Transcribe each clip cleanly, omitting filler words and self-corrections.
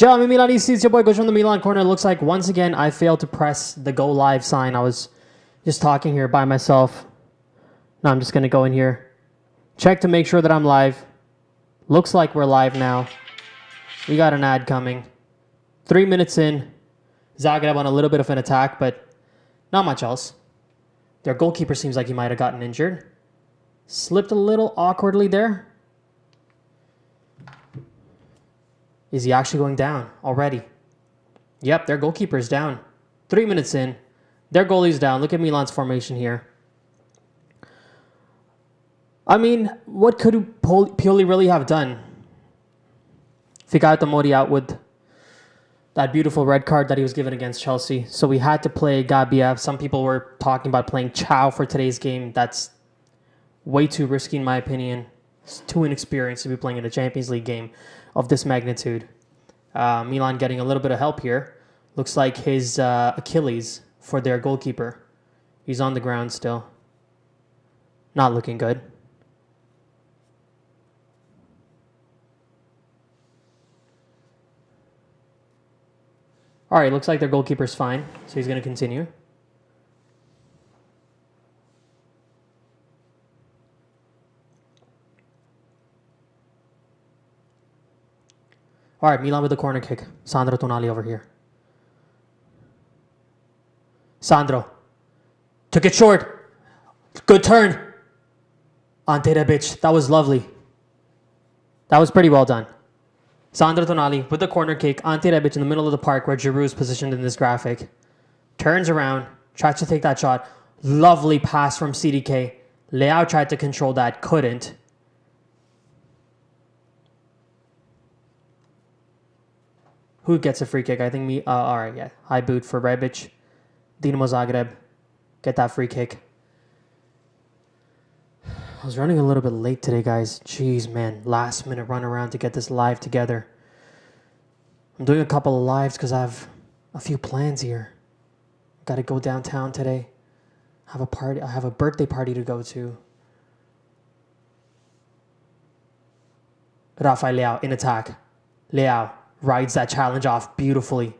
Ciao, mi Milanisti, it's your boy Kush from the Milan corner. It looks like once again I failed to press the go live sign. I was just talking here by myself. Now I'm just going to go in here. Check to make sure that I'm live. Looks like we're live now. We got an ad coming. 3 minutes in. Zagreb on a little bit of an attack, but not much else. Their goalkeeper seems like he might have gotten injured. Slipped a little awkwardly there. Is he actually going down already? Yep, their goalkeeper's down. 3 minutes in. Their goalie's down. Look at Milan's formation here. I mean, what could Pioli really have done? Ficato Mori out with that beautiful red card that he was given against Chelsea. So we had to play Gabbia. Some people were talking about playing Chow for today's game. That's way too risky in my opinion. It's too inexperienced to be playing in a Champions League game of this magnitude. Milan getting a little bit of help here. Looks like his Achilles for their goalkeeper. He's on the ground still. Not looking good. All right, looks like their goalkeeper's fine, so he's going to continue. All right, Milan with the corner kick. Sandro Tonali over here. Sandro. Took it short. Good turn. Ante Rebic. That was lovely. That was pretty well done. Sandro Tonali with the corner kick. Ante Rebic in the middle of the park where Giroud is positioned in this graphic. Turns around. Tries to take that shot. Lovely pass from CDK. Leao tried to control that. Couldn't. Who gets a free kick? I think all right, yeah. High boot for Rebic. Dinamo Zagreb. Get that free kick. I was running a little bit late today, guys. Jeez, man. Last minute run around to get this live together. I'm doing a couple of lives because I have a few plans here. Got to go downtown today. Have a party. I have a birthday party to go to. Rafael Leao in attack. Leao rides that challenge off beautifully.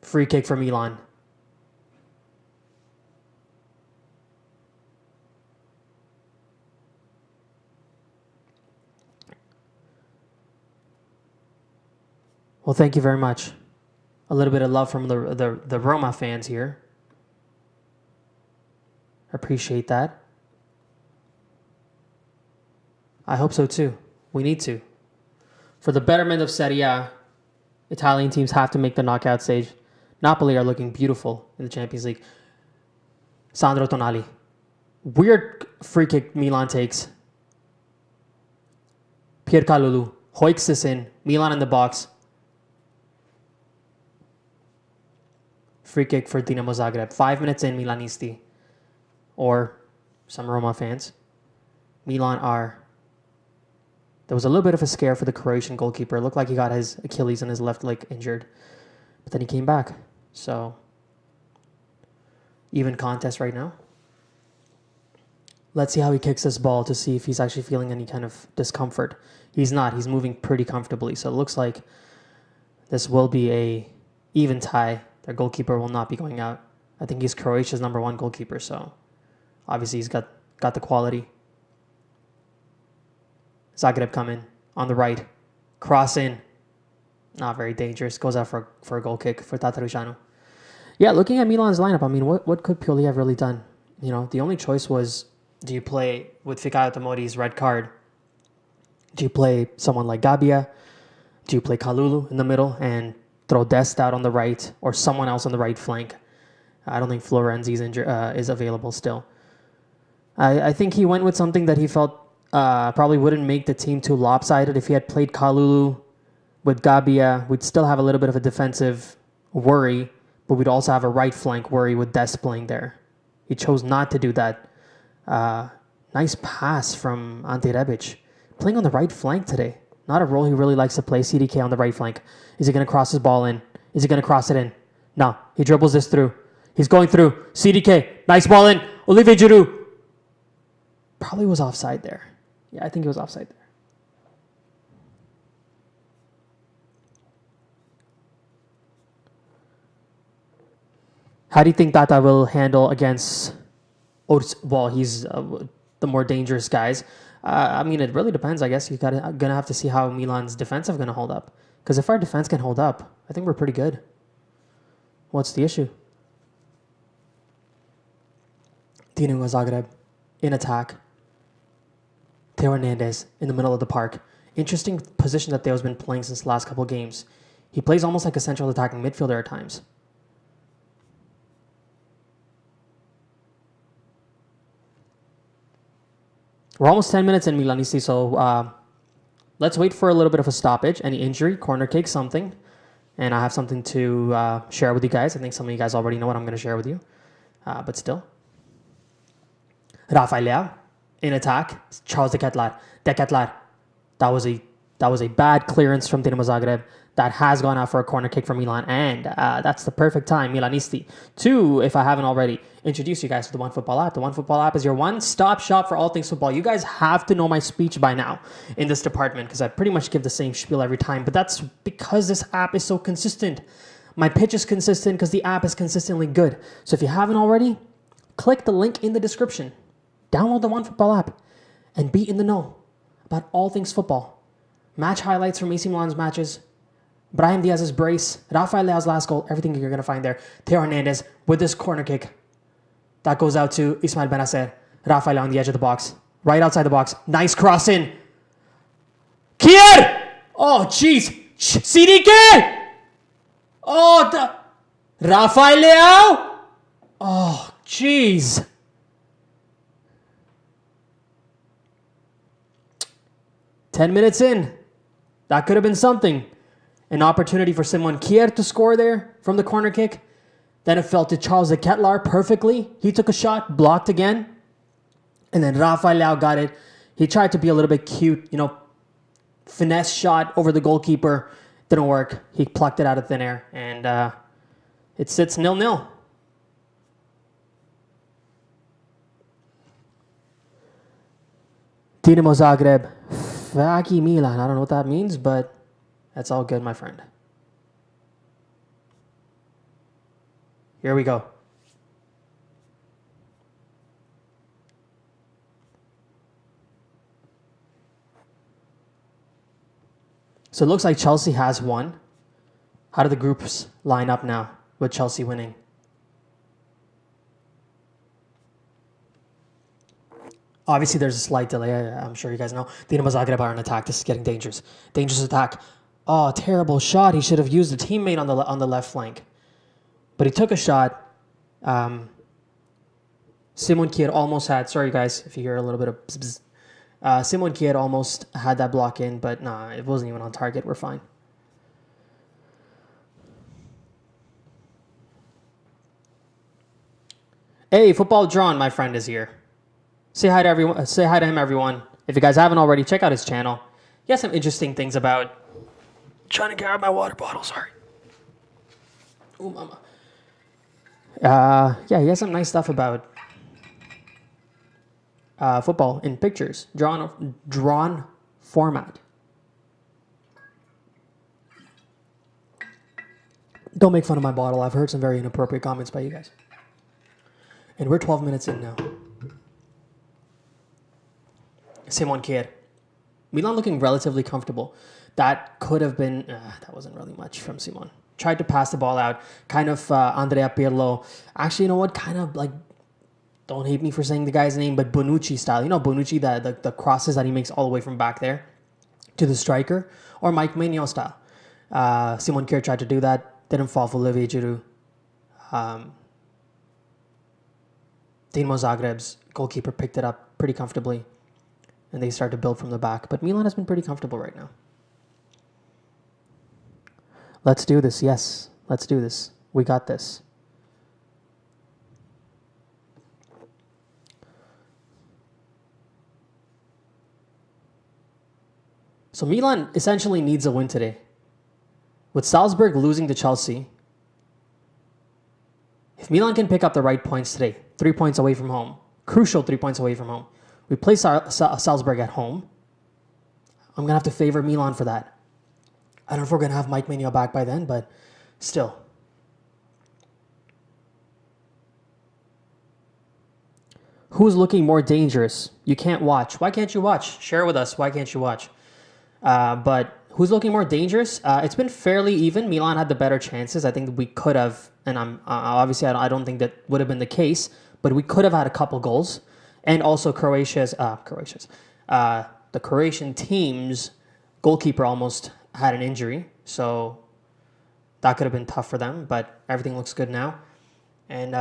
Free kick for Milan. Well, thank you very much. A little bit of love from the Roma fans here. Appreciate that. I hope so too. We need to. For the betterment of Serie A, Italian teams have to make the knockout stage. Napoli are looking beautiful in the Champions League. Sandro Tonali. Weird free kick Milan takes. Pierre Kalulu hoiks this in. Milan in the box. Free kick for Dinamo Zagreb. 5 minutes in, Milanisti. Or some Roma fans. Milan are... There was a little bit of a scare for the Croatian goalkeeper. It looked like he got his Achilles and his left leg injured. But then he came back. So, even contest right now. Let's see how he kicks this ball to see if he's actually feeling any kind of discomfort. He's not. He's moving pretty comfortably. So, it looks like this will be a even tie. Their goalkeeper will not be going out. I think he's Croatia's #1 goalkeeper. So, obviously he's got the quality. Zagreb coming on the right. Cross in. Not very dangerous. Goes out for a goal kick for Tatarusanu. Yeah, looking at Milan's lineup, I mean, what could Pioli have really done? You know, the only choice was, do you play with Ficato Mori's red card? Do you play someone like Gabbia? Do you play Kalulu in the middle and throw Dest out on the right or someone else on the right flank? I don't think Florenzi's is available still. I think he went with something that he felt probably wouldn't make the team too lopsided. If he had played Kalulu with Gabbia, we'd still have a little bit of a defensive worry, but we'd also have a right flank worry with Dest playing there. He chose not to do that. Nice pass from Ante Rebic. Playing on the right flank today. Not a role he really likes to play. CDK on the right flank. Is he going to cross his ball in? Is he going to cross it in? No. He dribbles this through. He's going through. CDK. Nice ball in. Olivier Giroud. Probably was offside there. Yeah, I think he was offside there. How do you think Tata will handle against... Well, he's the more dangerous guys. I mean, it really depends. I guess you're gonna have to see how Milan's defensive going to hold up. Because if our defense can hold up, I think we're pretty good. What's the issue? Dinamo Zagreb in attack. Theo Hernandez in the middle of the park. Interesting position that Theo's been playing since the last couple of games. He plays almost like a central attacking midfielder at times. We're almost 10 minutes in, Milanisti, so let's wait for a little bit of a stoppage. Any injury, corner kick, something. And I have something to share with you guys. I think some of you guys already know what I'm going to share with you. But still. Rafael Leao in attack. Charles De Ketelaere. De Ketelaere. That was a bad clearance from Dinamo Zagreb. That has gone out for a corner kick from Milan. And that's the perfect time, Milanisti, to, if I haven't already, introduce you guys to the OneFootball app. The OneFootball app is your one-stop shop for all things football. You guys have to know my speech by now in this department because I pretty much give the same spiel every time. But that's because this app is so consistent. My pitch is consistent because the app is consistently good. So if you haven't already, click the link in the description. Download the OneFootball app and be in the know about all things football. Match highlights from AC Milan's matches, Brahim Diaz's brace, Rafael Leao's last goal, everything you're going to find there. Theo Hernandez with this corner kick. That goes out to Ismail Benacer. Rafael Leao on the edge of the box. Right outside the box. Nice cross in. Kier! Oh, jeez. CDK! Oh, Rafael Leao! Oh, jeez. Ten minutes in. That could have been something. An opportunity for Simon Kier to score there from the corner kick. Then it fell to Charles De Ketelaere perfectly. He took a shot, blocked again. And then Rafael Leao got it. He tried to be a little bit cute, finesse shot over the goalkeeper. Didn't work. He plucked it out of thin air. And it sits 0-0. Dinamo Zagreb. Faki Milan. I don't know what that means, but that's all good, my friend. Here we go. So it looks like Chelsea has won. How do the groups line up now with Chelsea winning? Obviously, there's a slight delay. I'm sure you guys know. Dinamo Zagreb are in attack. This is getting dangerous. Dangerous attack. Oh, terrible shot. He should have used a teammate on the left flank. But he took a shot. Simon Kier almost had... Sorry, guys, if you hear a little bit of... Bzz, bzz. Simon Kier almost had that block in, but nah, it wasn't even on target. We're fine. Hey, Football Drawn, my friend, is here. Say hi to everyone. Say hi to him, everyone. If you guys haven't already, check out his channel. He has some interesting things about... Trying to grab my water bottle, sorry. Oh, mama. Yeah, he has some nice stuff about football in pictures, drawn format. Don't make fun of my bottle. I've heard some very inappropriate comments by you guys. And we're 12 minutes in now. Simon Kier. Milan looking relatively comfortable. That could have been... that wasn't really much from Simon. Tried to pass the ball out. Kind of Andrea Pirlo. Actually, you know what? Kind of like... Don't hate me for saying the guy's name, but Bonucci style. You know Bonucci, the crosses that he makes all the way from back there to the striker. Or Mike Maignan style. Simon Kier tried to do that. Didn't fall for Olivier Giroud. Dinamo Zagreb's goalkeeper picked it up pretty comfortably. And they start to build from the back. But Milan has been pretty comfortable right now. Let's do this. Yes, let's do this. We got this. So Milan essentially needs a win today. With Salzburg losing to Chelsea, if Milan can pick up the right points today, 3 points away from home, crucial 3 points away from home, we play Salzburg at home. I'm going to have to favor Milan for that. I don't know if we're going to have Mike Maignan back by then, but still. Who's looking more dangerous? You can't watch. Why can't you watch? Share with us. Why can't you watch? But who's looking more dangerous? It's been fairly even. Milan had the better chances. I think we could have, and obviously I don't think that would have been the case, but we could have had a couple goals. And also the Croatian team's goalkeeper almost had an injury, so that could have been tough for them, but everything looks good now. And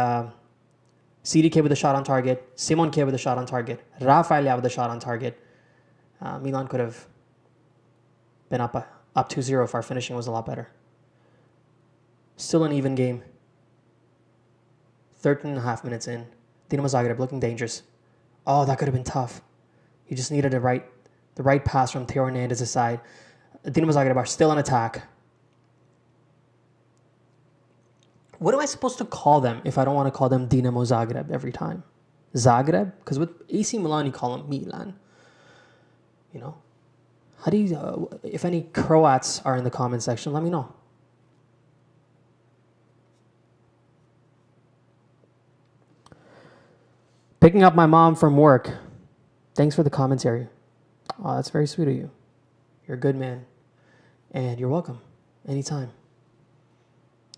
CDK with a shot on target, Simon K with a shot on target, Rafael Leao with a shot on target. Milan could have been up 2-0 if our finishing was a lot better. Still an even game. 13.5 minutes in. Dinamo Zagreb looking dangerous. Oh, that could have been tough. He just needed the right pass from Theo Hernandez's side. Dinamo Zagreb are still in attack. What am I supposed to call them if I don't want to call them Dinamo Zagreb every time? Zagreb? Because with AC Milan, you call them Milan. You know? How do you... if any Croats are in the comment section, let me know. Picking up my mom from work. Thanks for the commentary. Oh, that's very sweet of you. You're a good man. And you're welcome. Anytime.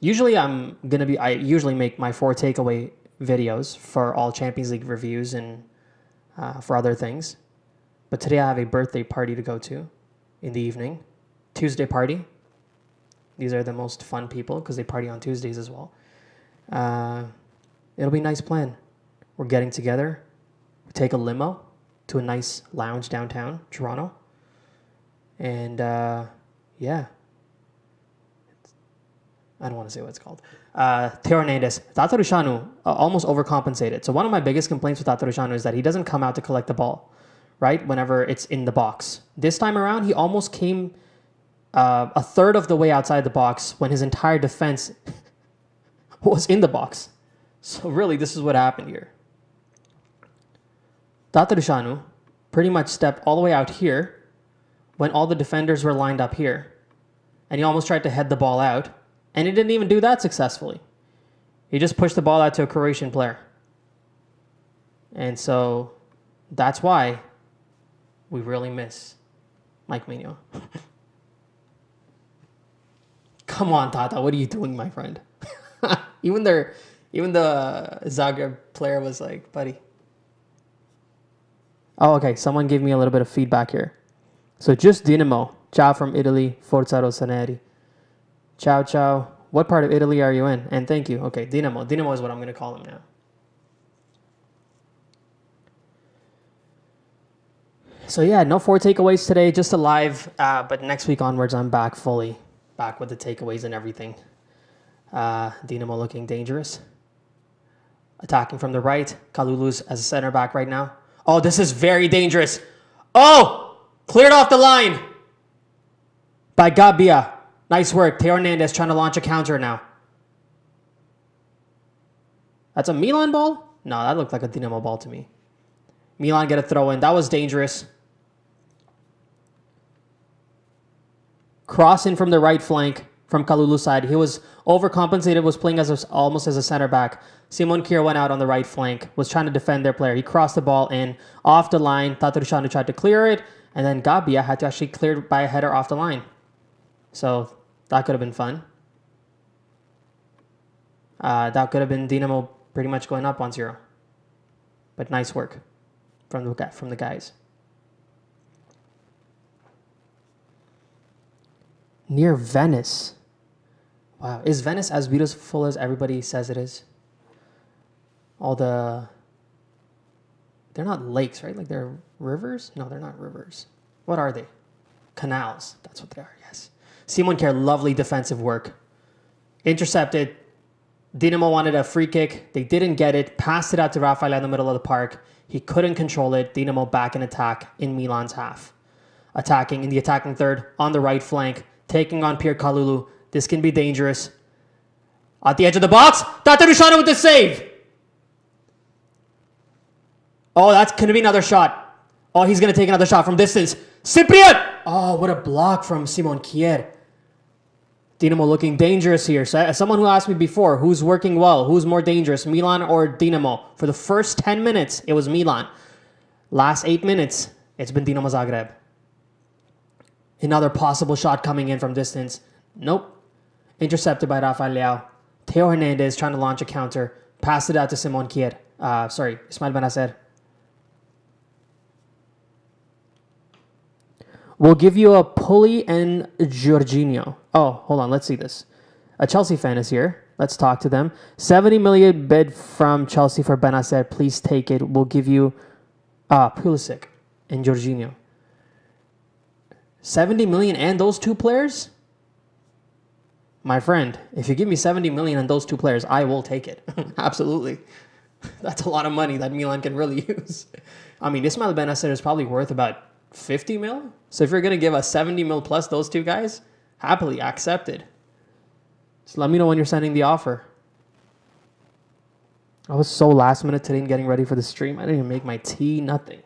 Usually I usually make my 4 takeaway videos for all Champions League reviews and for other things. But today I have a birthday party to go to in the evening. Tuesday party. These are the most fun people because they party on Tuesdays as well. It'll be a nice plan. We're getting together. We take a limo to a nice lounge downtown Toronto. And yeah. I don't want to say what it's called. Theo Hernandez. Tatarusanu almost overcompensated. So one of my biggest complaints with Tatarusanu is that he doesn't come out to collect the ball, right? Whenever it's in the box. This time around, he almost came a third of the way outside the box when his entire defense was in the box. So really, this is what happened here. Tatarusanu pretty much stepped all the way out here when all the defenders were lined up here. And he almost tried to head the ball out. And he didn't even do that successfully. He just pushed the ball out to a Croatian player. And so that's why we really miss Mike Migno. Come on, Tata. What are you doing, my friend? Even the Zagreb player was like, buddy. Oh, okay. Someone gave me a little bit of feedback here. So just Dinamo. Ciao from Italy. Forza Rossoneri. Ciao, ciao. What part of Italy are you in? And thank you. Okay, Dinamo. Dinamo is what I'm going to call him now. So yeah, no 4 takeaways today. Just a live. But next week onwards, I'm back fully. Back with the takeaways and everything. Dinamo looking dangerous. Attacking from the right. Kalulu's as a center back right now. Oh, this is very dangerous. Oh! Cleared off the line by Gabbia. Nice work. Theo Hernandez trying to launch a counter now. That's a Milan ball? No, that looked like a Dinamo ball to me. Milan get a throw in. That was dangerous. Cross in from the right flank from Kalulu's side. He was overcompensated, was playing almost as a center back. Simon Kier went out on the right flank, was trying to defend their player. He crossed the ball in off the line. Tatarusanu tried to clear it, and then Gabbia had to actually clear it by a header off the line. So that could have been fun. That could have been Dinamo pretty much going up 1-0. But nice work from the guys. Near Venice. Wow. Is Venice as beautiful as everybody says it is? They're not lakes, right? Like they're rivers? No, they're not rivers. What are they? Canals. That's what they are, yes. Simon Kier, lovely defensive work. Intercepted. Dinamo wanted a free kick. They didn't get it. Passed it out to Rafael in the middle of the park. He couldn't control it. Dinamo back in attack in Milan's half. Attacking in the attacking third on the right flank. Taking on Pierre Kalulu. This can be dangerous. At the edge of the box. Tatarusanu with the save. Oh, that's going to be another shot. Oh, he's going to take another shot from distance. Cyprian! Oh, what a block from Simon Kier. Dinamo looking dangerous here. So, as someone who asked me before, who's working well? Who's more dangerous, Milan or Dinamo? For the first 10 minutes, it was Milan. Last 8 minutes, it's been Dinamo Zagreb. Another possible shot coming in from distance. Nope. Intercepted by Rafael Leao. Theo Hernandez trying to launch a counter. Passed it out to Simon Kier. Ismail Benacer. We'll give you a Pully and Jorginho. Oh, hold on. Let's see this. A Chelsea fan is here. Let's talk to them. 70 million bid from Chelsea for Benacer. Please take it. We'll give you Pulisic and Jorginho. 70 million and those two players? My friend, if you give me 70 million and those two players, I will take it. Absolutely. That's a lot of money that Milan can really use. I mean, Ismail Benacer is probably worth about 50 mil. So if you're going to give us 70 mil plus those two guys, happily accepted. Just let me know when you're sending the offer. I was so last minute today in getting ready for the stream. I didn't even make my tea, nothing.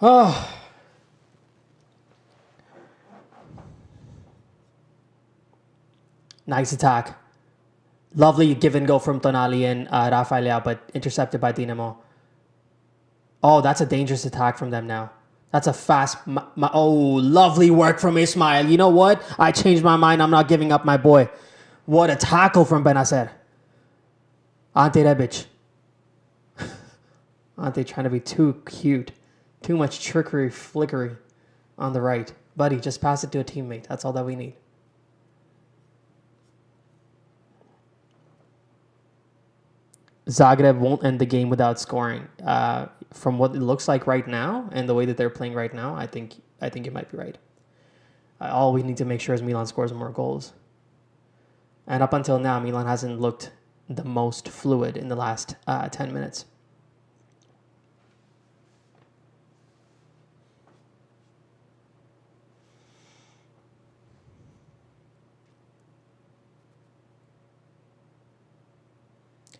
Oh. Nice attack. Lovely give and go from Tonali and Rafael Leao, but intercepted by Dinamo. Oh, that's a dangerous attack from them now. That's a fast... lovely work from Ismail. You know what? I changed my mind. I'm not giving up my boy. What a tackle from Benacer. Ante Rebic. Ante trying to be too cute. Too much trickery, flickery on the right. Buddy, just pass it to a teammate. That's all that we need. Zagreb won't end the game without scoring. From what it looks like right now and the way that they're playing right now, I think you might be right. All we need to make sure is Milan scores more goals. And up until now, Milan hasn't looked the most fluid in the last 10 minutes.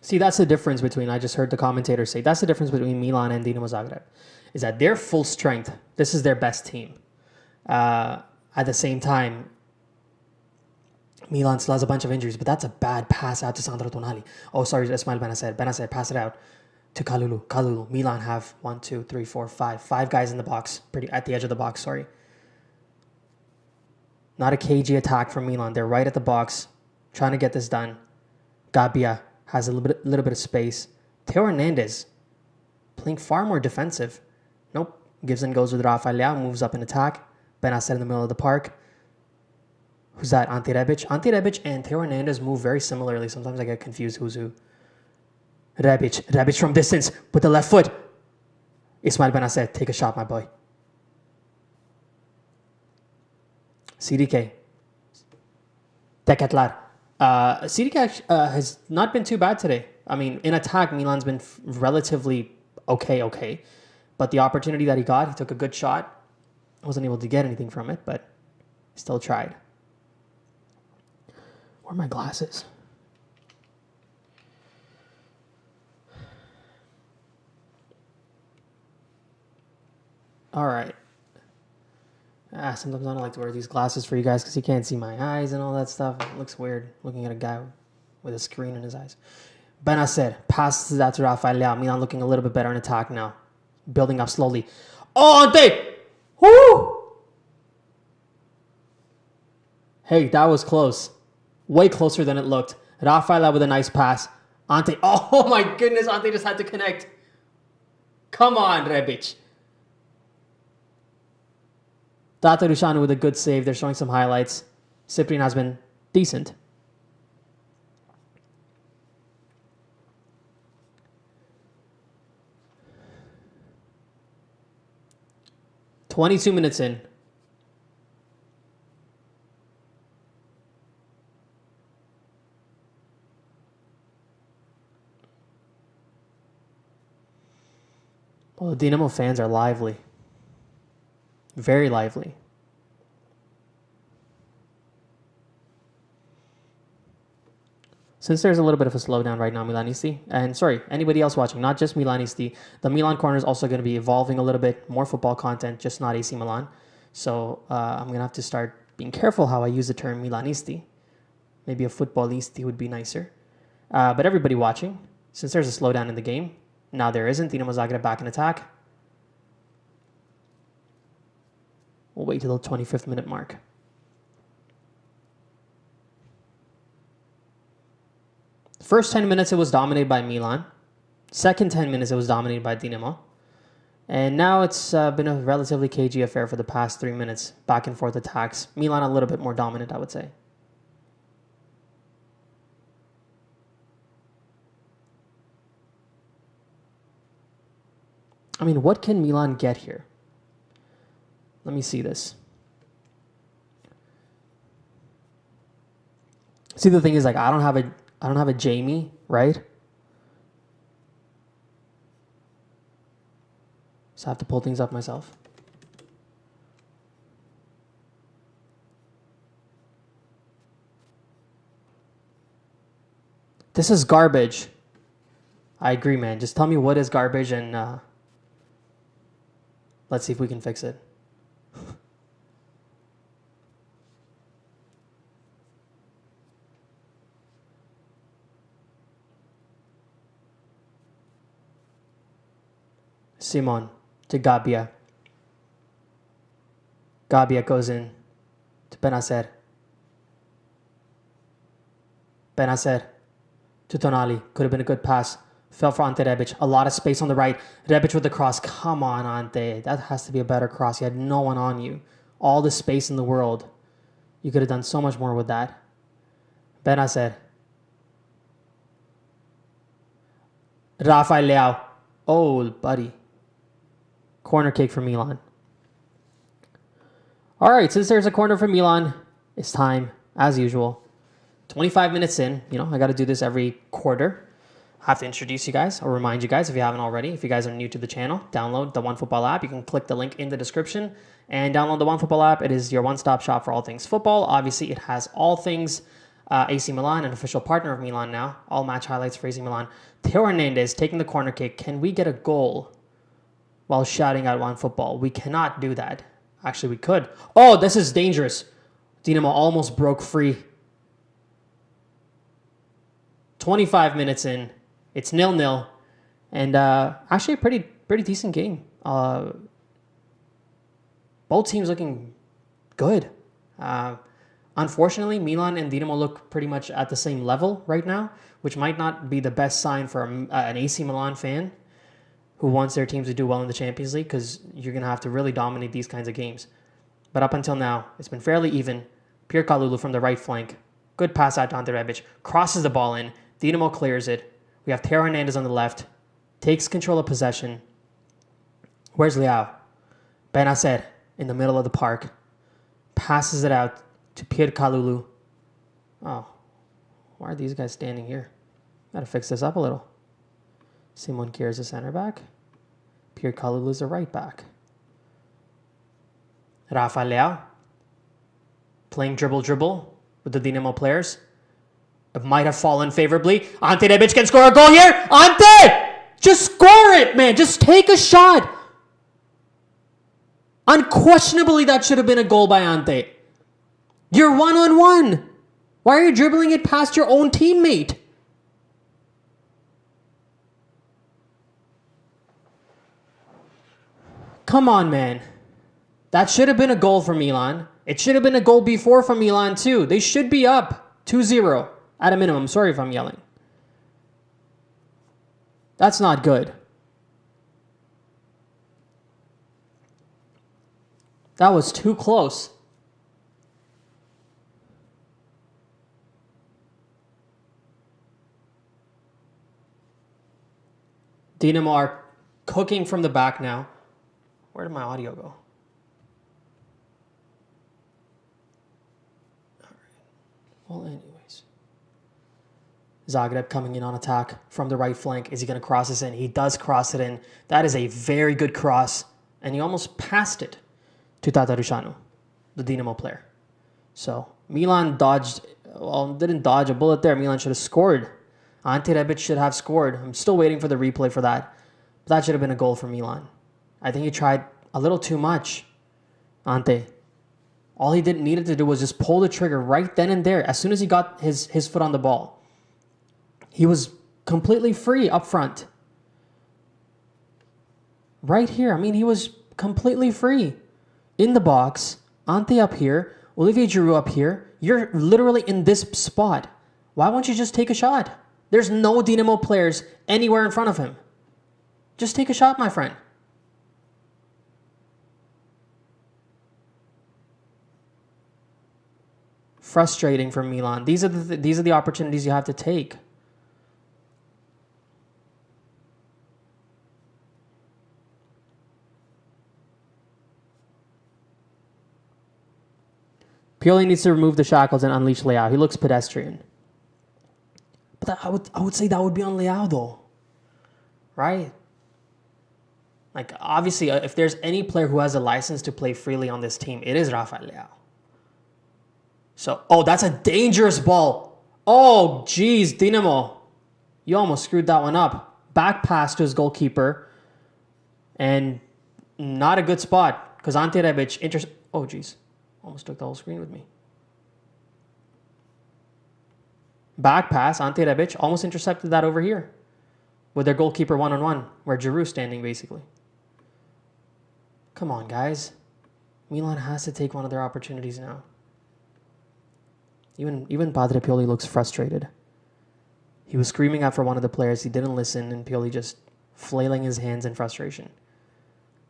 See, that's the difference between, I just heard the commentator say, that's the difference between Milan and Dinamo Zagreb, is that they're full strength. This is their best team. At the same time, Milan still has a bunch of injuries, but that's a bad pass out to Sandro Tonali. Oh, sorry, Ismail Benacer. Benacer, pass it out to Kalulu. Kalulu. Milan have 1, 2, 3, 4, 5. 5 guys in the box, at the edge of the box, sorry. Not a cagey attack from Milan. They're right at the box, trying to get this done. Gabbia has a little bit of space. Theo Hernandez playing far more defensive. Nope. Gives and goes with Rafael Leao. Moves up in attack. Benacer in the middle of the park. Who's that? Ante Rebic. Ante Rebic and Theo Hernandez move very similarly. Sometimes I get confused who's who. Rebic. Rebic from distance with the left foot. Ismail Benacer. Take a shot, my boy. CDK. Tekatlar. CDK has not been too bad today. I mean, in attack, Milan's been relatively okay. But the opportunity that he got, he took a good shot. Wasn't able to get anything from it, but still tried. Where are my glasses? All right. Sometimes I don't like to wear these glasses for you guys because you can't see my eyes and all that stuff. It looks weird looking at a guy with a screen in his eyes. Benacer passes that to Rafael Leao. Milan looking a little bit better in attack now. Building up slowly. Oh, Ante! Woo! Hey, that was close. Way closer than it looked. Rafael Leao with a nice pass. Ante. Oh my goodness, Ante just had to connect. Come on, Rebic. Tatarusanu with a good save. They're showing some highlights. Cyprian has been decent. "22 minutes in. Well, the Dinamo fans are lively. Very lively. Since there's a little bit of a slowdown right now, Milanisti, and sorry, anybody else watching, not just Milanisti, the Milan corner is also going to be evolving a little bit, more football content, just not AC Milan. So I'm going to have to start being careful how I use the term Milanisti. Maybe a footballisti would be nicer. But everybody watching, since there's a slowdown in the game, now there isn't. Dinamo Zagreb back in attack. We'll wait till the 25th minute mark. First 10 minutes, it was dominated by Milan. Second 10 minutes, it was dominated by Dinamo. And now it's been a relatively cagey affair for the past 3 minutes. Back and forth attacks. Milan a little bit more dominant, I would say. I mean, what can Milan get here? Let me see this. See, the thing is, like, I don't have a Jamie, right? So I have to pull things up myself. This is garbage. I agree, man. Just tell me what is garbage and let's see if we can fix it. Simon to Gabbia. Gabbia goes in to Benacer. Benacer to Tonali. Could have been a good pass. Fell for Ante Rebic. A lot of space on the right. Rebic with the cross. Come on, Ante. That has to be a better cross. You had no one on you. All the space in the world. You could have done so much more with that. Benacer. Rafael Leao. Oh, buddy. Corner kick for Milan. All right, since there's a corner for Milan, it's time, as usual. 25 minutes in. You know, I got to do this every quarter. I have to introduce you guys or remind you guys if you haven't already. If you guys are new to the channel, download the OneFootball app. You can click the link in the description and download the OneFootball app. It is your one-stop shop for all things football. Obviously, it has all things AC Milan, an official partner of Milan now. All match highlights for AC Milan. Theo Hernandez taking the corner kick. Can we get a goal while shouting out OneFootball? We cannot do that. Actually, we could. Oh, this is dangerous. Dinamo almost broke free. 25 minutes in. It's 0-0. And actually a pretty decent game. Both teams looking good. Unfortunately, Milan and Dinamo look pretty much at the same level right now, which might not be the best sign for an AC Milan fan who wants their teams to do well in the Champions League, because you're going to have to really dominate these kinds of games. But up until now, it's been fairly even. Pierre Kalulu from the right flank. Good pass out to Ante Rebic. Crosses the ball in. Dinamo clears it. We have Theo Hernandez on the left. Takes control of possession. Where's Leao? Benacer in the middle of the park. Passes it out to Pierre Kalulu. Oh, why are these guys standing here? Got to fix this up a little. Simon Kier is a center back. Pierre Kalulu is a right back. Rafael Leao playing dribble with the Dinamo players. It might have fallen favorably. Ante Rebic can score a goal here. Ante! Just score it, man. Just take a shot. Unquestionably, that should have been a goal by Ante. You're one-on-one. Why are you dribbling it past your own teammate? Come on, man. That should have been a goal for Milan. It should have been a goal before for Milan, too. They should be up 2-0 at a minimum. Sorry if I'm yelling. That's not good. That was too close. Dinamo are cooking from the back now. Where did my audio go? All right. Well, anyways. Zagreb coming in on attack from the right flank. Is he going to cross this in? He does cross it in. That is a very good cross. And he almost passed it to Tatarushanu, the Dinamo player. So Milan didn't dodge a bullet there. Milan should have scored. Ante Rebic should have scored. I'm still waiting for the replay for that. But that should have been a goal for Milan. I think he tried a little too much. Ante. All he needed to do was just pull the trigger right then and there. As soon as he got his foot on the ball, he was completely free up front. Right here. I mean, he was completely free. In the box. Ante up here. Olivier Giroud up here. You're literally in this spot. Why won't you just take a shot? There's no Dinamo players anywhere in front of him. Just take a shot, my friend. Frustrating for Milan. These are the opportunities you have to take. Pioli needs to remove the shackles and unleash Leao. He looks pedestrian. But I would say that would be on Leao though. Right? Like obviously if there's any player who has a license to play freely on this team, it is Rafael Leao. So, oh, that's a dangerous ball. Oh, geez, Dinamo. You almost screwed that one up. Back pass to his goalkeeper. And not a good spot. Because Ante Rebic oh, geez. Almost took the whole screen with me. Back pass, Ante Rebic almost intercepted that over here. With their goalkeeper one-on-one. Where Giroud's standing, basically. Come on, guys. Milan has to take one of their opportunities now. Even Padre Pioli looks frustrated. He was screaming out for one of the players. He didn't listen, and Pioli just flailing his hands in frustration.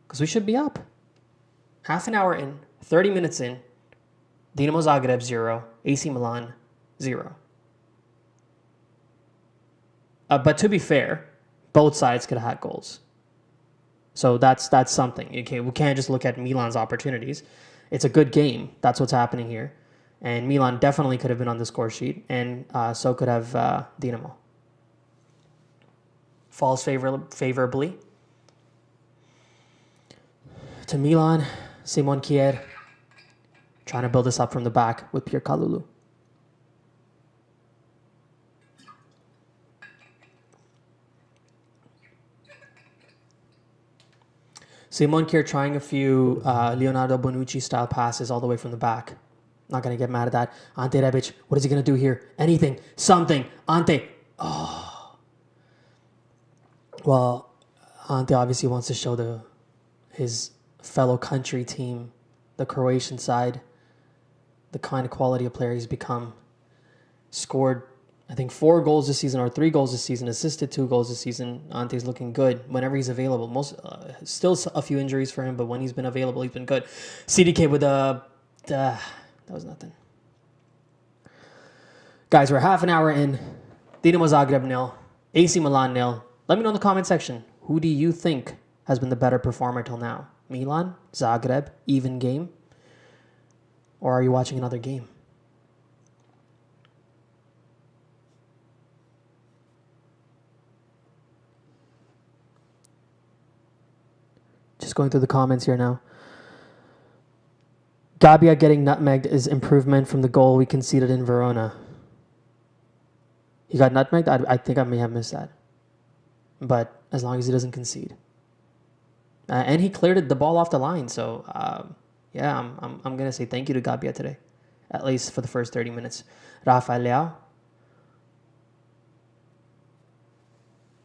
Because we should be up. Half an hour in, 30 minutes in, Dinamo Zagreb 0, AC Milan 0. But to be fair, both sides could have had goals. So that's something. Okay, we can't just look at Milan's opportunities. It's a good game. That's what's happening here. And Milan definitely could have been on the score sheet, and so could have Dinamo. Falls favorably to Milan. Simon Kjaer trying to build this up from the back with Pierre Kalulu. Simon Kjaer trying a few Leonardo Bonucci style passes all the way from the back. Not going to get mad at that. Ante Rebic, what is he going to do here? Anything, something. Ante. Oh. Well, Ante obviously wants to show his fellow country team, the Croatian side, the kind of quality of player he's become. Scored, I think, 4 goals this season or 3 goals this season, assisted 2 goals this season. Ante's looking good whenever he's available. Still a few injuries for him, but when he's been available, he's been good. CDK with that was nothing. Guys, we're half an hour in. Dinamo Zagreb 0. AC Milan 0. Let me know in the comment section. Who do you think has been the better performer till now? Milan? Zagreb? Even game? Or are you watching another game? Just going through the comments here now. Gabbia getting nutmegged is improvement from the goal we conceded in Verona. He got nutmegged? I think I may have missed that. But as long as he doesn't concede. And he cleared the ball off the line. So, yeah, I'm going to say thank you to Gabbia today. At least for the first 30 minutes. Rafael Leao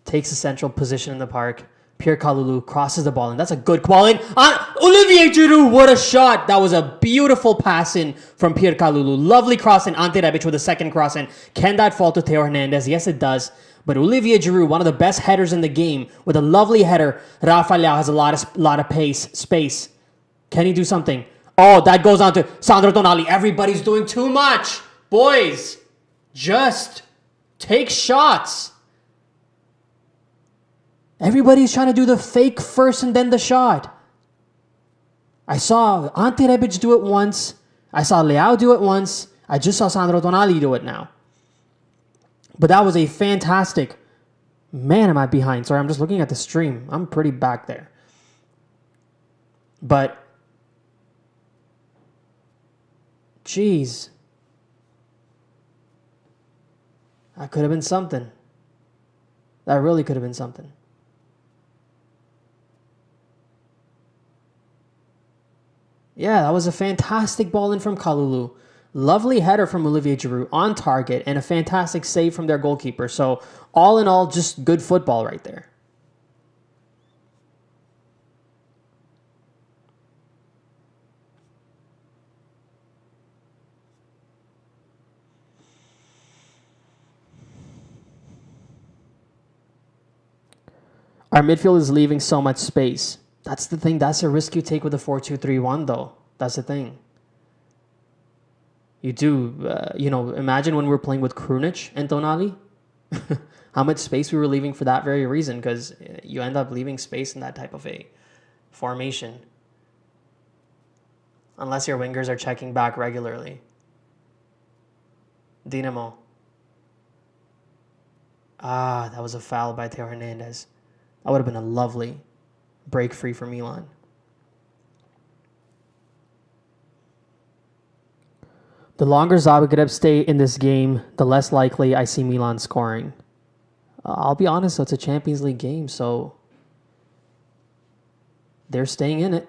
takes a central position in the park. Pierre Kalulu crosses the ball in. That's a good ball in. Olivier Giroud, what a shot. That was a beautiful pass in from Pierre Kalulu. Lovely cross in. Ante Rebic with a second cross in. Can that fall to Theo Hernandez? Yes, it does. But Olivier Giroud, one of the best headers in the game, with a lovely header. Rafael Leao has a lot of space. Can he do something? Oh, that goes on to Sandro Tonali. Everybody's doing too much. Boys, just take shots. Everybody's trying to do the fake first and then the shot. I saw Ante Rebic do it once. I saw Leao do it once. I just saw Sandro Tonali do it now. But that was a fantastic... Man, am I behind. Sorry, I'm just looking at the stream. I'm pretty back there. But... Jeez. That could have been something. That really could have been something. Yeah, that was a fantastic ball in from Kalulu. Lovely header from Olivier Giroud on target and a fantastic save from their goalkeeper. So all in all, just good football right there. Our midfield is leaving so much space. That's the thing. That's a risk you take with the 4-2-3-1, though. That's the thing. You do, imagine when we were playing with Krunic and Tonali. How much space we were leaving for that very reason, because you end up leaving space in that type of a formation. Unless your wingers are checking back regularly. Dinamo. That was a foul by Theo Hernandez. That would have been a lovely break free for Milan. The longer Zagreb stay in this game, the less likely I see Milan scoring. I'll be honest, though, it's a Champions League game, so they're staying in it.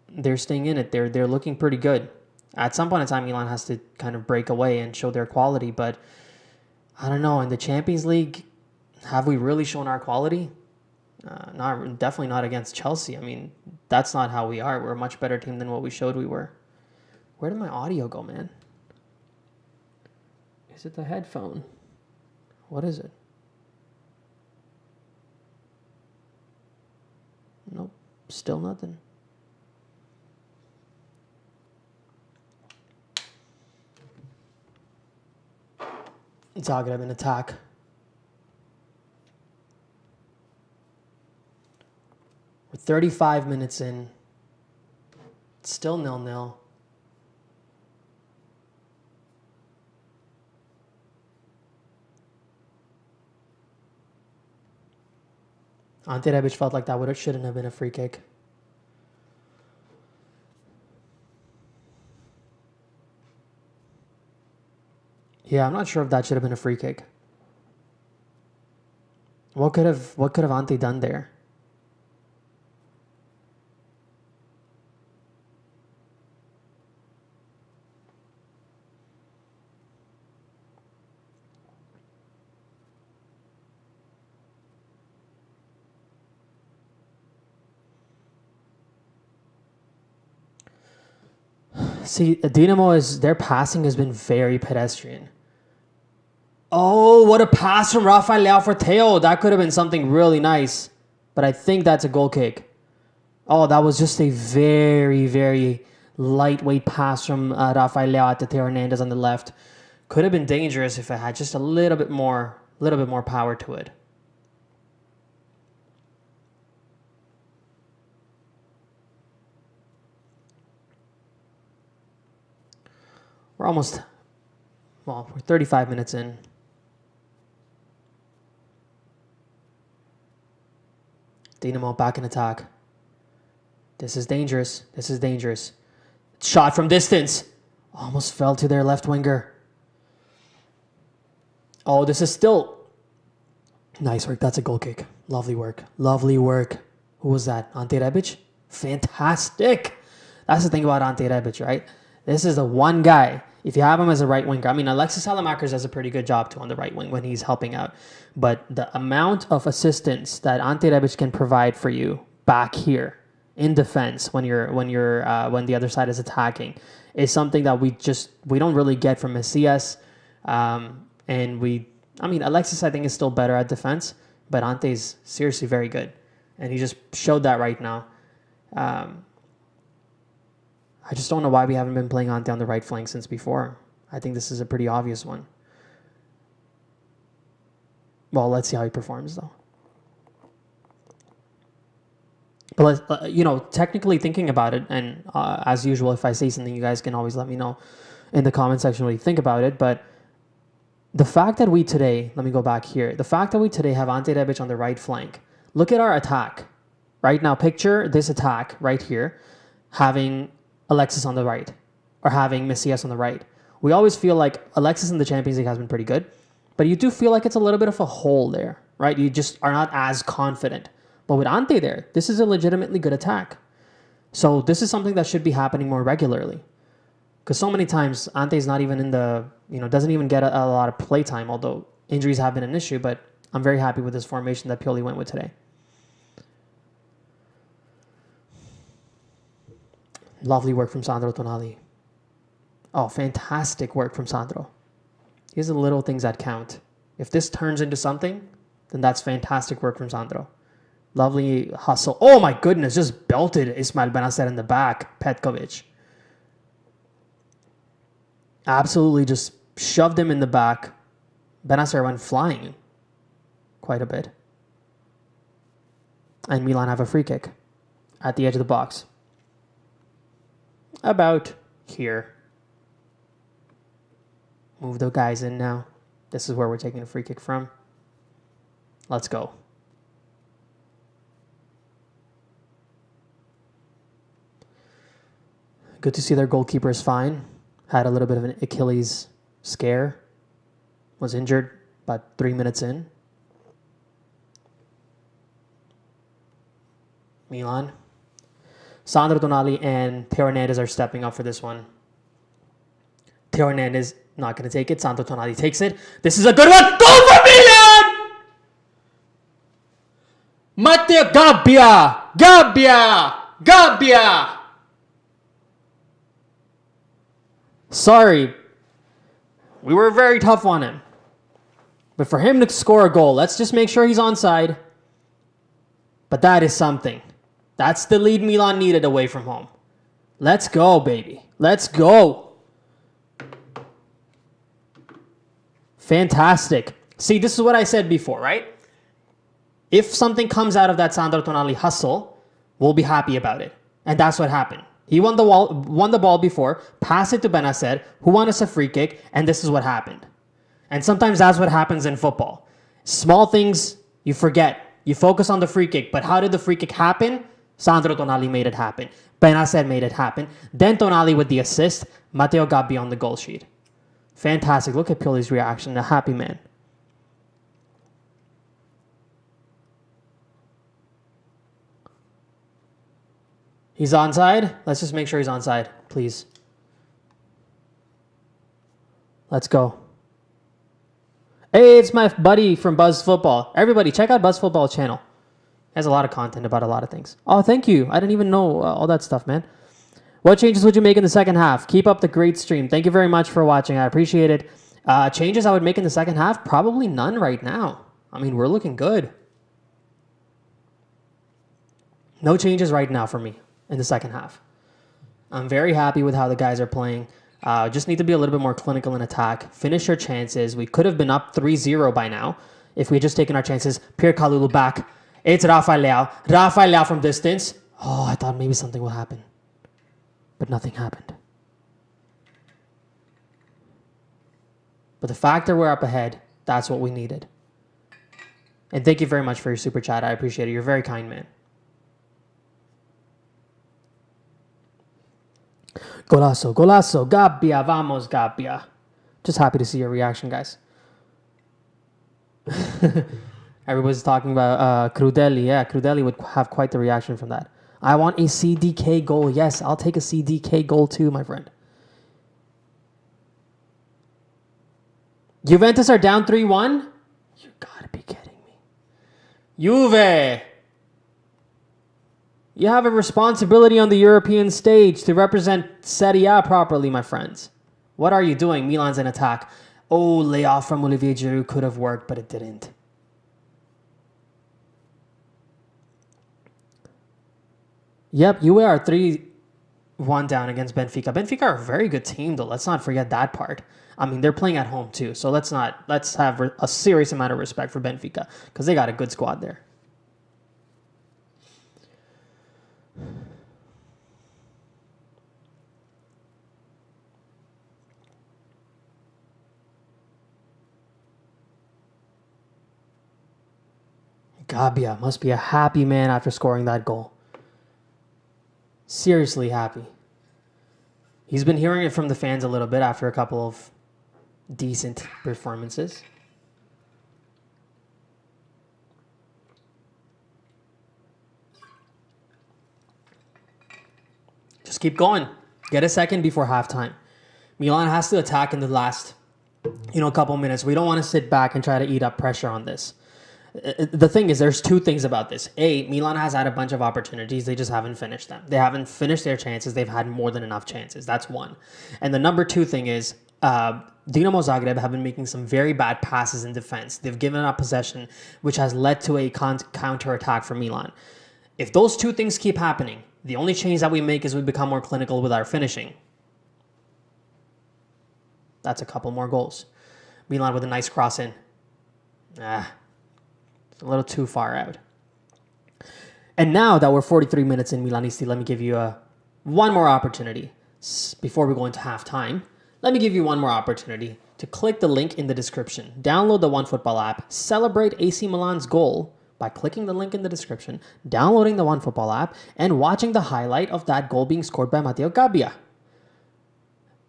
They're staying in it. They're looking pretty good. At some point in time, Milan has to kind of break away and show their quality, but I don't know. In the Champions League, have we really shown our quality? Definitely not against Chelsea. I mean, that's not how we are. We're a much better team than what we showed we were. Where did my audio go, man? Is it the headphone? What is it? Nope, still nothing. Zagreb in attack. We're 35 minutes in. It's still 0-0. Ante Rebic felt like that shouldn't have been a free kick. Yeah, I'm not sure if that should have been a free kick. What could have Ante done there? See, Dinamo their passing has been very pedestrian. Oh, what a pass from Rafael Leao for Theo. That could have been something really nice. But I think that's a goal kick. Oh, that was just a very, very lightweight pass from Rafael Leao to Theo Hernandez on the left. Could have been dangerous if it had just a little bit more power to it. We're 35 minutes in. Dinamo back in attack. This is dangerous. This is dangerous. Shot from distance. Almost fell to their left winger. Oh, this is still... Nice work. That's a goal kick. Lovely work. Lovely work. Who was that? Ante Rebic? Fantastic. That's the thing about Ante Rebic, right? This is the one guy. If you have him as a right winger, I mean, Alexis Salamakers does a pretty good job too on the right wing when he's helping out. But the amount of assistance that Ante Rebic can provide for you back here in defense when the other side is attacking is something that we don't really get from Messias. Alexis I think is still better at defense, but Ante's seriously very good, and he just showed that right now. I just don't know why we haven't been playing Ante on the right flank since before. I think this is a pretty obvious one. Well, let's see how he performs, though. But, technically thinking about it, and as usual, if I say something, you guys can always let me know in the comment section what you think about it. But the fact that we today, let me go back here. The fact that we today have Ante Rebic on the right flank. Look at our attack. Right now, picture this attack right here, having Alexis on the right, or having Messias on the right. We always feel like Alexis in the Champions League has been pretty good, but you do feel like it's a little bit of a hole there, right? You just are not as confident. But with Ante there, this is a legitimately good attack. So this is something that should be happening more regularly. Because so many times, Ante's not even in the, doesn't even get a lot of play time, although injuries have been an issue, but I'm very happy with this formation that Pioli went with today. Lovely work from Sandro Tonali. Oh, fantastic work from Sandro. These are the little things that count. If this turns into something, then that's fantastic work from Sandro. Lovely hustle. Oh my goodness, just belted Ismail Benacer in the back. Petkovic. Absolutely just shoved him in the back. Benacer went flying quite a bit. And Milan have a free kick at the edge of the box. About here. Move the guys in now. This is where we're taking a free kick from. Let's go. Good to see their goalkeeper is fine. Had a little bit of an Achilles scare. Was injured about 3 minutes in. Milan. Sandro Tonali and Theo Hernandez are stepping up for this one. Theo Hernandez not going to take it. Sandro Tonali takes it. This is a good one. Goal for Milan! Matteo Gabbia! Sorry. We were very tough on him. But for him to score a goal, let's just make sure he's onside. But that is something. That's the lead Milan needed away from home. Let's go, baby. Let's go. Fantastic. See, this is what I said before, right? If something comes out of that Sandro Tonali hustle, we'll be happy about it. And that's what happened. He won the ball before, passed it to Benacer, who won us a free kick, and this is what happened. And sometimes that's what happens in football. Small things you forget. You focus on the free kick, but how did the free kick happen? Sandro Tonali made it happen. Benacer made it happen. Then Tonali with the assist. Matteo Gabbia on the goal sheet. Fantastic. Look at Pioli's reaction. A happy man. He's onside. Let's just make sure he's onside, please. Let's go. Hey, it's my buddy from Buzz Football. Everybody, check out Buzz Football channel. He has a lot of content about a lot of things. Oh, thank you. I didn't even know all that stuff, man. What changes would you make in the second half? Keep up the great stream. Thank you very much for watching. I appreciate it. Changes I would make in the second half? Probably none right now. I mean, we're looking good. No changes right now for me in the second half. I'm very happy with how the guys are playing. Just need to be a little bit more clinical in attack. Finish your chances. We could have been up 3-0 by now if we had just taken our chances. Pierre Kalulu back. It's Rafael Leao. Rafael Leao from distance. Oh, I thought maybe something will happen. But nothing happened. But the fact that we're up ahead, that's what we needed. And thank you very much for your super chat. I appreciate it. You're a very kind man. Golazo, golazo, Gabbia, vamos, Gabbia. Just happy to see your reaction, guys. Everybody's talking about Crudelli. Yeah, Crudelli would have quite the reaction from that. I want a CDK goal. Yes, I'll take a CDK goal too, my friend. Juventus are down 3-1? You gotta be kidding me. Juve! You have a responsibility on the European stage to represent Serie A properly, my friends. What are you doing? Milan's in attack. Oh, layoff from Olivier Giroud could have worked, but it didn't. Yep, you are 3-1 down against Benfica. Benfica are a very good team, though. Let's not forget that part. I mean, they're playing at home, too. So let's have a serious amount of respect for Benfica because they got a good squad there. Gabbia must be a happy man after scoring that goal. Seriously happy. He's been hearing it from the fans a little bit after a couple of decent performances. Just keep going. Get a second before halftime. Milan has to attack in the last, couple minutes. We don't want to sit back and try to eat up pressure on this. The thing is, there's two things about this. A, Milan has had a bunch of opportunities. They just haven't finished them. They haven't finished their chances. They've had more than enough chances. That's one. And the number two thing is, Dinamo Zagreb have been making some very bad passes in defense. They've given up possession, which has led to a counter-attack for Milan. If those two things keep happening, the only change that we make is we become more clinical with our finishing. That's a couple more goals. Milan with a nice cross in. It's a little too far out. And now that we're 43 minutes in Milanisti, let me give you one more opportunity. Before we go into halftime, let me give you one more opportunity to click the link in the description. Download the OneFootball app. Celebrate AC Milan's goal by clicking the link in the description, downloading the OneFootball app, and watching the highlight of that goal being scored by Matteo Gabbia.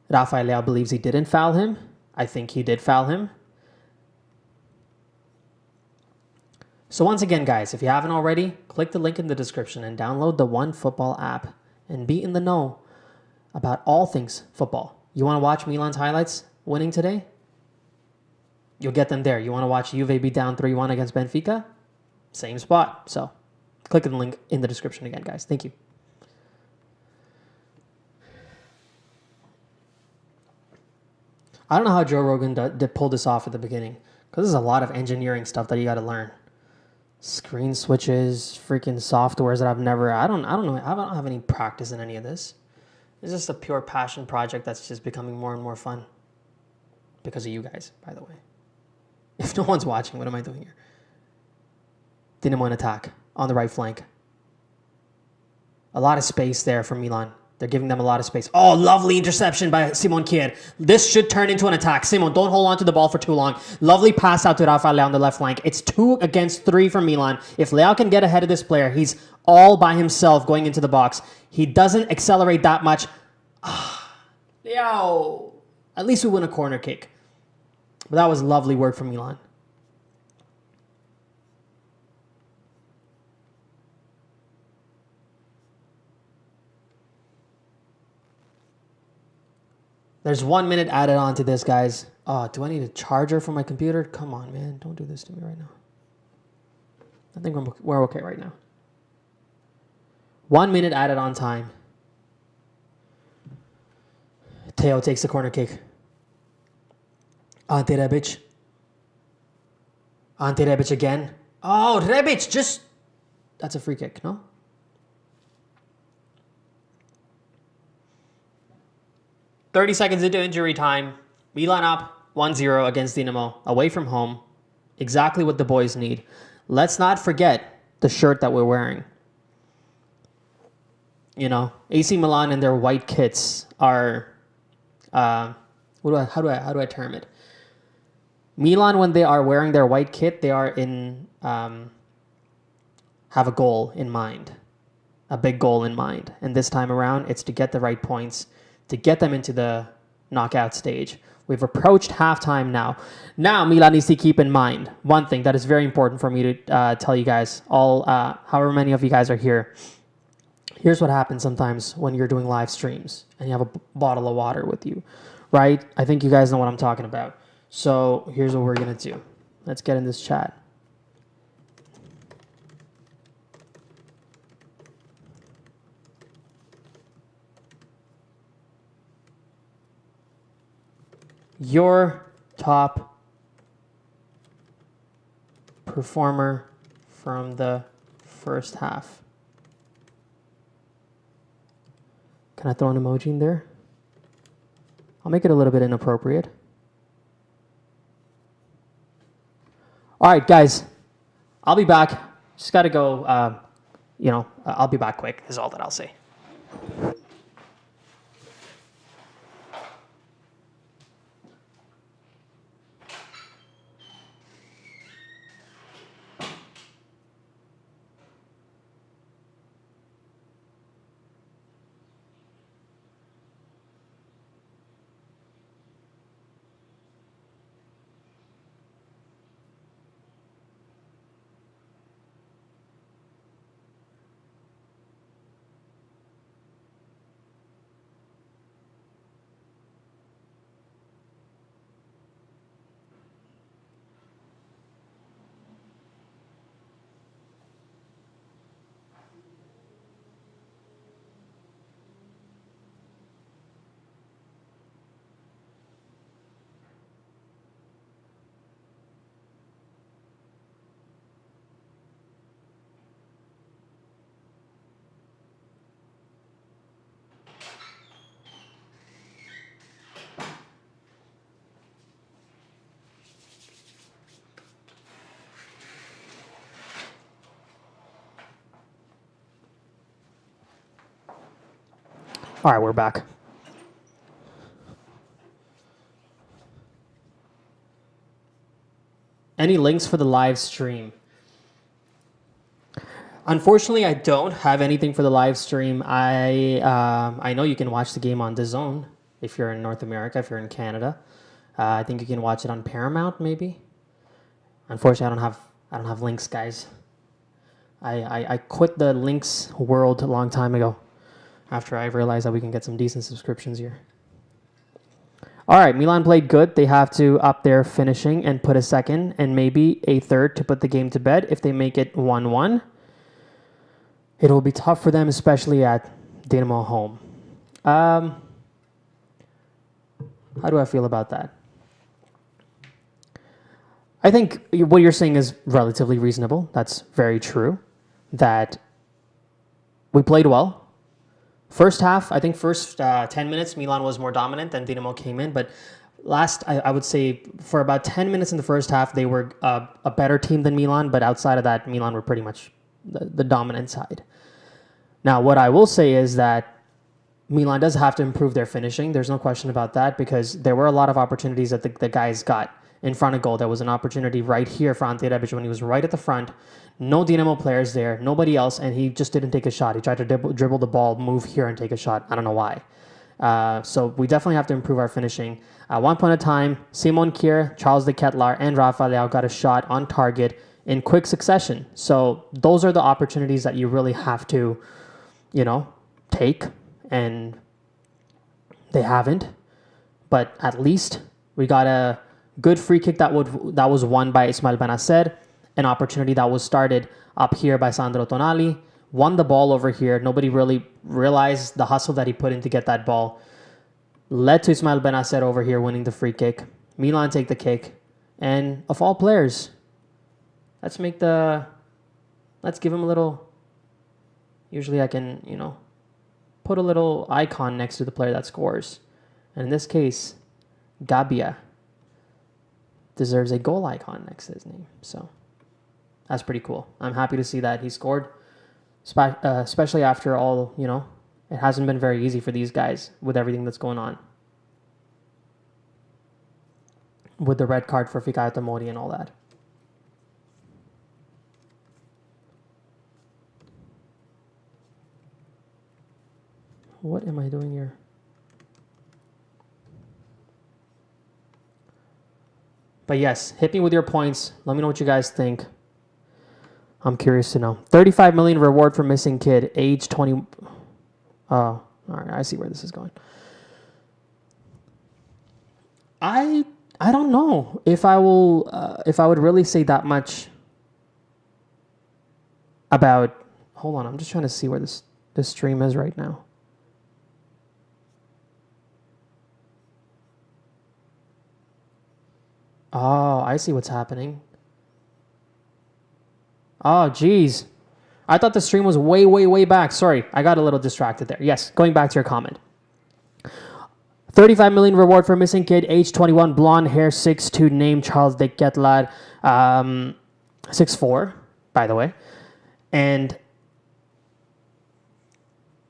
Rafael Leao believes he didn't foul him. I think he did foul him. So once again, guys, if you haven't already, click the link in the description and download the OneFootball app and be in the know about all things football. You want to watch Milan's highlights winning today? You'll get them there. You want to watch Juve be down 3-1 against Benfica? Same spot. So click the link in the description again, guys. Thank you. I don't know how Joe Rogan did pull this off at the beginning, because there's a lot of engineering stuff that you got to learn. Screen switches, freaking softwares that I don't know. I don't have any practice in any of this. It's just a pure passion project that's just becoming more and more fun. Because of you guys, by the way. If no one's watching, what am I doing here? Dinamo in attack on the right flank. A lot of space there for Milan. They're giving them a lot of space. Oh, lovely interception by Simon Kjær. This should turn into an attack. Simon, don't hold on to the ball for too long. Lovely pass out to Rafael Leao on the left flank. It's 2 against 3 for Milan. If Leao can get ahead of this player, he's all by himself going into the box. He doesn't accelerate that much. Leao. At least we win a corner kick. But that was lovely work from Milan. There's 1 minute added on to this, guys. Oh, do I need a charger for my computer? Come on, man. Don't do this to me right now. I think we're okay right now. 1 minute added on time. Teo takes the corner kick. Ante Rebic. Ante Rebic again. Oh, Rebic just... That's a free kick, no? "30 seconds into injury time. Milan up 1-0 against Dinamo, away from home. Exactly what the boys need. Let's not forget the shirt that we're wearing. AC Milan and their white kits are... how do I term it? Milan, when they are wearing their white kit, they are in... have a goal in mind. A big goal in mind. And this time around, it's to get the right points, to get them into the knockout stage. We've approached halftime now. Now, Milan needs to keep in mind one thing that is very important for me to tell you guys, however many of you guys are here. Here's what happens sometimes when you're doing live streams and you have a bottle of water with you, right? I think you guys know what I'm talking about. So here's what we're going to do. Let's get in this chat. Your top performer from the first half. Can I throw an emoji in there? I'll make it a little bit inappropriate. All right, guys. I'll be back. Just got to go, I'll be back quick is all that I'll say. All right, we're back. Any links for the live stream? Unfortunately, I don't have anything for the live stream. I know you can watch the game on DAZN if you're in North America, if you're in Canada. I think you can watch it on Paramount, maybe. Unfortunately, I don't have links, guys. I quit the links world a long time ago after I realized that we can get some decent subscriptions here. All right, Milan played good. They have to up their finishing and put a second and maybe a third to put the game to bed. If they make it 1-1, it will be tough for them, especially at Dinamo home. How do I feel about that? I think what you're saying is relatively reasonable. That's very true. That we played well. First half, I think first 10 minutes, Milan was more dominant than Dinamo came in. But I would say for about 10 minutes in the first half, they were a better team than Milan. But outside of that, Milan were pretty much the dominant side. Now, what I will say is that Milan does have to improve their finishing. There's no question about that because there were a lot of opportunities that the guys got in front of goal. There was an opportunity right here for Ante Rebic when he was right at the front. No Dinamo players there, nobody else, and he just didn't take a shot. He tried to dribble the ball, move here, and take a shot. I don't know why. So we definitely have to improve our finishing. At one point in time, Simon Kjær, Charles de Ketelaere, and Rafa Leao got a shot on target in quick succession. So those are the opportunities that you really have to, take, and they haven't. But at least we got a good free kick that was won by Ismail Benacer, an opportunity that was started up here by Sandro Tonali, won the ball over here. Nobody really realized the hustle that he put in to get that ball. Led to Ismail Benacer over here winning the free kick. Milan take the kick. And of all players, let's give him a little... Usually I can, put a little icon next to the player that scores. And in this case, Gabbia deserves a goal icon next to his name. So that's pretty cool. I'm happy to see that he scored, especially after all, it hasn't been very easy for these guys with everything that's going on. With the red card for Fikayo Tomori and all that. What am I doing here? But yes, hit me with your points. Let me know what you guys think. I'm curious to know. 35 million reward for missing kid, age 20. Oh, all right. I see where this is going. I don't know if I would really say that much about. Hold on, I'm just trying to see where this stream is right now. Oh, I see what's happening. Oh, geez. I thought the stream was way, way, way back. Sorry, I got a little distracted there. Yes, going back to your comment. 35 million reward for missing kid, age 21, blonde hair, 6'2", name Charles de Ketelaere, 6'4", by the way. And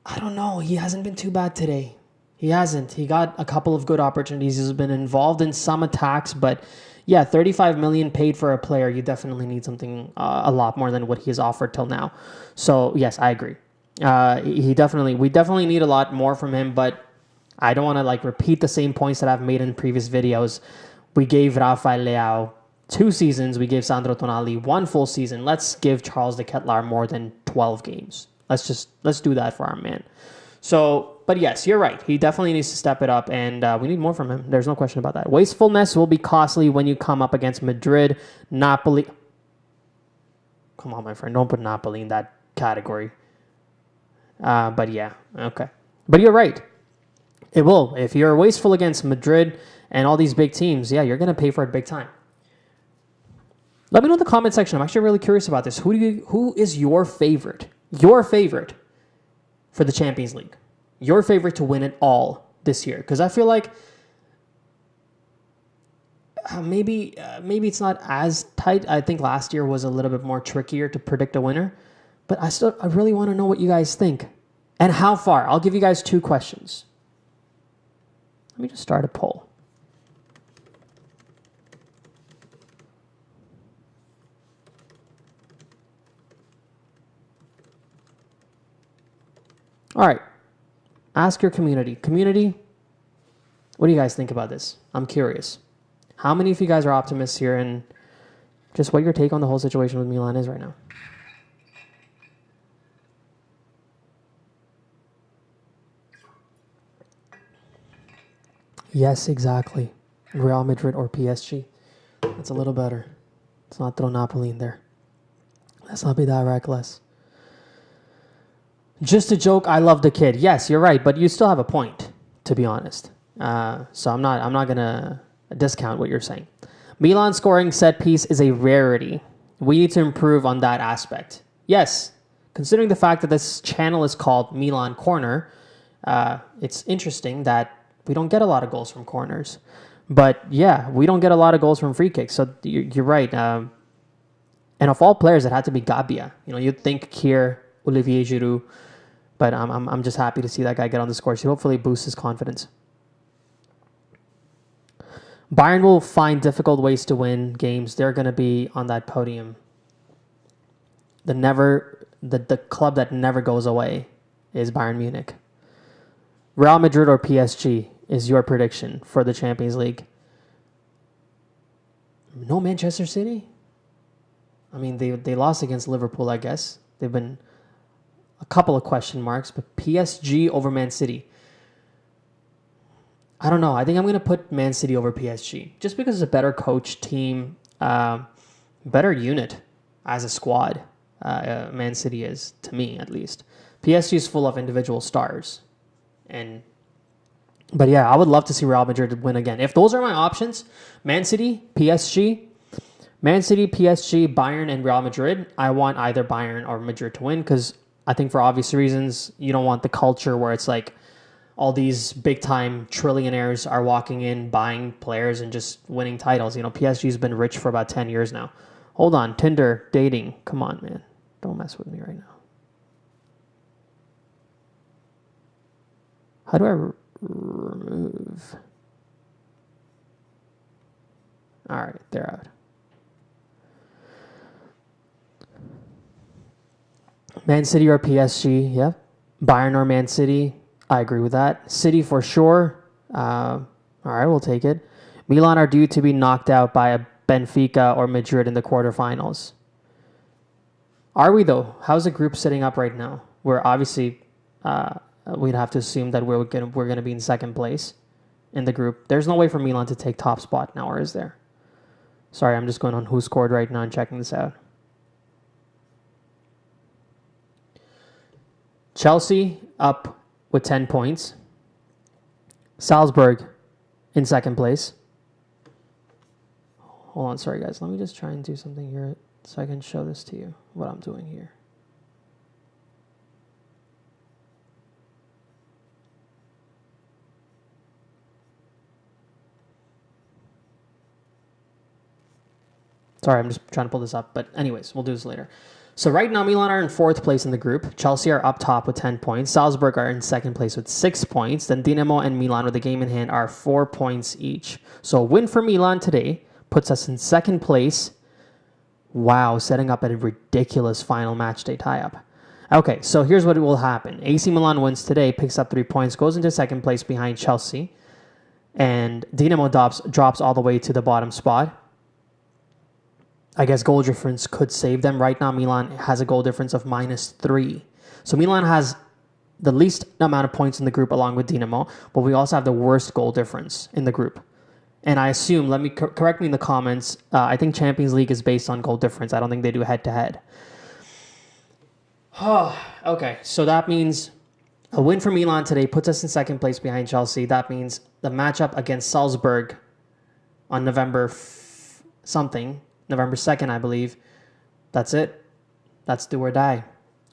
I don't know, he hasn't been too bad today. He hasn't. He got a couple of good opportunities. He's been involved in some attacks, but yeah, 35 million paid for a player. You definitely need something a lot more than what he has offered till now. So yes, I agree. We definitely need a lot more from him, but I don't want to repeat the same points that I've made in previous videos. We gave Rafael Leao 2 seasons. We gave Sandro Tonali 1 full season. Let's give Charles de Ketelaere more than 12 games. Let's do that for our man. So, but yes, you're right. He definitely needs to step it up, and we need more from him. There's no question about that. Wastefulness will be costly when you come up against Madrid, Napoli. Come on, my friend. Don't put Napoli in that category. But yeah, okay. But you're right. It will. If you're wasteful against Madrid and all these big teams, yeah, you're going to pay for it big time. Let me know in the comment section. I'm actually really curious about this. Who is your favorite? Your favorite for the Champions League? Your favorite to win it all this year? Because I feel like maybe it's not as tight. I think last year was a little bit more trickier to predict a winner. But I really want to know what you guys think. And how far? I'll give you guys 2 questions. Let me just start a poll. All right. Ask your community. Community, what do you guys think about this? I'm curious. How many of you guys are optimists here, and just what your take on the whole situation with Milan is right now? Yes, exactly. Real Madrid or PSG. That's a little better. Let's not throw Napoli in there. Let's not be that reckless. Just a joke. I love the kid. Yes, you're right, but you still have a point, to be honest. So I'm not gonna discount what you're saying. Milan scoring set piece is a rarity. We need to improve on that aspect. Yes, considering the fact that this channel is called Milan Corner, it's interesting that we don't get a lot of goals from corners. But yeah, we don't get a lot of goals from free kicks. So you're right. And of all players, it had to be Gabbia. You'd think Kier, Olivier Giroud. But I'm just happy to see that guy get on the score sheet. Hopefully boost his confidence. Bayern will find difficult ways to win games. They're going to be on that podium. The club that never goes away is Bayern Munich. Real Madrid or PSG is your prediction for the Champions League. No Manchester City? I mean, they lost against Liverpool, I guess. They've been a couple of question marks, but PSG over Man City. I don't know. I think I'm going to put Man City over PSG just because it's a better coach team, better unit as a squad. Man City is, to me at least. PSG is full of individual stars. But yeah, I would love to see Real Madrid win again. If those are my options, Man City, PSG, Bayern, and Real Madrid, I want either Bayern or Madrid to win because I think for obvious reasons, you don't want the culture where it's like all these big-time trillionaires are walking in, buying players, and just winning titles. PSG's been rich for about 10 years now. Hold on, Tinder, dating. Come on, man. Don't mess with me right now. How do I remove? All right, they're out. Man City or PSG, yep. Bayern or Man City, I agree with that. City for sure. All right, we'll take it. Milan are due to be knocked out by a Benfica or Madrid in the quarterfinals. Are we, though? How's the group sitting up right now? We're obviously, we'd have to assume that we're gonna be in second place in the group. There's no way for Milan to take top spot now, or is there? Sorry, I'm just going on who scored right now and checking this out. Chelsea up with 10 points. Salzburg in second place. Hold on, sorry guys. Let me just try and do something here so I can show this to you, what I'm doing here. Sorry, I'm just trying to pull this up. But anyways, we'll do this later. So right now, Milan are in 4th place in the group. Chelsea are up top with 10 points. Salzburg are in 2nd place with 6 points. Then Dinamo and Milan with the game in hand are 4 points each. So a win for Milan today puts us in 2nd place. Wow, setting up a ridiculous final match day tie-up. Okay, so here's what will happen. AC Milan wins today, picks up 3 points, goes into 2nd place behind Chelsea. And Dinamo drops all the way to the bottom spot. I guess goal difference could save them. Right now, Milan has a goal difference of -3. So Milan has the least amount of points in the group along with Dinamo, but we also have the worst goal difference in the group. And I assume, let me correct me in the comments, I think Champions League is based on goal difference. I don't think they do head-to-head. Okay, so that means a win for Milan today puts us in 2nd place behind Chelsea. That means the matchup against Salzburg on November 2nd, I believe. That's it. That's do or die.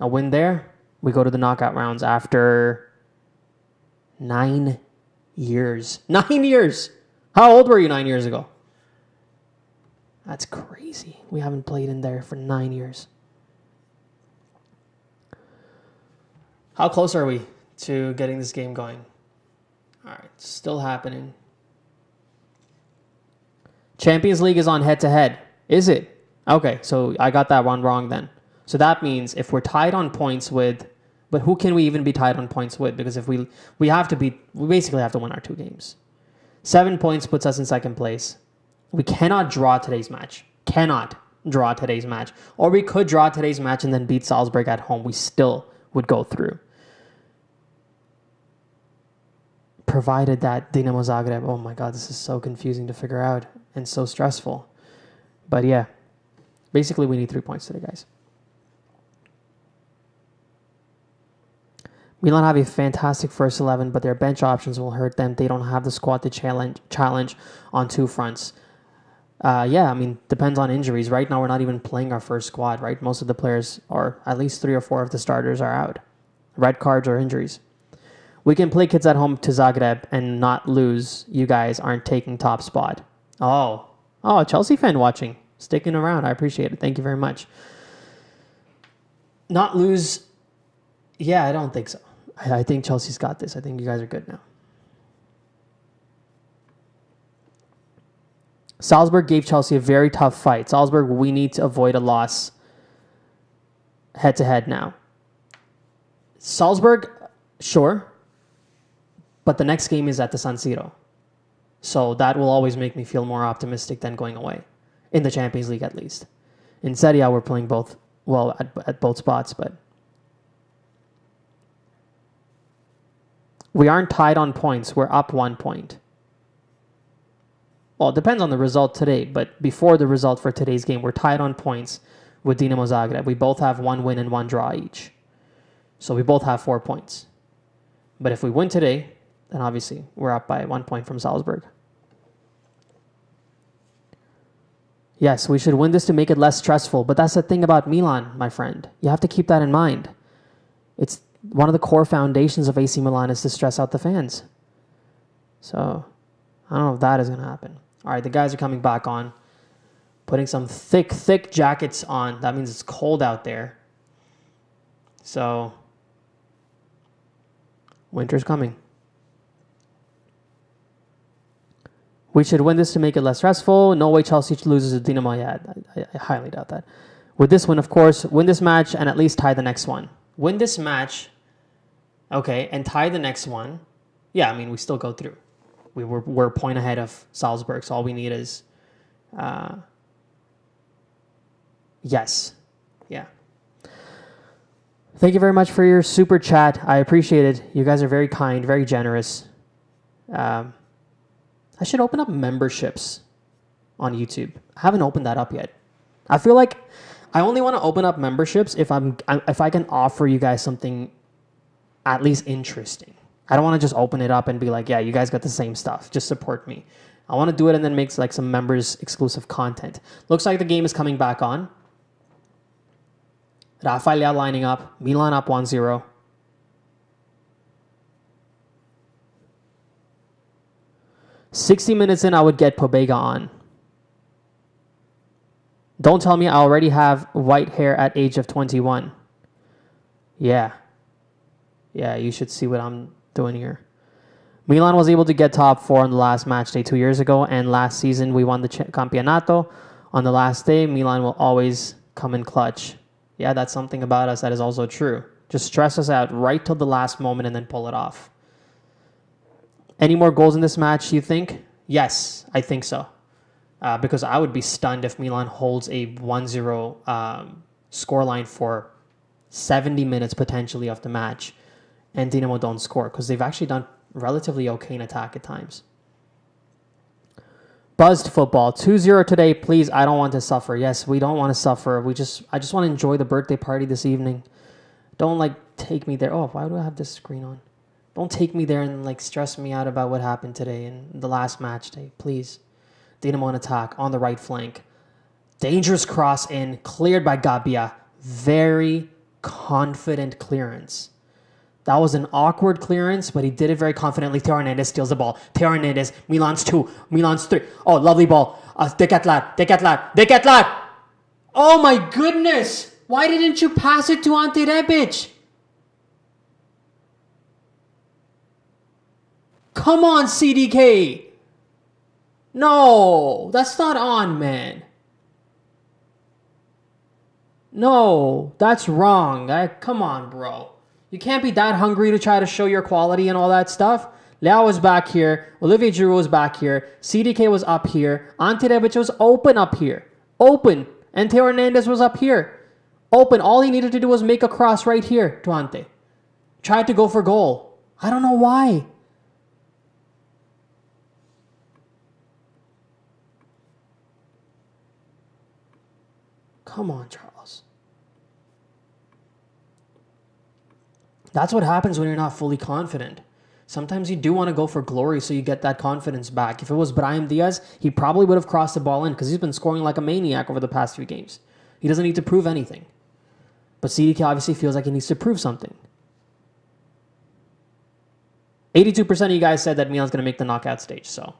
A win there, we go to the knockout rounds after 9 years. 9 years! How old were you 9 years ago? That's crazy. We haven't played in there for 9 years. How close are we to getting this game going? All right, still happening. Champions League is on head-to-head. Is it? Okay, so I got that one wrong then. So that means if we're tied on points with... But who can we even be tied on points with? Because if we basically have to win our 2 games. 7 points puts us in second place. We cannot draw today's match. Cannot draw today's match. Or we could draw today's match and then beat Salzburg at home. We still would go through. Provided that Dinamo Zagreb... Oh my God, this is so confusing to figure out. And so stressful. But yeah. Basically, we need 3 points today, guys. Milan have a fantastic first 11, but their bench options will hurt them. They don't have the squad to challenge on 2 fronts. Yeah, I mean, depends on injuries. Right now, we're not even playing our first squad, right? Most of the players, or at least 3 or 4 of the starters, are out. Red cards or injuries. We can play kids at home to Zagreb and not lose. You guys aren't taking top spot. Oh, a Chelsea fan watching. Sticking around. I appreciate it. Thank you very much. Not lose... Yeah, I don't think so. I think Chelsea's got this. I think you guys are good now. Salzburg gave Chelsea a very tough fight. Salzburg, we need to avoid a loss head-to-head now. Salzburg, sure. But the next game is at the San Siro. So that will always make me feel more optimistic than going away. In the Champions League, at least. In Serie A, we're playing both, well, at both spots, but... We aren't tied on points. We're up 1 point. Well, it depends on the result today, but before the result for today's game, we're tied on points with Dinamo Zagreb. We both have 1 win and 1 draw each. So we both have 4 points. But if we win today, then obviously we're up by 1 point from Salzburg. Yes, we should win this to make it less stressful, but that's the thing about Milan, my friend. You have to keep that in mind. It's one of the core foundations of AC Milan is to stress out the fans. So, I don't know if that is going to happen. All right, the guys are coming back on. Putting some thick jackets on. That means it's cold out there. So, winter's coming. We should win this to make it less stressful. No way Chelsea loses to Dinamo. Yeah, I highly doubt that. With this one, of course, win this match and at least tie the next one. Win this match, okay, and tie the next one. Yeah, I mean, we still go through. We're a point ahead of Salzburg, so all we need is... yes. Yeah. Thank you very much for your super chat. I appreciate it. You guys are very kind, very generous. I should open up memberships on YouTube. I haven't opened that up yet. I feel like I only want to open up memberships if I can offer you guys something at least interesting. I don't want to just open it up and be like, yeah, you guys got the same stuff. Just support me. I want to do it and then make like some members exclusive content. Looks like the game is coming back on. Rafael Leao lining up. Milan up 1-0. "60 minutes in, I would get Pobega on. Don't tell me I already have white hair at age of 21. Yeah. Yeah, you should see what I'm doing here. Milan was able to get top 4 on the last match day 2 years ago, and last season we won the Campionato. On the last day, Milan will always come in clutch. Yeah, that's something about us that is also true. Just stress us out right till the last moment and then pull it off. Any more goals in this match, you think? Yes, I think so. Because I would be stunned if Milan holds a 1-0 scoreline for 70 minutes potentially of the match and Dinamo don't score, because they've actually done relatively okay in attack at times. Buzzed football. 2-0 today, please. I don't want to suffer. Yes, we don't want to suffer. I just want to enjoy the birthday party this evening. Don't take me there. Oh, why do I have this screen on? Don't take me there and stress me out about what happened today in the last match day, please. Dinamo in attack on the right flank. Dangerous cross in, cleared by Gabbia. Very confident clearance. That was an awkward clearance, but he did it very confidently. Theo Hernandez steals the ball. Theo Hernandez, Milan's 2, Milan's 3. Oh, lovely ball. Dekatlat. Oh my goodness! Why didn't you pass it to Ante Rebic? Come on, CDK. No, that's not on, man. No, that's wrong. Come on, bro. You can't be that hungry to try to show your quality and all that stuff. Leao was back here. Olivier Giroud was back here. CDK was up here. Ante Rebic was open up here. Open. And Theo Hernandez was up here. Open. All he needed to do was make a cross right here to Ante. Tried to go for goal. I don't know why. Come on, Charles. That's what happens when you're not fully confident. Sometimes you do want to go for glory so you get that confidence back. If it was Brahim Diaz, he probably would have crossed the ball in because he's been scoring like a maniac over the past few games. He doesn't need to prove anything. But CDK obviously feels like he needs to prove something. 82% of you guys said that Milan's going to make the knockout stage, so...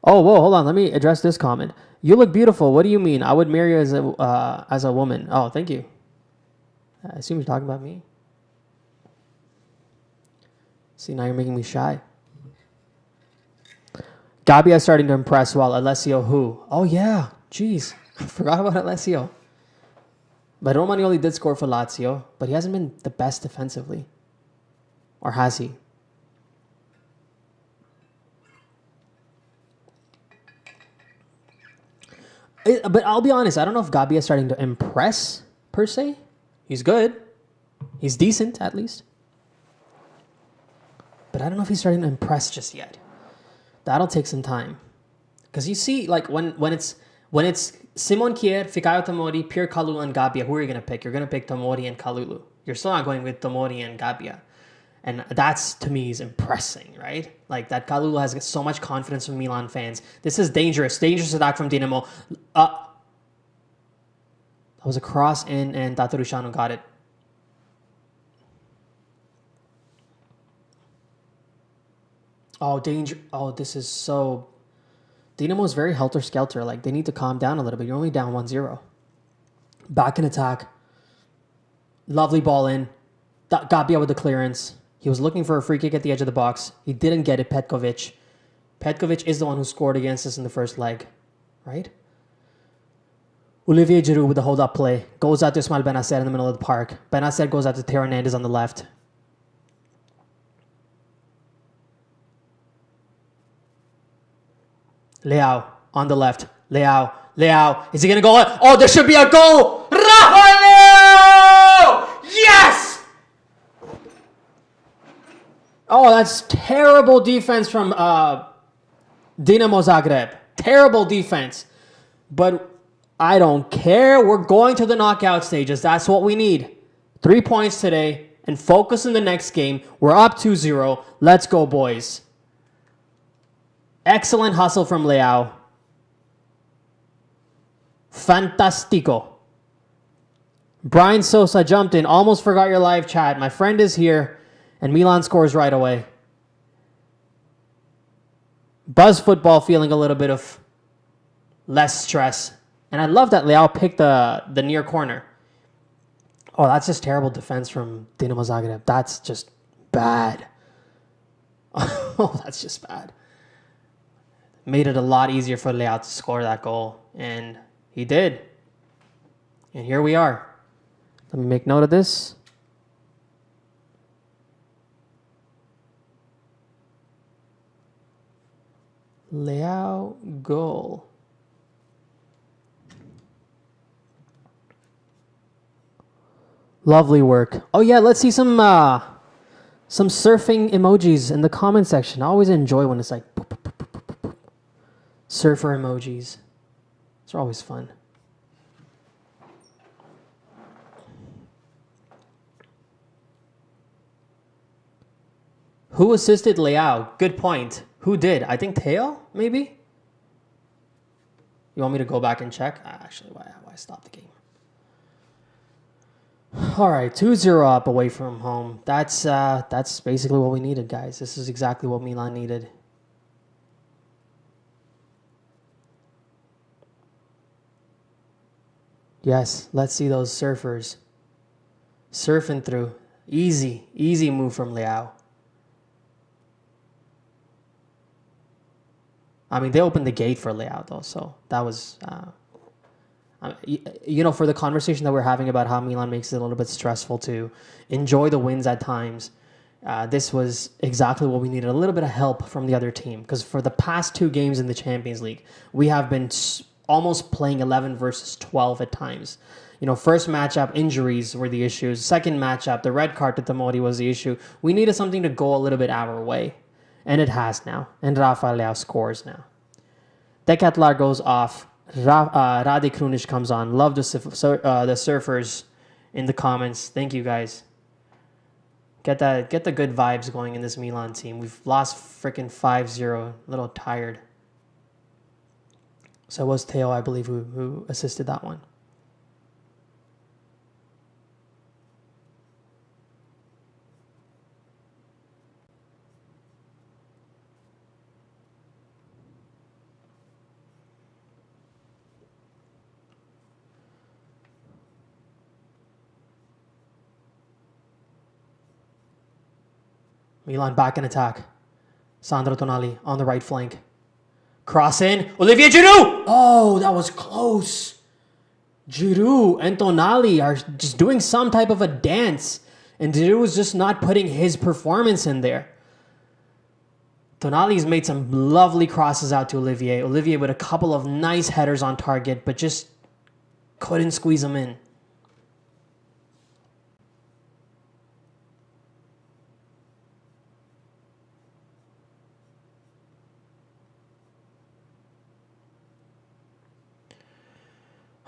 Oh, whoa, hold on. Let me address this comment. You look beautiful. What do you mean? I would marry you as a woman. Oh, thank you. I assume you're talking about me. See, now you're making me shy. Gabbia is starting to impress while Alessio who? Oh, yeah. Jeez. I forgot about Alessio. But Romagnoli did score for Lazio, but he hasn't been the best defensively. Or has he? But I'll be honest, I don't know if Gabbia is starting to impress, per se. He's good. He's decent, at least. But I don't know if he's starting to impress just yet. That'll take some time. Because you see, like, when it's Simon Kjaer, Fikayo Tomori, Pierre Kalulu, and Gabbia, who are you going to pick? You're going to pick Tomori and Kalulu. You're still not going with Tomori and Gabbia. And that's, to me, is impressing, right? Like, that Kalulu has so much confidence from Milan fans. This is dangerous. Dangerous attack from Dinamo. That was a cross in, and Tatarusanu got it. Oh, danger. Oh, this is so... Dinamo is very helter-skelter. Like, they need to calm down a little bit. You're only down 1-0. Back in attack. Lovely ball in. Gabbia with the clearance. He was looking for a free kick at the edge of the box. He didn't get it, Petkovic. Petkovic is the one who scored against us in the first leg. Right? Olivier Giroud with the hold-up play. Goes out to Ismail Benacer in the middle of the park. Benacer goes out to Theo Hernandez on the left. Leao on the left. Leao. Is he going to go? Oh, there should be a goal! Rafa Leao! Yes! Oh, that's terrible defense from Dinamo Zagreb. Terrible defense. But I don't care. We're going to the knockout stages. That's what we need. 3 points today and focus in the next game. We're up 2-0. Let's go, boys. Excellent hustle from Leao. Fantastico. Brian Sosa jumped in. Almost forgot your live chat. My friend is here. And Milan scores right away. Buzz Football feeling a little bit of less stress. And I love that Leao picked the near corner. Oh, that's just terrible defense from Dinamo Zagreb. That's just bad. Oh, that's just bad. Made it a lot easier for Leao to score that goal. And he did. And here we are. Let me make note of this. Leao Goal. Lovely work. Oh yeah, let's see some surfing emojis in the comment section. I always enjoy when it's like surfer emojis. It's always fun. Who assisted Leao? Good point. Who did? I think Theo, maybe? You want me to go back and check? Actually, why stop the game? All right, 2-0 up away from home. That's basically what we needed, guys. This is exactly what Milan needed. Yes, let's see those surfers. Surfing through. Easy, easy move from Leao. I mean, they opened the gate for Leao, though, so that was... for the conversation that we're having about how Milan makes it a little bit stressful to enjoy the wins at times, this was exactly what we needed. A little bit of help from the other team. Because for the past 2 games in the Champions League, we have been almost playing 11 versus 12 at times. First matchup, injuries were the issues. Second matchup, the red card to Tomori was the issue. We needed something to go a little bit our way. And it has now. And Rafael Leao scores now. Dekatlar goes off. Rade Krunic comes on. Love the surfers in the comments. Thank you, guys. Get the good vibes going in this Milan team. We've lost freaking 5-0. A little tired. So it was Theo, I believe, who assisted that one. Milan back in attack. Sandro Tonali on the right flank. Cross in. Olivier Giroud! Oh, that was close. Giroud and Tonali are just doing some type of a dance. And Giroud is just not putting his performance in there. Tonali's made some lovely crosses out to Olivier. Olivier with a couple of nice headers on target, but just couldn't squeeze them in.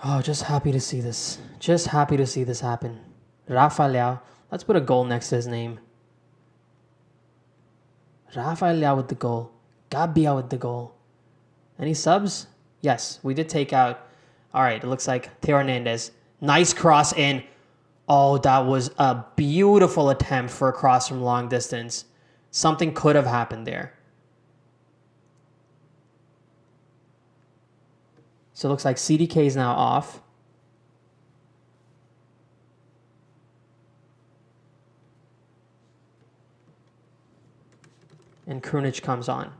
Oh, just happy to see this. Just happy to see this happen. Rafael Leao. Let's put a goal next to his name. Rafael Leao with the goal. Gabbia with the goal. Any subs? Yes, we did take out. All right, it looks like Theo Hernandez. Nice cross in. Oh, that was a beautiful attempt for a cross from long distance. Something could have happened there. So it looks like CDK is now off. And Krunic comes on.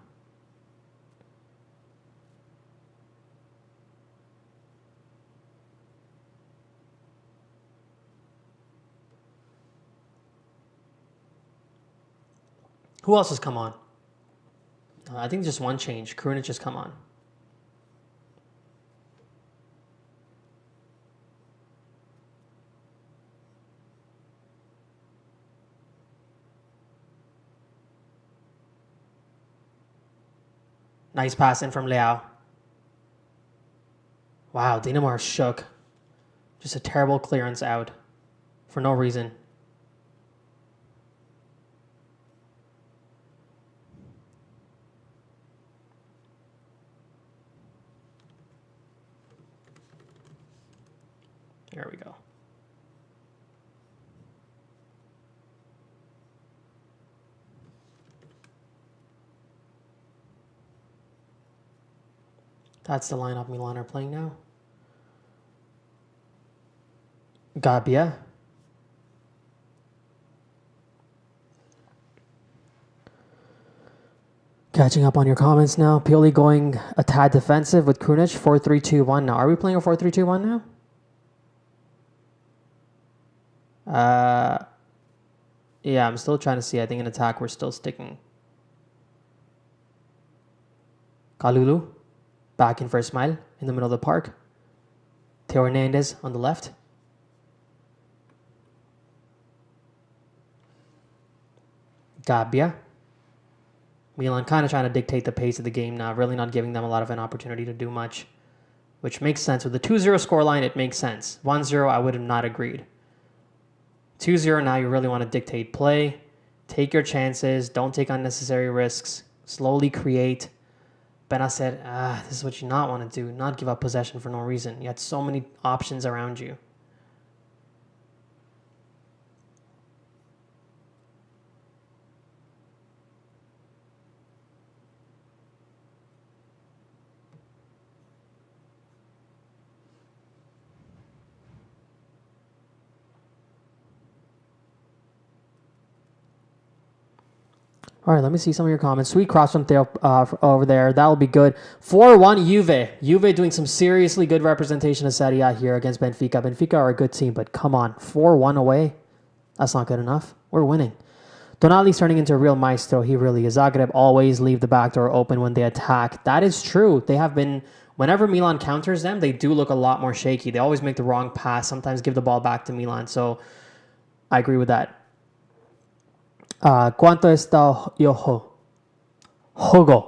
Who else has come on? I think just one change. Krunic has come on. Nice pass in from Leao. Wow, Dinamo are shook. Just a terrible clearance out for no reason. There we go. That's the lineup Milan are playing now. Gabbia. Catching up on your comments now. Pioli going a tad defensive with Krunic. 4-3-2-1 now. Are we playing a 4-3-2-1 now? Yeah, I'm still trying to see. I think in attack we're still sticking. Kalulu. Back in for Ismail in the middle of the park. Theo Hernandez on the left. Gabbia. Milan kind of trying to dictate the pace of the game now, really not giving them a lot of an opportunity to do much, which makes sense. With the 2-0 scoreline, it makes sense. 1-0, I would have not agreed. 2-0, now you really want to dictate play. Take your chances. Don't take unnecessary risks. Slowly create. Bena said, this is what you not want to do. Not give up possession for no reason. You had so many options around you. All right, let me see some of your comments. Sweet cross from Theo over there. That'll be good. 4-1 Juve. Juve doing some seriously good representation of Serie A here against Benfica. Benfica are a good team, but come on. 4-1 away? That's not good enough. We're winning. Tonali's turning into a real maestro. He really is. Zagreb always leave the back door open when they attack. That is true. They have been... Whenever Milan counters them, they do look a lot more shaky. They always make the wrong pass. Sometimes give the ball back to Milan. So I agree with that. ¿Cuánto está juego?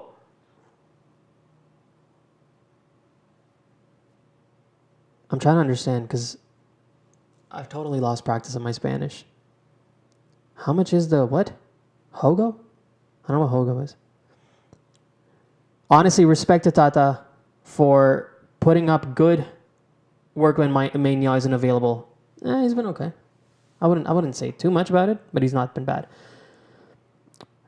I'm trying to understand because I've totally lost practice of my Spanish. How much is the what? Hogo? I don't know what Hogo is. Honestly, respect to Tata for putting up good work when Mainia isn't available. He's been okay. I wouldn't say too much about it, but he's not been bad.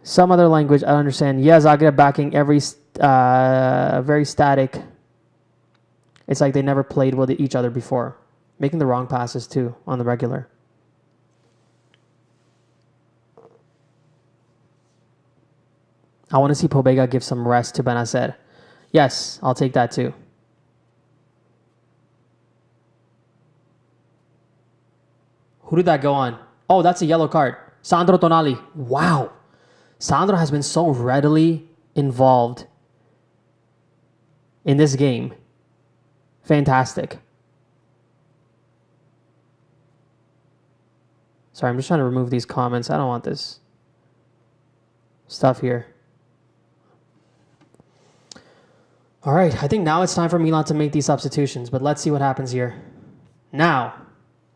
Some other language, I don't understand. Yeah, Zagreb backing every very static. It's like they never played with each other before. Making the wrong passes too on the regular. I want to see Pobega give some rest to Benacer. Yes, I'll take that too. Who did that go on? Oh, that's a yellow card. Sandro Tonali. Wow. Sandro has been so readily involved in this game. Fantastic. Sorry, I'm just trying to remove these comments. I don't want this stuff here. All right, I think now it's time for Milan to make these substitutions, but let's see what happens here. Now,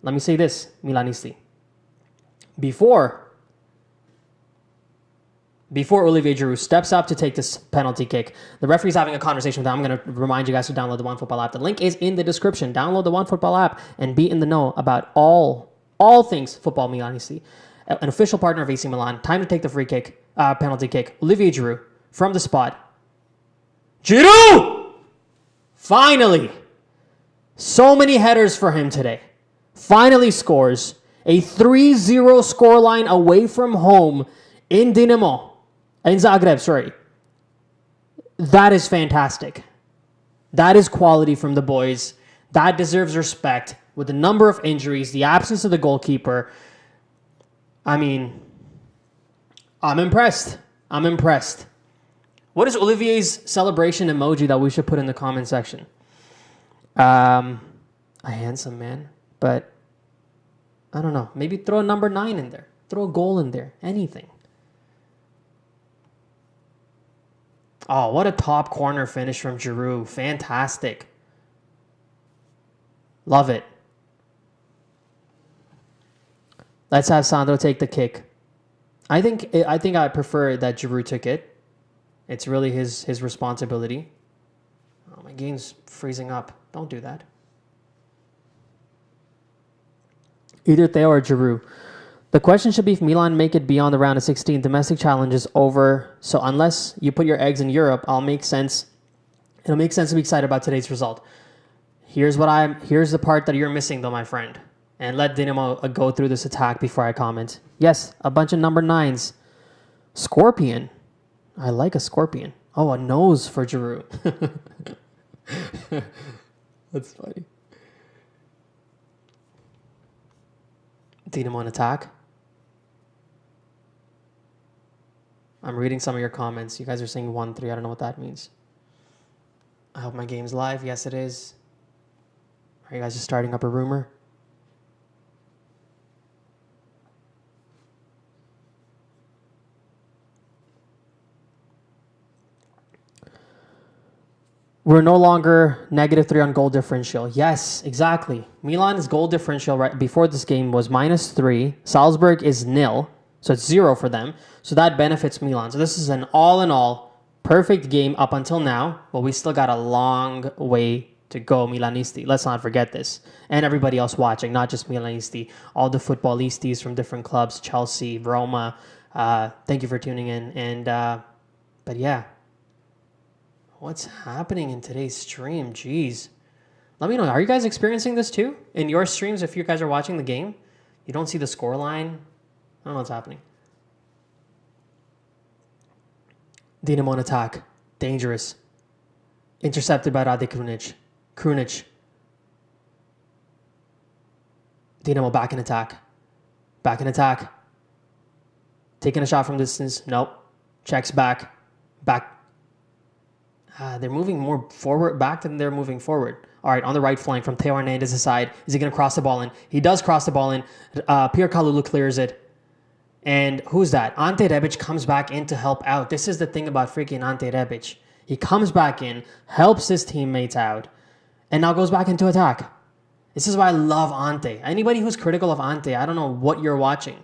let me say this, Milanisti. Before Olivier Giroud steps up to take this penalty kick, the referee's having a conversation with him. I'm going to remind you guys to download the OneFootball app. The link is in the description. Download the OneFootball app and be in the know about all things football Milanisti. An official partner of AC Milan. Time to take the free kick, penalty kick. Olivier Giroud from the spot. Giroud! Finally! So many headers for him today. Finally scores a 3-0 scoreline away from home in Zagreb, sorry. That is fantastic. That is quality from the boys. That deserves respect with the number of injuries, the absence of the goalkeeper. I mean, I'm impressed. I'm impressed. What is Olivier's celebration emoji that we should put in the comment section? A handsome man, but I don't know. Maybe throw a number 9 in there. Throw a goal in there. Anything. Oh, what a top corner finish from Giroud. Fantastic. Love it. Let's have Sandro take the kick. I think I prefer that Giroud took it. It's really his responsibility. Oh, my game's freezing up. Don't do that. Either Theo or Giroud. The question should be if Milan make it beyond the round of 16. Domestic challenge is over. So unless you put your eggs in Europe, it'll make sense to be excited about today's result. Here's the part that you're missing though, my friend. And let Dinamo go through this attack before I comment. Yes, a bunch of number 9s. Scorpion. I like a scorpion. Oh, a nose for Giroud. That's funny. Dinamo on attack. I'm reading some of your comments. You guys are saying 1-3. I don't know what that means. I hope my game's live. Yes, it is. Are you guys just starting up a rumor? We're no longer -3 on goal differential. Yes, exactly. Milan's goal differential right before this game was -3. Salzburg is 0, so it's 0 for them. So that benefits Milan. So this is an all-in-all perfect game up until now, but we still got a long way to go, Milanisti. Let's not forget this. And everybody else watching, not just Milanisti, all the footballistas from different clubs, Chelsea, Roma. Thank you for tuning in. And but yeah. What's happening in today's stream? Jeez. Let me know. Are you guys experiencing this too? In your streams, if you guys are watching the game, you don't see the score line? I don't know what's happening. Dinamo on attack. Dangerous. Intercepted by Rade Krunic. Krunic. Dinamo back in attack. Back in attack. Taking a shot from distance. Nope. Checks back. Back. They're moving more forward back than they're moving forward. All right, on the right flank from Theo Hernandez's side. Is he going to cross the ball in? He does cross the ball in. Pierre Kalulu clears it. And who's that? Ante Rebic comes back in to help out. This is the thing about freaking Ante Rebic. He comes back in, helps his teammates out, and now goes back into attack. This is why I love Ante. Anybody who's critical of Ante, I don't know what you're watching.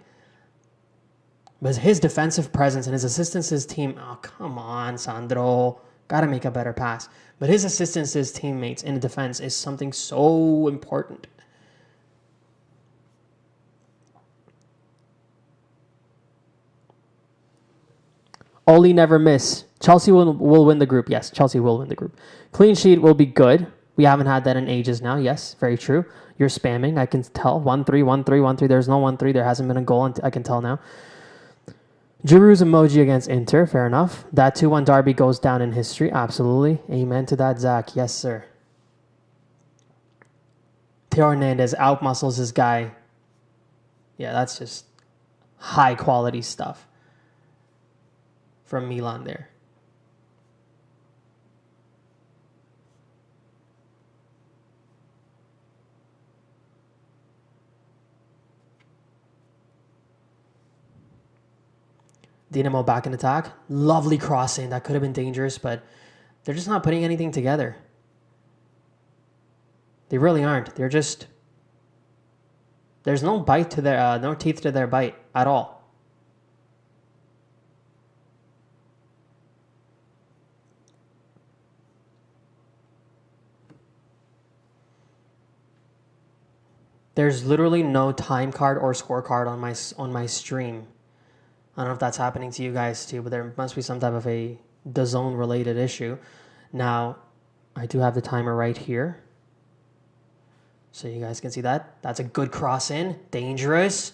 But his defensive presence and his assistance to his team, oh, come on, Sandro. Got to make a better pass. But his assistance to his teammates in the defense is something so important. Oli never miss. Chelsea will win the group. Yes, Chelsea will win the group. Clean sheet will be good. We haven't had that in ages now. Yes, very true. You're spamming. I can tell. 1-3, 1-3, 1-3. There's no 1-3. There hasn't been a goal. I can tell now. Giroud's emoji against Inter. Fair enough. That 2-1 derby goes down in history. Absolutely. Amen to that, Zach. Yes, sir. Theo Hernandez outmuscles his guy. Yeah, that's just high quality stuff from Milan there. Dinamo back in attack. Lovely crossing. That could have been dangerous, but they're just not putting anything together. They really aren't. They're just... There's no bite to their... no teeth to their bite at all. There's literally no time card or scorecard on my stream. I don't know if that's happening to you guys too, but there must be some type of a DAZN related issue. Now, I do have the timer right here. So you guys can see that. That's a good cross in. Dangerous.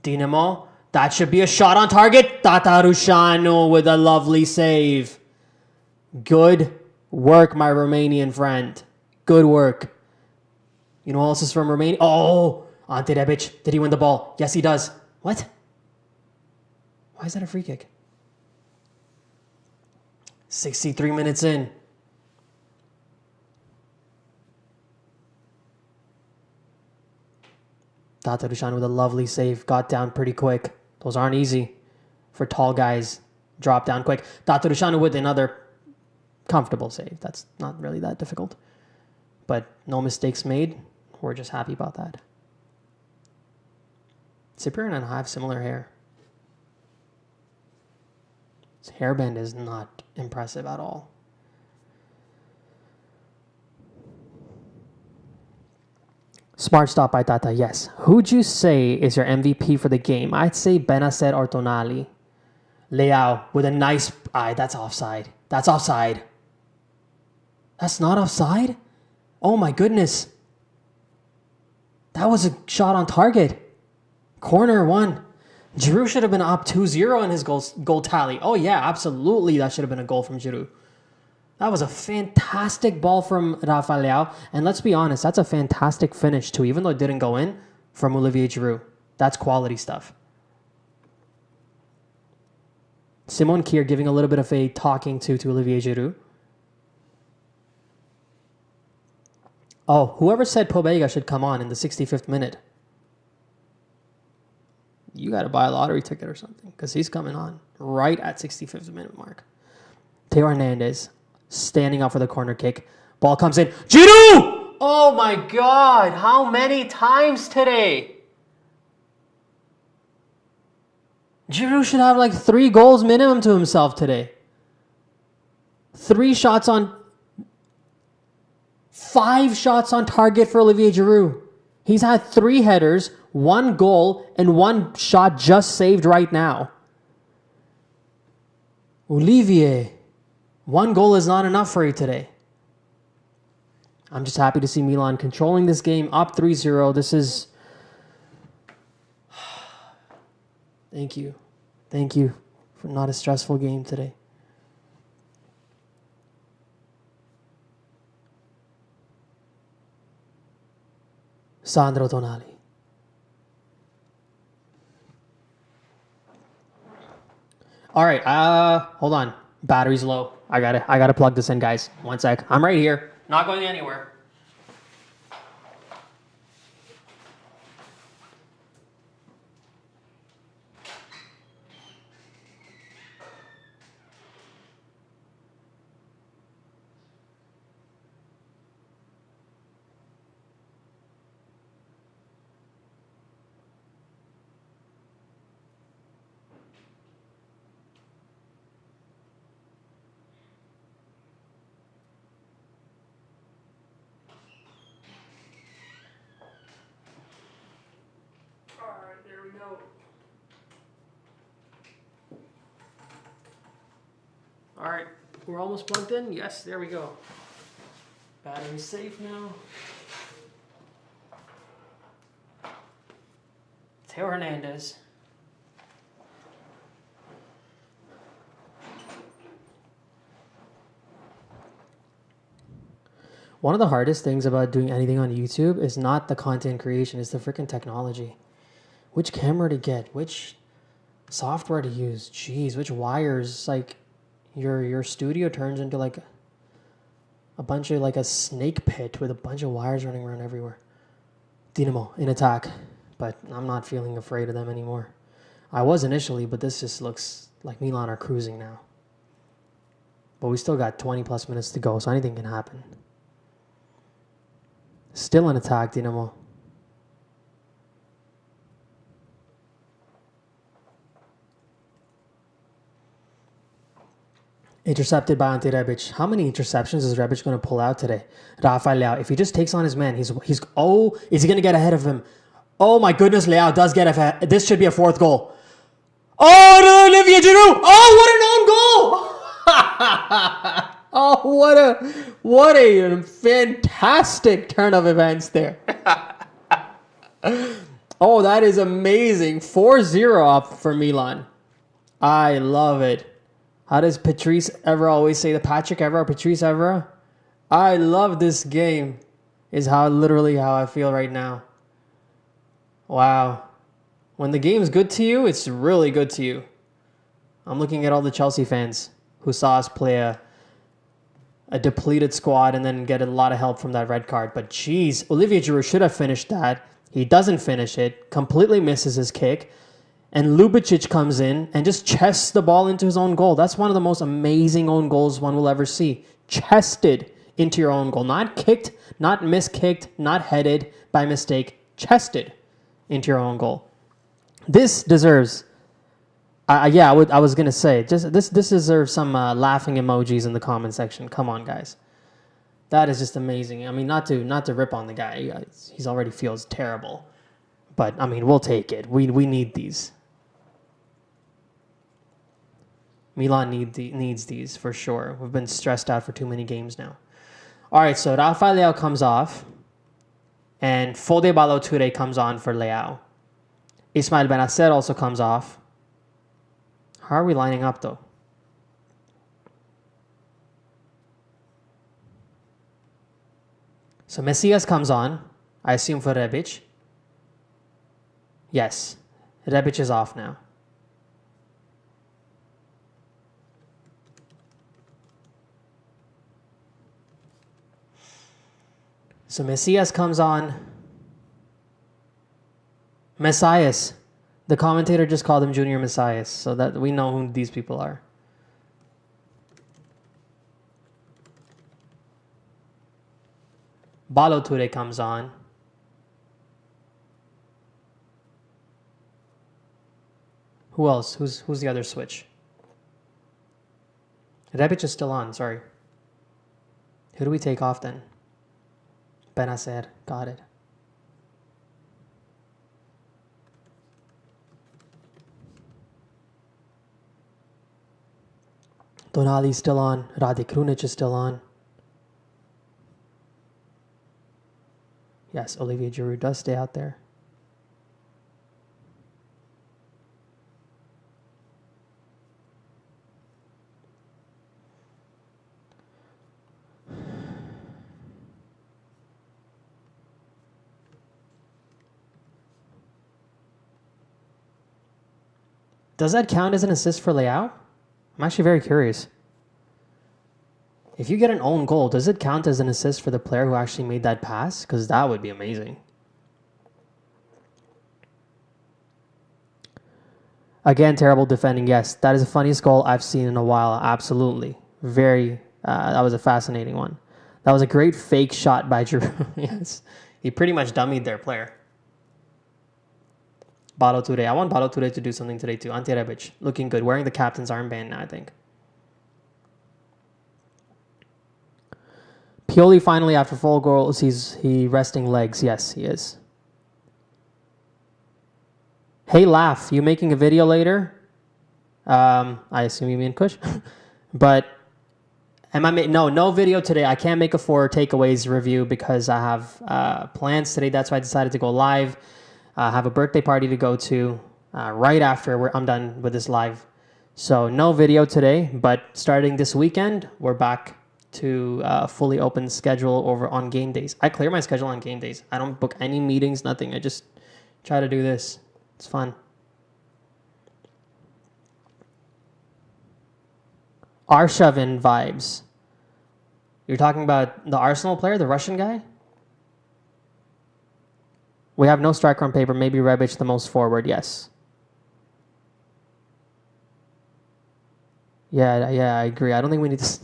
Dinamo. That should be a shot on target. Tatarushanu with a lovely save. Good work, my Romanian friend. Good work. You know who else is from Romania? Oh, Ante Rebic. Did he win the ball? Yes, he does. What? Why is that a free kick? 63 minutes in. Tatarushanu with a lovely save. Got down pretty quick. Those aren't easy for tall guys. Drop down quick. Tatarushanu with another comfortable save. That's not really that difficult. But no mistakes made. We're just happy about that. Cyprian and I have similar hair. His hairband is not impressive at all. Smart stop by Tata, yes. Who'd you say is your MVP for the game? I'd say Benacer or Tonali. Leao with a nice... that's offside. That's offside. That's not offside? Oh my goodness. That was a shot on target. Corner one. Giroud should have been up 2-0 in his goal tally. Oh yeah, absolutely. That should have been a goal from Giroud. That was a fantastic ball from Rafael Leao. And let's be honest, that's a fantastic finish too. Even though it didn't go in, from Olivier Giroud. That's quality stuff. Simon Kier giving a little bit of a talking to Olivier Giroud. Oh, whoever said Pobega should come on in the 65th minute. You got to buy a lottery ticket or something because he's coming on right at 65th minute mark. Theo Hernandez standing up for the corner kick. Ball comes in. Giroud! Oh my God. How many times today? Giroud should have like 3 goals minimum to himself today. 5 shots on target for Olivier Giroud. He's had 3 headers, 1 goal, and 1 shot just saved right now. Olivier, 1 goal is not enough for you today. I'm just happy to see Milan controlling this game, up 3-0. This is... Thank you. Thank you for not a stressful game today. Sandro Tonali. All right, hold on. Battery's low. I gotta plug this in, guys. One sec. I'm right here. Not going anywhere. All right, we're almost plugged in. Yes, there we go. Battery's safe now. Theo Hernandez. One of the hardest things about doing anything on YouTube is not the content creation, it's the freaking technology. Which camera to get, which software to use, jeez, which wires, like your studio turns into like a bunch of like a snake pit with a bunch of wires running around everywhere. Dinamo in attack, but I'm not feeling afraid of them anymore. I was initially, but this just looks like Milan are cruising now. But we still got 20 plus minutes to go, so anything can happen. Still in attack, Dinamo. Intercepted by Ante Rebic. How many interceptions is Rebic going to pull out today? Rafael Leao. If he just takes on his man, he's oh, is he going to get ahead of him? Oh my goodness, Leao does get ahead. This should be a fourth goal. Oh, Olivier Giroud. Oh, what an own goal. Oh, what a fantastic turn of events there. Oh, that is amazing. 4-0 up for Milan. I love it. How does Patrice Evra always say, the Patrick Evra, Patrice Evra? I love this game, is literally how I feel right now. Wow. When the game's good to you, it's really good to you. I'm looking at all the Chelsea fans who saw us play a depleted squad and then get a lot of help from that red card. But geez, Olivier Giroud should have finished that. He doesn't finish it, completely misses his kick. And Lubicic comes in and just chests the ball into his own goal. That's one of the most amazing own goals one will ever see. Chested into your own goal. Not kicked, not miskicked, not headed by mistake. Chested into your own goal. This deserves... I was going to say, this deserves some laughing emojis in the comment section. Come on, guys. That is just amazing. I mean, not to rip on the guy. He's already feels terrible. But, I mean, we'll take it. We need these. Milan needs these for sure. We've been stressed out for too many games now. All right, so Rafael Leao comes off. And Fode Ballo-Touré comes on for Leao. Ismail Benacer also comes off. How are we lining up, though? So Messias comes on. I assume for Rebic. Yes. Rebic is off now. So Messias comes on. Messias. The commentator just called him Junior Messias, so that we know who these people are. Ballo-Touré comes on. Who else? Who's the other switch? Rebic is still on, sorry. Who do we take off then? Benacer, got it. Tonali's still on. Rade Krunic is still on. Yes, Olivier Giroud does stay out there. Does that count as an assist for Leao? I'm actually very curious. If you get an own goal, does it count as an assist for the player who actually made that pass? Because that would be amazing. Again, terrible defending. Yes, that is the funniest goal I've seen in a while. Absolutely. That was a fascinating one. That was a great fake shot by Giroud. Yes. He pretty much dummied their player. Balotelli. I want Balotelli to do something today too. Ante Rebic. Looking good. Wearing the captain's armband now, I think. Pioli finally, after 4 goals, he resting legs. Yes, he is. Hey, Laugh, you making a video later? I assume you mean Kush. But no video today. I can't make a 4 takeaways review because I have plans today. That's why I decided to go live. I have a birthday party to go to right after I'm done with this live. So no video today, but starting this weekend, we're back to a fully open schedule over on game days. I clear my schedule on game days. I don't book any meetings, nothing. I just try to do this. It's fun. Arshavin vibes. You're talking about the Arsenal player, the Russian guy? We have no striker on paper. Maybe Rebic the most forward. Yes. Yeah, I agree. I don't think we need to...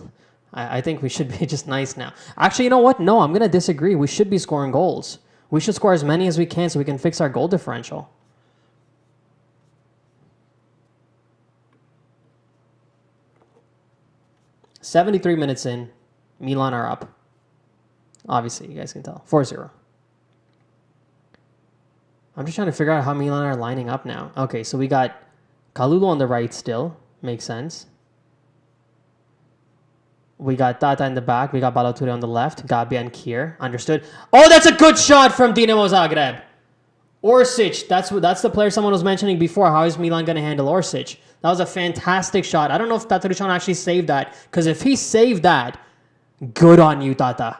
I think we should be just nice now. Actually, you know what? No, I'm going to disagree. We should be scoring goals. We should score as many as we can so we can fix our goal differential. "73 minutes in, Milan are up. Obviously, you guys can tell. 4-0. I'm just trying to figure out how Milan are lining up now. Okay, so we got Kalulu on the right still. Makes sense. We got Tata in the back. We got Balotelli on the left. Gabbia and Kier. Understood. Oh, that's a good shot from Dinamo Zagreb. Orsic. That's the player someone was mentioning before. How is Milan going to handle Orsic? That was a fantastic shot. I don't know if Tata Ruchan actually saved that. Because if he saved that, good on you, Tata.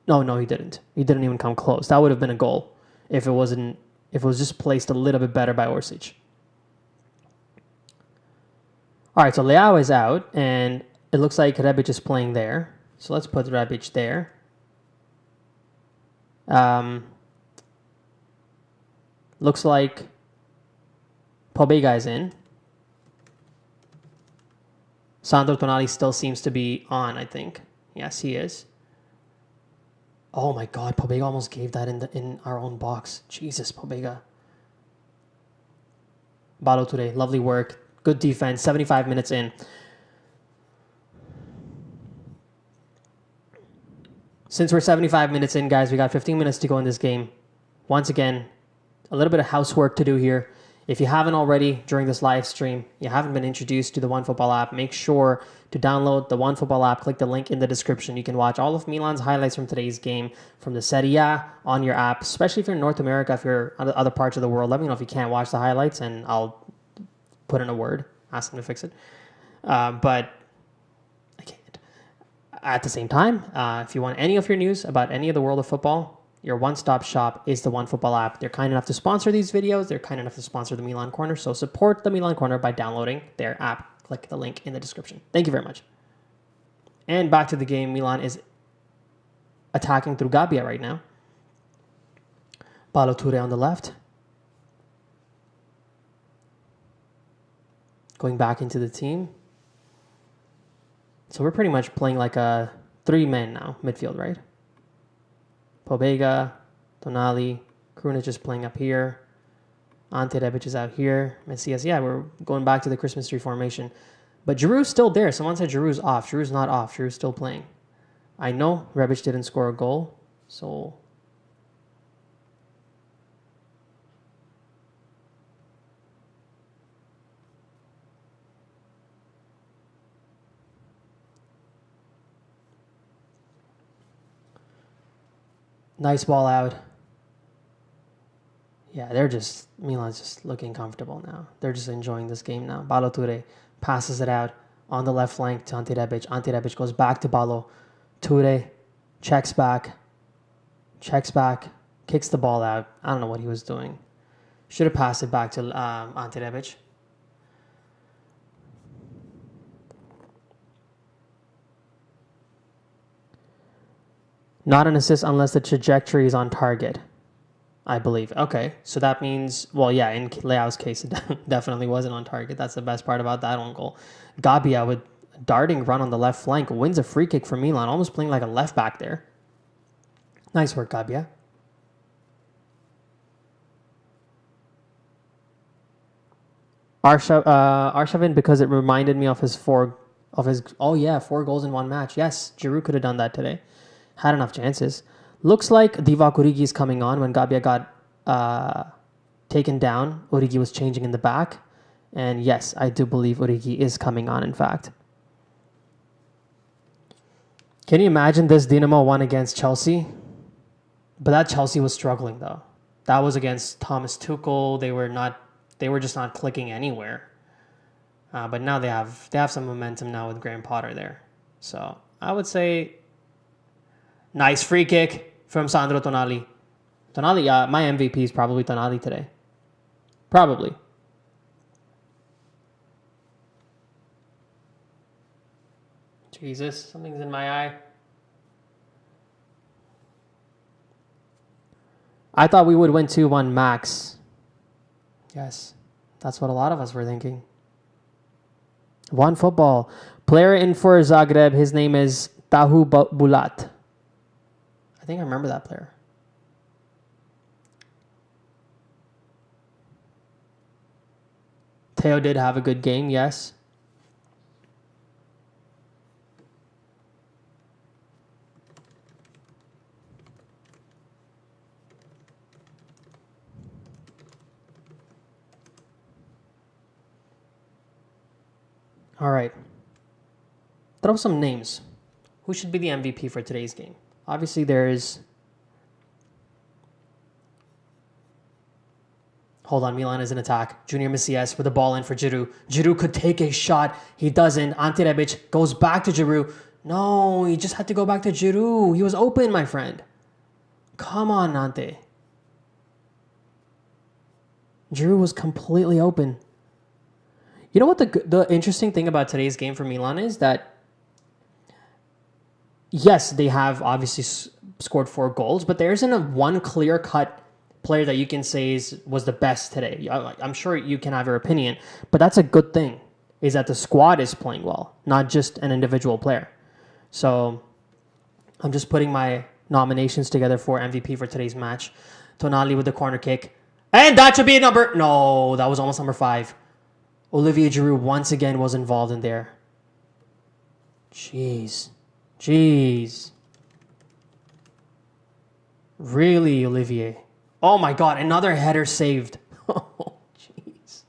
No, he didn't. He didn't even come close. That would have been a goal if it was just placed a little bit better by Orsic. All right, so Leao is out, and it looks like Rebic is playing there. So let's put Rebic there. Looks like Pobega is in. Sandro Tonali still seems to be on, I think. Yes, he is. Oh my God, Pobega almost gave that in our own box. Jesus, Pobega. Balotelli, lovely work. Good defense, 75 minutes in. Since we're 75 minutes in, guys, we got 15 minutes to go in this game. Once again, a little bit of housework to do here. If you haven't already during this live stream, you haven't been introduced to the OneFootball app, make sure to download the OneFootball app. Click the link in the description. You can watch all of Milan's highlights from today's game from the Serie A on your app, especially if you're in North America, if you're in other parts of the world. Let me know if you can't watch the highlights and I'll put in a word, ask them to fix it. But I can't. At the same time, if you want any of your news about any of the world of football, your one-stop shop is the OneFootball app. They're kind enough to sponsor these videos. They're kind enough to sponsor the Milan Corner. So support the Milan Corner by downloading their app. Click the link in the description. Thank you very much. And back to the game. Milan is attacking through Gabbia right now. Balotelli on the left. Going back into the team. So we're pretty much playing like a 3-man now, midfield, right? Pobega, Tonali, Krunic is playing up here. Ante Rebic is out here. Messias, yeah, we're going back to the Christmas tree formation. But Giroud's still there. Someone said Giroud's off. Giroud's not off. Giroud's still playing. I know Rebic didn't score a goal, so... Nice ball out. Yeah, Milan's just looking comfortable now. They're just enjoying this game now. Balotelli passes it out on the left flank to Ante Rebic. Ante Rebic goes back to Balo. Toure checks back, kicks the ball out. I don't know what he was doing. Should have passed it back to Ante Rebic. Not an assist unless the trajectory is on target, I believe. Okay, so that means, well, yeah, in Leao's case, it definitely wasn't on target. That's the best part about that own goal. Gabbia with a darting run on the left flank wins a free kick for Milan, almost playing like a left back there. Nice work, Gabbia. Arshavin, because it reminded me of his four goals in one match. Yes, Giroud could have done that today. Had enough chances. Looks like Divock Origi is coming on. When Gabbia got taken down, Origi was changing in the back. And yes, I do believe Origi is coming on, in fact. Can you imagine this Dinamo won against Chelsea? But that Chelsea was struggling, though. That was against Thomas Tuchel. They were just not clicking anywhere. But now they have some momentum now with Graham Potter there. So I would say nice free kick from Sandro Tonali. Tonali, my MVP is probably Tonali today. Probably. Jesus, something's in my eye. I thought we would win 2-1 max. Yes, that's what a lot of us were thinking. One football. Player in for Zagreb, his name is Tahu Bulat. I think I remember that player. Theo did have a good game, yes. All right. Throw some names. Who should be the MVP for today's game? Obviously, there is... Hold on, Milan is in attack. Junior Messias with the ball in for Giroud. Giroud could take a shot. He doesn't. Ante Rebic goes back to Giroud. No, he just had to go back to Giroud. He was open, my friend. Come on, Ante. Giroud was completely open. You know what the interesting thing about today's game for Milan is that, yes, they have obviously scored 4 goals, but there isn't a one clear-cut player that you can say was the best today. I'm sure you can have your opinion, but that's a good thing, is that the squad is playing well, not just an individual player. So I'm just putting my nominations together for MVP for today's match. Tonali with the corner kick. And that should be a number... No, that was almost number 5. Olivier Giroud once again was involved in there. Jeez. Really, Olivier? Oh my God, another header saved. Oh, jeez.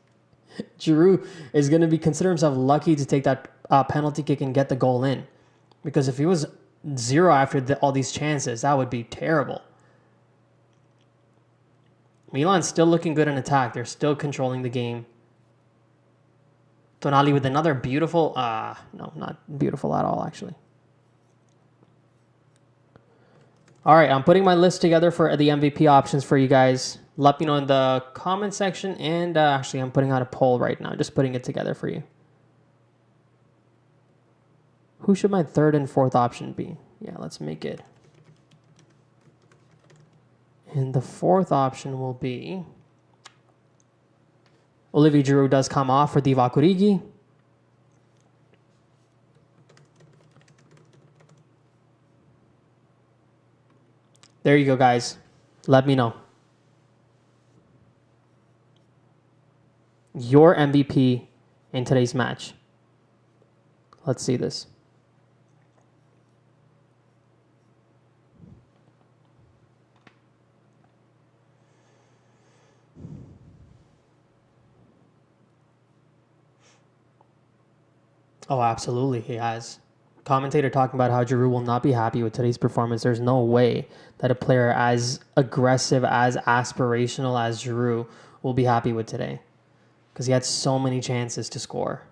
Giroud is going to be consider himself lucky to take that penalty kick and get the goal in. Because if he was 0 after all these chances, that would be terrible. Milan's still looking good in attack. They're still controlling the game. Tonali with another beautiful... no, not beautiful at all, actually. All right, I'm putting my list together for the MVP options for you guys. Let me know in the comment section. And actually, I'm putting out a poll right now. Just putting it together for you. Who should my 3rd and 4th option be? Yeah, let's make it. And the 4th option will be... Olivier Giroud does come off for Divock Origi. There you go, guys. Let me know. Your MVP in today's match. Let's see this. Oh, absolutely, he has. Commentator talking about how Giroud will not be happy with today's performance. There's no way that a player as aggressive, as aspirational as Giroud will be happy with today. Because he had so many chances to score.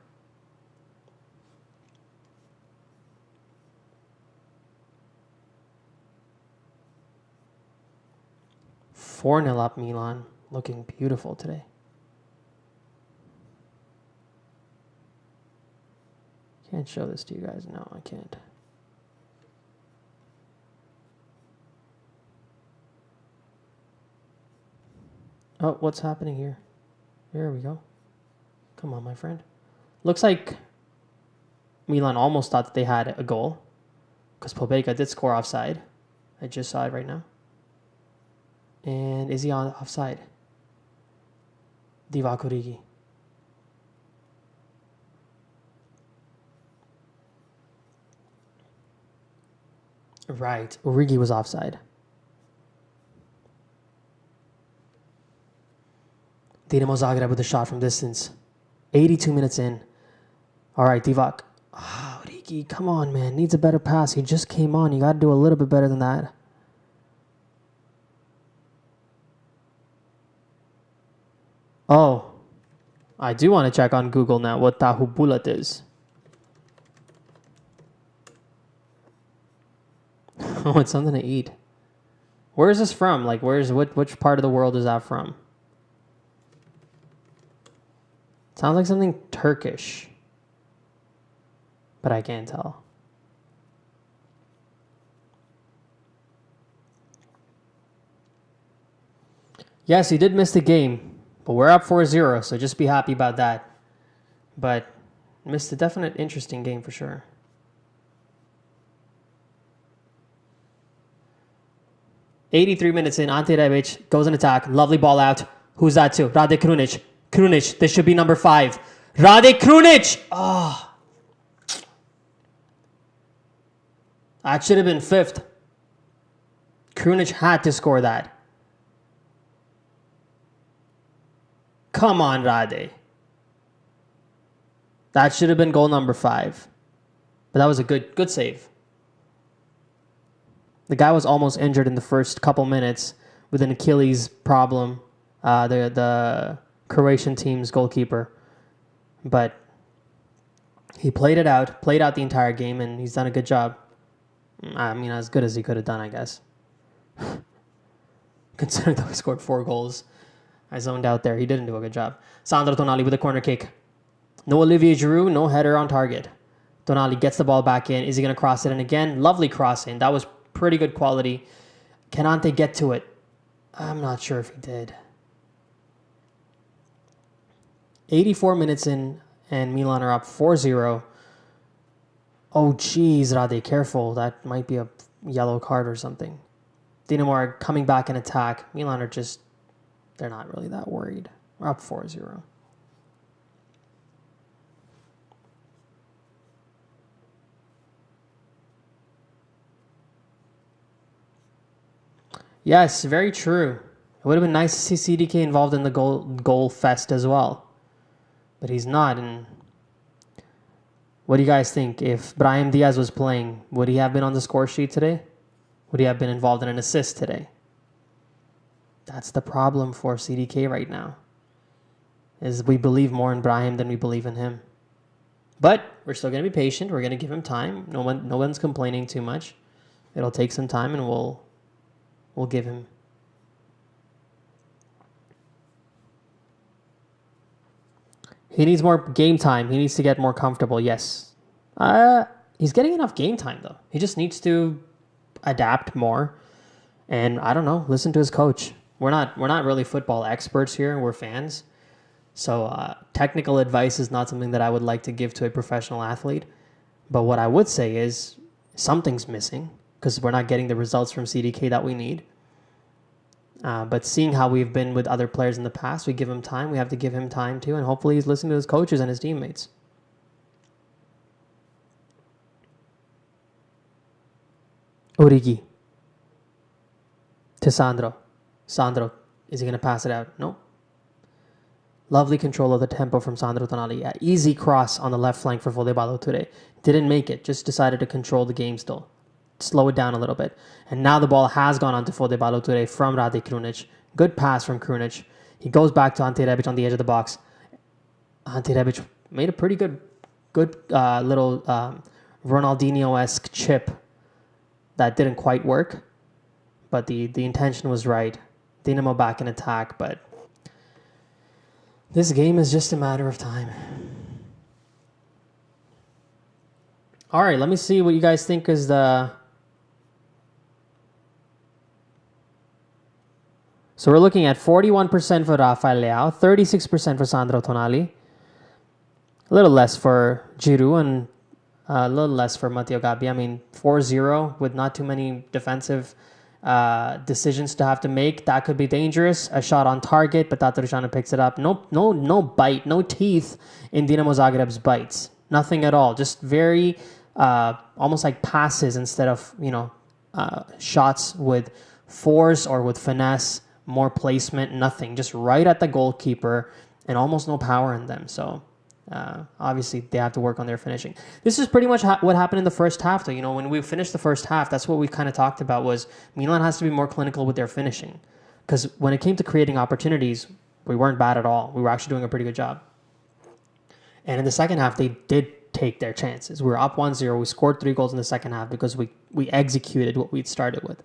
Four 0 up Milan. Looking beautiful today. Can't show this to you guys. No, I can't. Oh, what's happening here? Here we go. Come on, my friend. Looks like Milan almost thought that they had a goal because Pobega did score offside. I just saw it right now. And is he on offside? Divock Origi. Right, Origi was offside. Dinamo Zagreb with a shot from distance. 82 minutes in. All right, Divock. Oh, Origi, come on, man. Needs a better pass. He just came on. You got to do a little bit better than that. Oh, I do want to check on Google now what Tahu Bulat is. Oh, it's something to eat. Where is this from? Like, which part of the world is that from? Sounds like something Turkish, but I can't tell. Yes, he did miss the game, but we're up 4-0, so just be happy about that. But missed a definite interesting game for sure. '83 minutes in, Ante Rebic goes in attack. Lovely ball out. Who's that to? Rade Krunic. Krunic, this should be number 5. Rade Krunic! Oh. That should have been 5th. Krunic had to score that. Come on, Rade. That should have been goal number 5. But that was a good save. The guy was almost injured in the first couple minutes with an Achilles problem. The Croatian team's goalkeeper. But he played out the entire game, and he's done a good job. I mean, as good as he could have done, I guess. Considering that he scored 4 goals. I zoned out there. He didn't do a good job. Sandro Tonali with a corner kick. No Olivier Giroud, no header on target. Tonali gets the ball back in. Is he going to cross it in again? Lovely crossing. That was pretty good quality. Can Ante get to it? I'm not sure if he did. 84 minutes in, and Milan are up 4-0. Oh, jeez, Rade, careful. That might be a yellow card or something. Dinamo are coming back in attack. Milan are just, they're not really that worried. We're up 4-0. Yes, very true. It would have been nice to see CDK involved in the goal fest as well. But he's not. And what do you guys think? If Brahim Diaz was playing, would he have been on the score sheet today? Would he have been involved in an assist today? That's the problem for CDK right now. Is we believe more in Brahim than we believe in him. But we're still going to be patient. We're going to give him time. No one's complaining too much. It'll take some time, and we'll give him. He needs more game time. He needs to get more comfortable. Yes. He's getting enough game time, though. He just needs to adapt more. And I don't know, listen to his coach. We're not really football experts here. We're fans. So technical advice is not something that I would like to give to a professional athlete. But what I would say is something's missing because we're not getting the results from CDK that we need. But seeing how we've been with other players in the past, we give him time. We have to give him time too. And hopefully he's listening to his coaches and his teammates. Origi. To Sandro. Sandro. Is he going to pass it out? No. Lovely control of the tempo from Sandro Tonali. Yeah, easy cross on the left flank for Volebalo today. Didn't make it. Just decided to control the game still. Slow it down a little bit. And now the ball has gone on to Volebalo today from Rade Krunic. Good pass from Krunic. He goes back to Ante Rebic on the edge of the box. Ante Rebic made a pretty good little Ronaldinho-esque chip that didn't quite work. But the intention was right. Dinamo back in attack, but this game is just a matter of time. All right, let me see what you guys think is the... So we're looking at 41% for Rafael Leao, 36% for Sandro Tonali, a little less for Giroud, and a little less for Matteo Gabbia. I mean, 4-0 with not too many defensive decisions to have to make. That could be dangerous. A shot on target, but Tatarusanu picks it up. No bite, no teeth in Dinamo Zagreb's bites. Nothing at all. Just very almost like passes instead of shots with force or with finesse. More placement, nothing. Just right at the goalkeeper, and almost no power in them. So. Obviously, they have to work on their finishing. This is pretty much what happened in the first half, though. When we finished the first half, that's what we kind of talked about, was Milan has to be more clinical with their finishing. Because when it came to creating opportunities, we weren't bad at all. We were actually doing a pretty good job. And in the second half, they did take their chances. We were up 1-0. We scored 3 goals in the second half because we executed what we'd started with.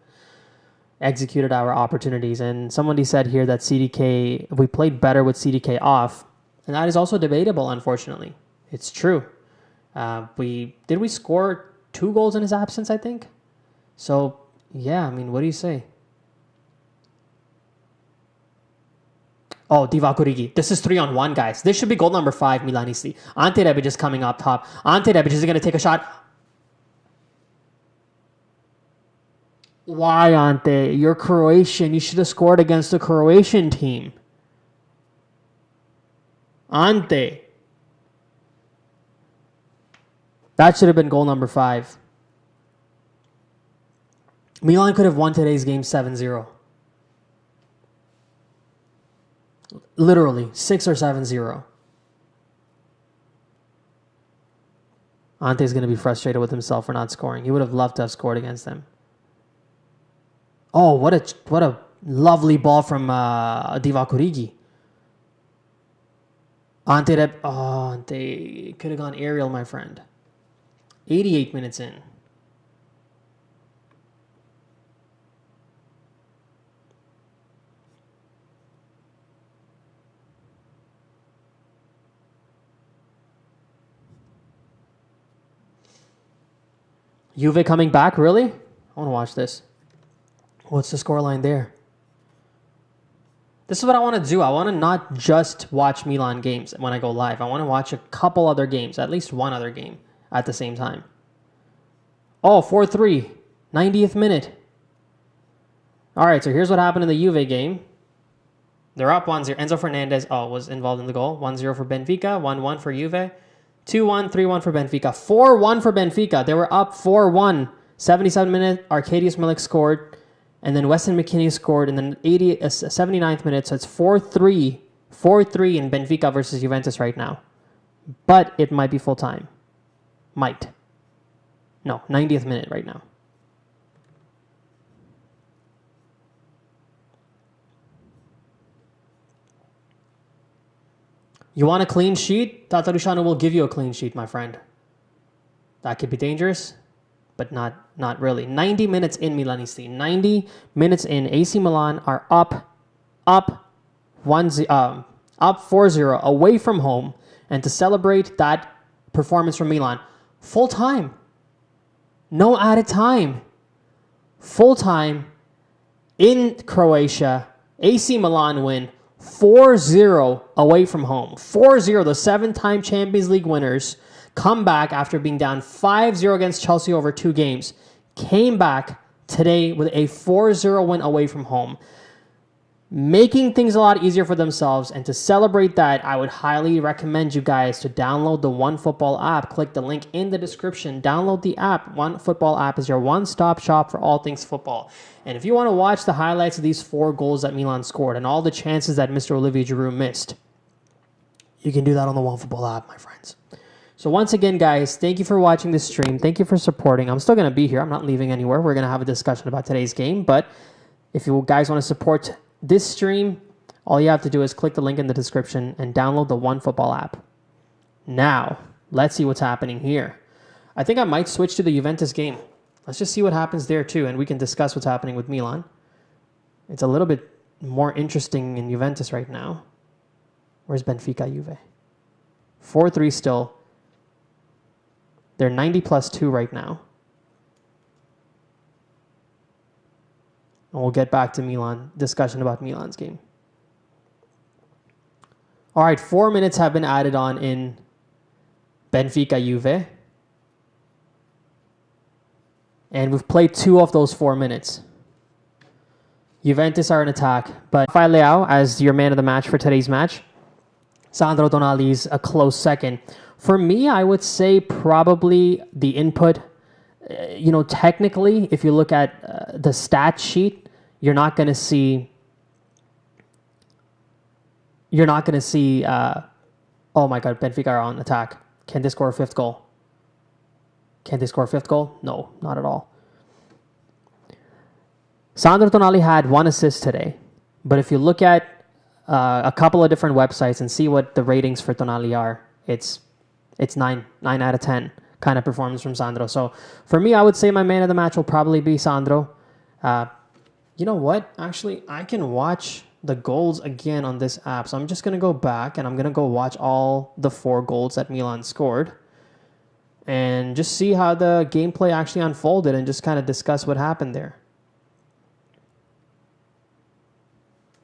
Executed our opportunities. And somebody said here that CDK, we played better with CDK off. And that is also debatable, unfortunately. It's true. We score 2 goals in his absence, I think? So, yeah, I mean, what do you say? Oh, Divock Origi. This is 3-on-1, guys. This should be goal number 5, Milanisti. Ante Rebic is coming up top. Ante Rebic is going to take a shot. Why, Ante? You're Croatian. You should have scored against the Croatian team. Ante. That should have been goal number 5. Milan could have won today's game 7-0. Literally, 6 or 7-0. Ante's going to be frustrated with himself for not scoring. He would have loved to have scored against them. Oh, what a lovely ball from Divock Origi. Ante could have gone aerial, my friend. 88 minutes in. Juve coming back, really? I want to watch this. What's the scoreline there? This is what I want to do. I want to not just watch Milan games when I go live. I want to watch a couple other games, at least one other game at the same time. Oh, 4-3, 90th minute. All right, so here's what happened in the Juve game. They're up 1-0. Enzo Fernandez was involved in the goal. 1-0 for Benfica, 1-1 for Juve, 2-1, 3-1 for Benfica, 4-1 for Benfica. They were up 4-1. 77th minute, Arkadiusz Milik scored. And then Weston McKennie scored in the 79th minute. So it's 4-3 in Benfica versus Juventus right now. But it might be full time. Might. No, 90th minute right now. You want a clean sheet? Tatarusanu will give you a clean sheet, my friend. That could be dangerous, but not really. 90 minutes in, Milanisti. 90 minutes in. AC Milan are up 4-0 away from home. And to celebrate that performance from Milan, full time. No added time. Full time in Croatia. AC Milan win 4-0 away from home. 4-0, the 7-time Champions League winners come back after being down 5-0 against Chelsea over 2 games. Came back today with a 4-0 win away from home. Making things a lot easier for themselves. And to celebrate that, I would highly recommend you guys to download the OneFootball app. Click the link in the description. Download the app. OneFootball app is your one-stop shop for all things football. And if you want to watch the highlights of these 4 goals that Milan scored and all the chances that Mr. Olivier Giroud missed, you can do that on the OneFootball app, my friends. So once again, guys, thank you for watching this stream. Thank you for supporting. I'm still going to be here. I'm not leaving anywhere. We're going to have a discussion about today's game. But if you guys want to support this stream, all you have to do is click the link in the description and download the OneFootball app. Now, let's see what's happening here. I think I might switch to the Juventus game. Let's just see what happens there too, and we can discuss what's happening with Milan. It's a little bit more interesting in Juventus right now. Where's Benfica Juve? 4-3 still. They're 90 plus 2 right now. And we'll get back to Milan, discussion about Milan's game. All right, 4 minutes have been added on in Benfica Juve. And we've played 2 of those 4 minutes. Juventus are in attack, but Leao as your man of the match for today's match. Sandro Tonali's a close second. For me, I would say probably the input. Technically, if you look at the stat sheet, you're not going to see. Oh my God, Benfica are on attack. Can they score a 5th goal? Can they score a 5th goal? No, not at all. Sandro Tonali had 1 assist today, but if you look at a couple of different websites and see what the ratings for Tonali are, it's 9 out of 10 kind of performance from Sandro. So for me, I would say my man of the match will probably be Sandro. You know what? Actually, I can watch the goals again on this app. So I'm just going to go back and I'm going to go watch all the 4 goals that Milan scored and just see how the gameplay actually unfolded and just kind of discuss what happened there.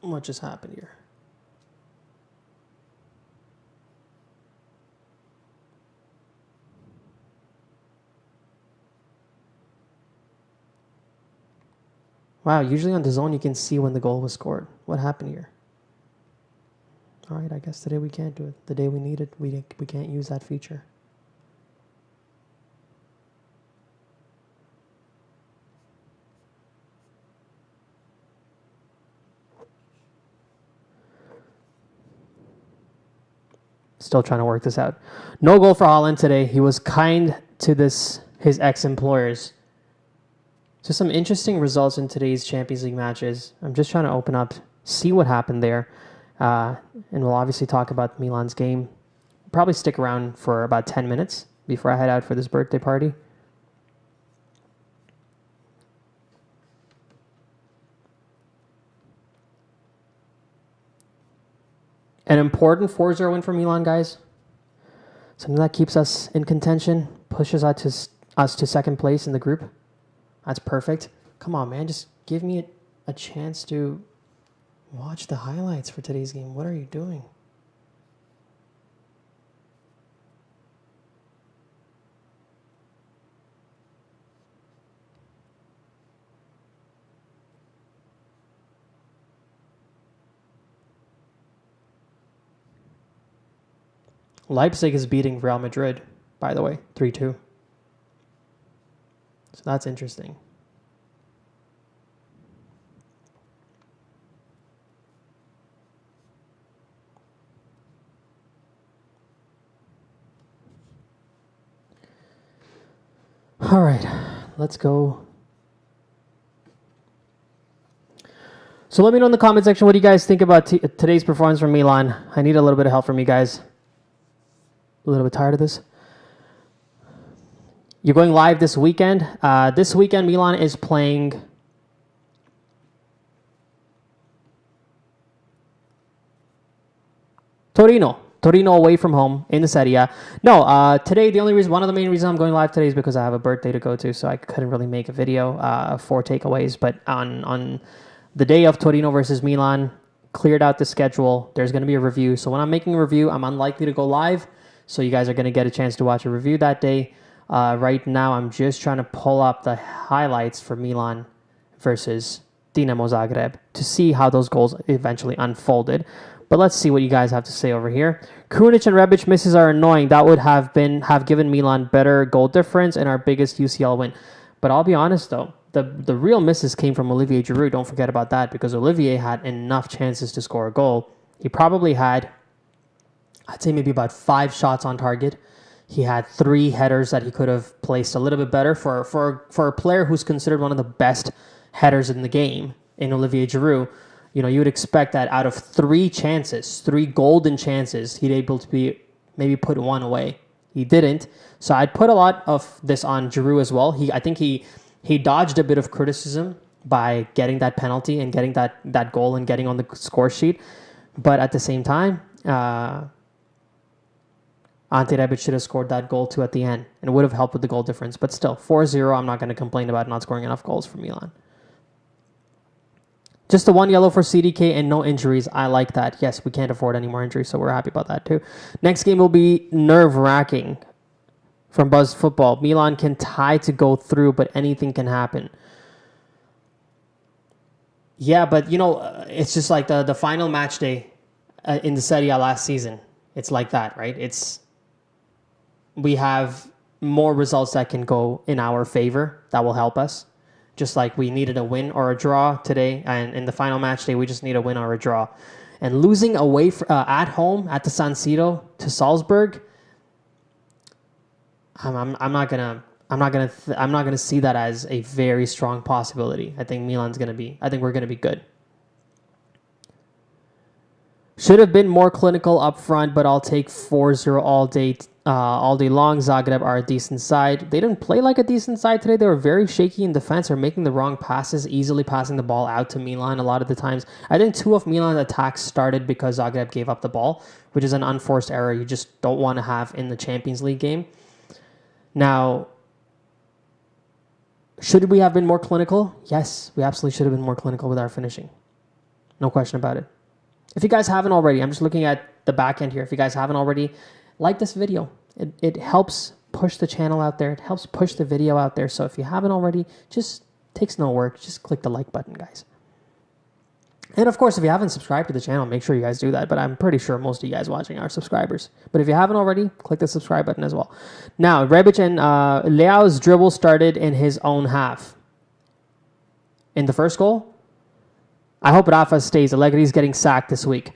What just happened here? Wow, usually on DAZN you can see when the goal was scored. What happened here? All right, I guess today we can't do it. The day we need it, we can't use that feature. Still trying to work this out. No goal for Haaland today. He was kind to his ex-employers. So some interesting results in today's Champions League matches. I'm just trying to open up, see what happened there. And we'll obviously talk about Milan's game. Probably stick around for about 10 minutes before I head out for this birthday party. An important 4-0 win for Milan, guys. Something that keeps us in contention, pushes us to second place in the group. That's perfect. Come on, man. Just give me a chance to watch the highlights for today's game. What are you doing? Leipzig is beating Real Madrid, by the way, 3-2. So that's interesting. All right, let's go. So let me know in the comment section what do you guys think about today's performance from Milan. I need a little bit of help from you guys. A little bit tired of this. You're going live this weekend. This weekend, Milan is playing Torino. Torino away from home in the Serie A. No, today, one of the main reasons I'm going live today is because I have a birthday to go to, so I couldn't really make a video for takeaways. But on the day of Torino versus Milan, cleared out the schedule. There's going to be a review. So when I'm making a review, I'm unlikely to go live. So you guys are going to get a chance to watch a review that day. Right now, I'm just trying to pull up the highlights for Milan versus Dinamo Zagreb to see how those goals eventually unfolded. But let's see what you guys have to say over here. Krunic and Rebic misses are annoying. That would have given Milan better goal difference and our biggest UCL win. But I'll be honest, though. The real misses came from Olivier Giroud. Don't forget about that because Olivier had enough chances to score a goal. He probably had, I'd say maybe about 5 shots on target. He had 3 headers that he could have placed a little bit better for a player who's considered one of the best headers in the game in Olivier Giroud. You know, you would expect that out of 3 chances, 3 golden chances, he'd able to be maybe put 1 away. He didn't. So I'd put a lot of this on Giroud as well. I think he dodged a bit of criticism by getting that penalty and getting that goal and getting on the score sheet. But at the same time, Ante Rebic should have scored that goal too at the end and it would have helped with the goal difference. But still, 4-0, I'm not going to complain about not scoring enough goals for Milan. Just the one yellow for CDK and no injuries. I like that. Yes, we can't afford any more injuries, so we're happy about that too. Next game will be nerve-wracking from Buzz Football. Milan can tie to go through, but anything can happen. Yeah, but, it's just like the final match day in the Serie A last season. It's like that, right? We have more results that can go in our favor that will help us. Just like we needed a win or a draw today, and in the final match day, we just need a win or a draw. And losing away at home at the San Siro to Salzburg, I'm not gonna see that as a very strong possibility. I think we're gonna be good. Should have been more clinical up front, but I'll take 4-0 all day long. Zagreb are a decent side. They didn't play like a decent side today. They were very shaky in defense or making the wrong passes, easily passing the ball out to Milan a lot of the times. I think 2 of Milan's attacks started because Zagreb gave up the ball, which is an unforced error you just don't want to have in the Champions League game. Now, should we have been more clinical? Yes, we absolutely should have been more clinical with our finishing. No question about it. If you guys haven't already, I'm just looking at the back end here. If you guys haven't already, like this video. It helps push the channel out there. It helps push the video out there. So if you haven't already, just takes no work. Just click the like button, guys. And of course, if you haven't subscribed to the channel, make sure you guys do that. But I'm pretty sure most of you guys watching are subscribers. But if you haven't already, click the subscribe button as well. Now, Rebic and Leao's dribble started in his own half. In the first goal, I hope Rafa stays. Allegri's getting sacked this week.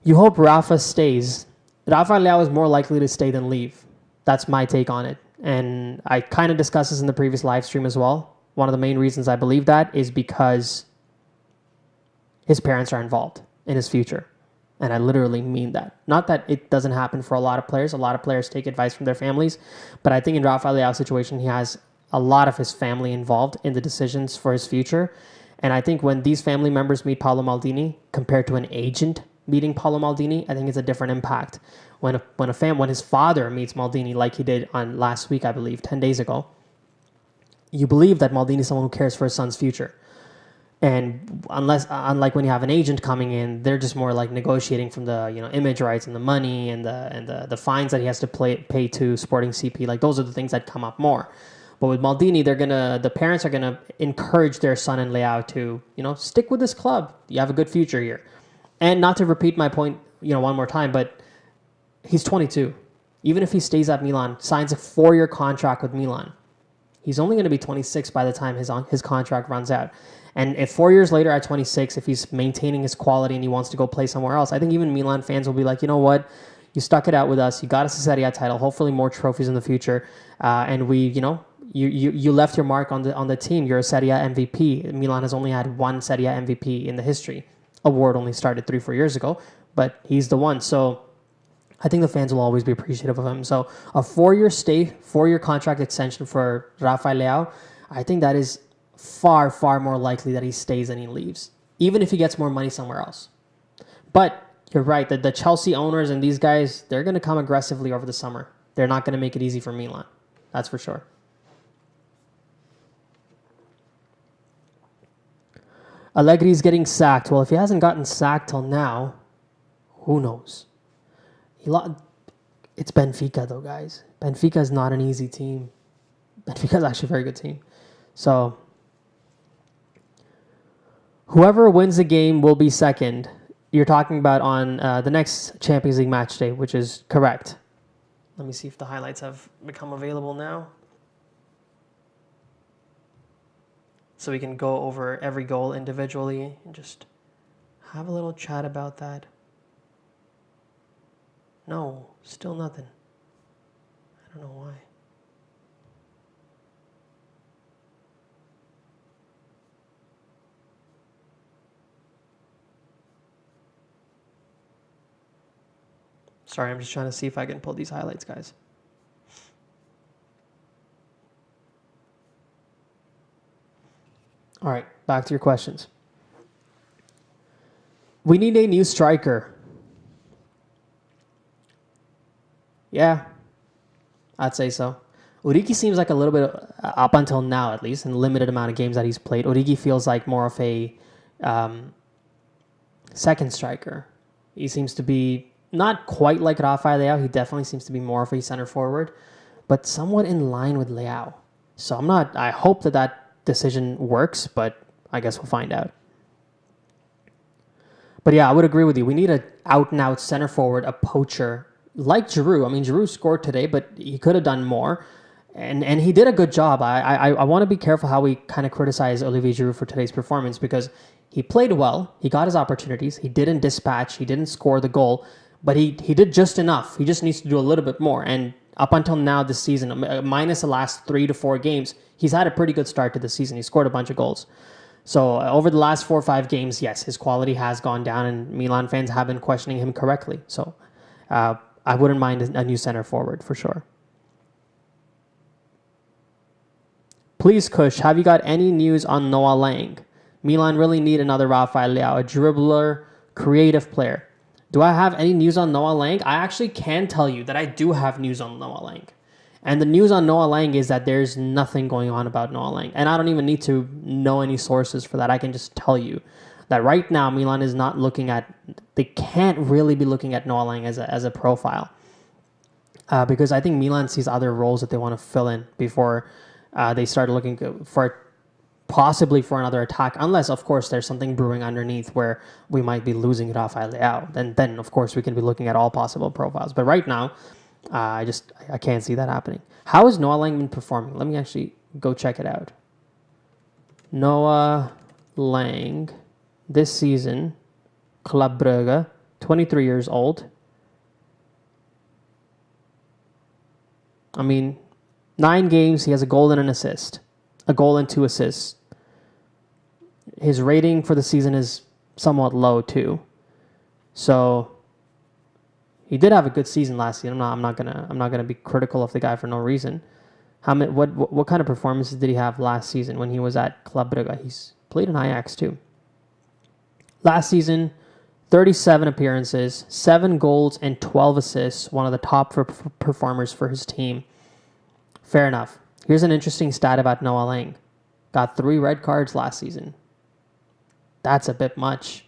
You hope Rafa stays. Rafa and Leao is more likely to stay than leave. That's my take on it. And I kind of discussed this in the previous live stream as well. One of the main reasons I believe that is because his parents are involved in his future. And I literally mean that. Not that it doesn't happen for a lot of players. A lot of players take advice from their families. But I think in Rafa Leao's situation, he has a lot of his family involved in the decisions for his future. And I think when these family members meet Paolo Maldini, compared to an agent meeting Paolo Maldini, I think it's a different impact. When his father meets Maldini, like he did on last week, I believe, 10 days ago, you believe that Maldini is someone who cares for his son's future. And unlike when you have an agent coming in, they're just more like negotiating from the image rights and the money and the fines that he has to pay to Sporting CP. Like those are the things that come up more. But with Maldini, the parents are gonna encourage their son and Leao to, stick with this club. You have a good future here. And not to repeat my point, one more time, but he's 22. Even if he stays at Milan, signs a 4-year contract with Milan, he's only going to be 26 by the time his contract runs out. And if 4 years later at 26, if he's maintaining his quality and he wants to go play somewhere else, I think even Milan fans will be like, you know what? You stuck it out with us. You got us a Serie A title. Hopefully more trophies in the future. And we, you left your mark on the team. You're a Serie A MVP. Milan has only had one Serie A MVP in the history. Award only started 3-4 years ago, but he's the one. So I think the fans will always be appreciative of him. So a 4-year stay, 4-year contract extension for Rafael Leao, I think that is far, far more likely that he stays than he leaves, even if he gets more money somewhere else. But you're right, that the Chelsea owners and these guys, they're going to come aggressively over the summer. They're not going to make it easy for Milan. That's for sure. Allegri's getting sacked. Well, if he hasn't gotten sacked till now, who knows? It's Benfica, though, guys. Benfica is not an easy team. Benfica is actually a very good team. So, whoever wins the game will be second. You're talking about on the next Champions League match day, which is correct. Let me see if the highlights have become available now. So we can go over every goal individually and just have a little chat about that. No, still nothing. I don't know why. Sorry, I'm just trying to see if I can pull these highlights, guys. All right, back to your questions. We need a new striker. Yeah, I'd say so. Origi seems like a little bit, up until now at least, in the limited amount of games that he's played, Origi feels like more of a second striker. He seems to be not quite like Rafael Leao. He definitely seems to be more of a center forward, but somewhat in line with Leao. So I hope that decision works, but I guess we'll find out. But yeah, I would agree with you. We need an out-and-out center forward, a poacher, like Giroud. I mean, Giroud scored today, but he could have done more. And he did a good job. I want to be careful how we kind of criticize Olivier Giroud for today's performance, because he played well. He got his opportunities. He didn't dispatch. He didn't score the goal, but he did just enough. He just needs to do a little bit more. And up until now this season, minus the last 3 to 4 games, he's had a pretty good start to the season. He scored a bunch of goals. So over the last 4 or 5 games, yes, his quality has gone down, and Milan fans have been questioning him correctly. So I wouldn't mind a new center forward for sure. Please, Kush, have you got any news on Noah Lang? Milan really need another Rafael Leao, a dribbler, creative player. Do I have any news on Noah Lang? I actually can tell you that I do have news on Noah Lang. And the news on Noah Lang is that there's nothing going on about Noah Lang. And I don't even need to know any sources for that. I can just tell you that right now Milan is not looking at, they can't really be looking at Noah Lang as a profile. Because I think Milan sees other roles that they want to fill in before they start looking for possibly for another attack, unless, of course, there's something brewing underneath where we might be losing Rafael Leao. Then, of course, we can be looking at all possible profiles. But right now, I can't see that happening. How has Noah Lang been performing? Let me actually go check it out. Noah Lang, this season, Club Brugge, 23 years old. I mean, 9 games, he has a goal and an assist. A goal and 2 assists. His rating for the season is somewhat low too. So he did have a good season last season. I'm not gonna be critical of the guy for no reason. What kind of performances did he have last season when he was at Club Brugge? He's played in Ajax too. Last season, 37 appearances, 7 goals and 12 assists. One of the top performers for his team. Fair enough. Here's an interesting stat about Noah Lang. Got 3 red cards last season. That's a bit much.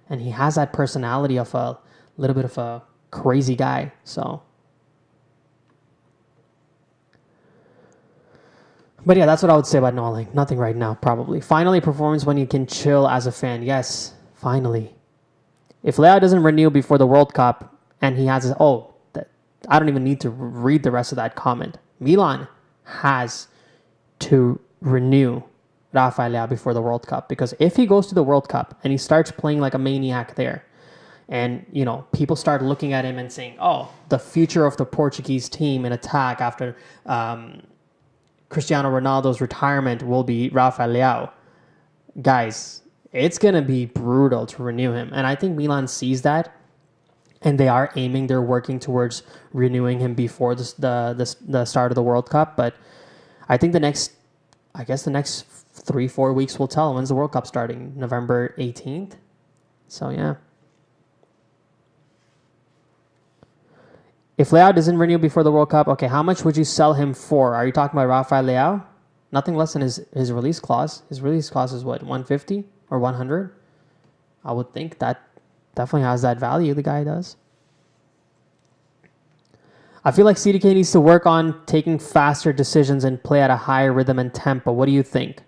And he has that personality of a little bit of a crazy guy. So, but yeah, that's what I would say about Noah Lang. Nothing right now, probably. Finally, performance when you can chill as a fan. Yes, finally. If Leao doesn't renew before the World Cup and he has I don't even need to read the rest of that comment. Milan has to renew Rafael Leao before the World Cup, because if he goes to the World Cup and he starts playing like a maniac there, and people start looking at him and saying, "Oh, the future of the Portuguese team in attack after Cristiano Ronaldo's retirement will be Rafael Leao," guys, it's gonna be brutal to renew him, and I think Milan sees that. And they're working towards renewing him before the start of the World Cup. But I think the next 3-4 weeks will tell. When's the World Cup starting? November 18th? So, yeah. If Leao doesn't renew before the World Cup, okay, how much would you sell him for? Are you talking about Rafael Leao? Nothing less than his release clause. His release clause is what, 150 or 100? I would think that definitely has that value, the guy does. I feel like CDK needs to work on taking faster decisions and play at a higher rhythm and tempo. What do you think?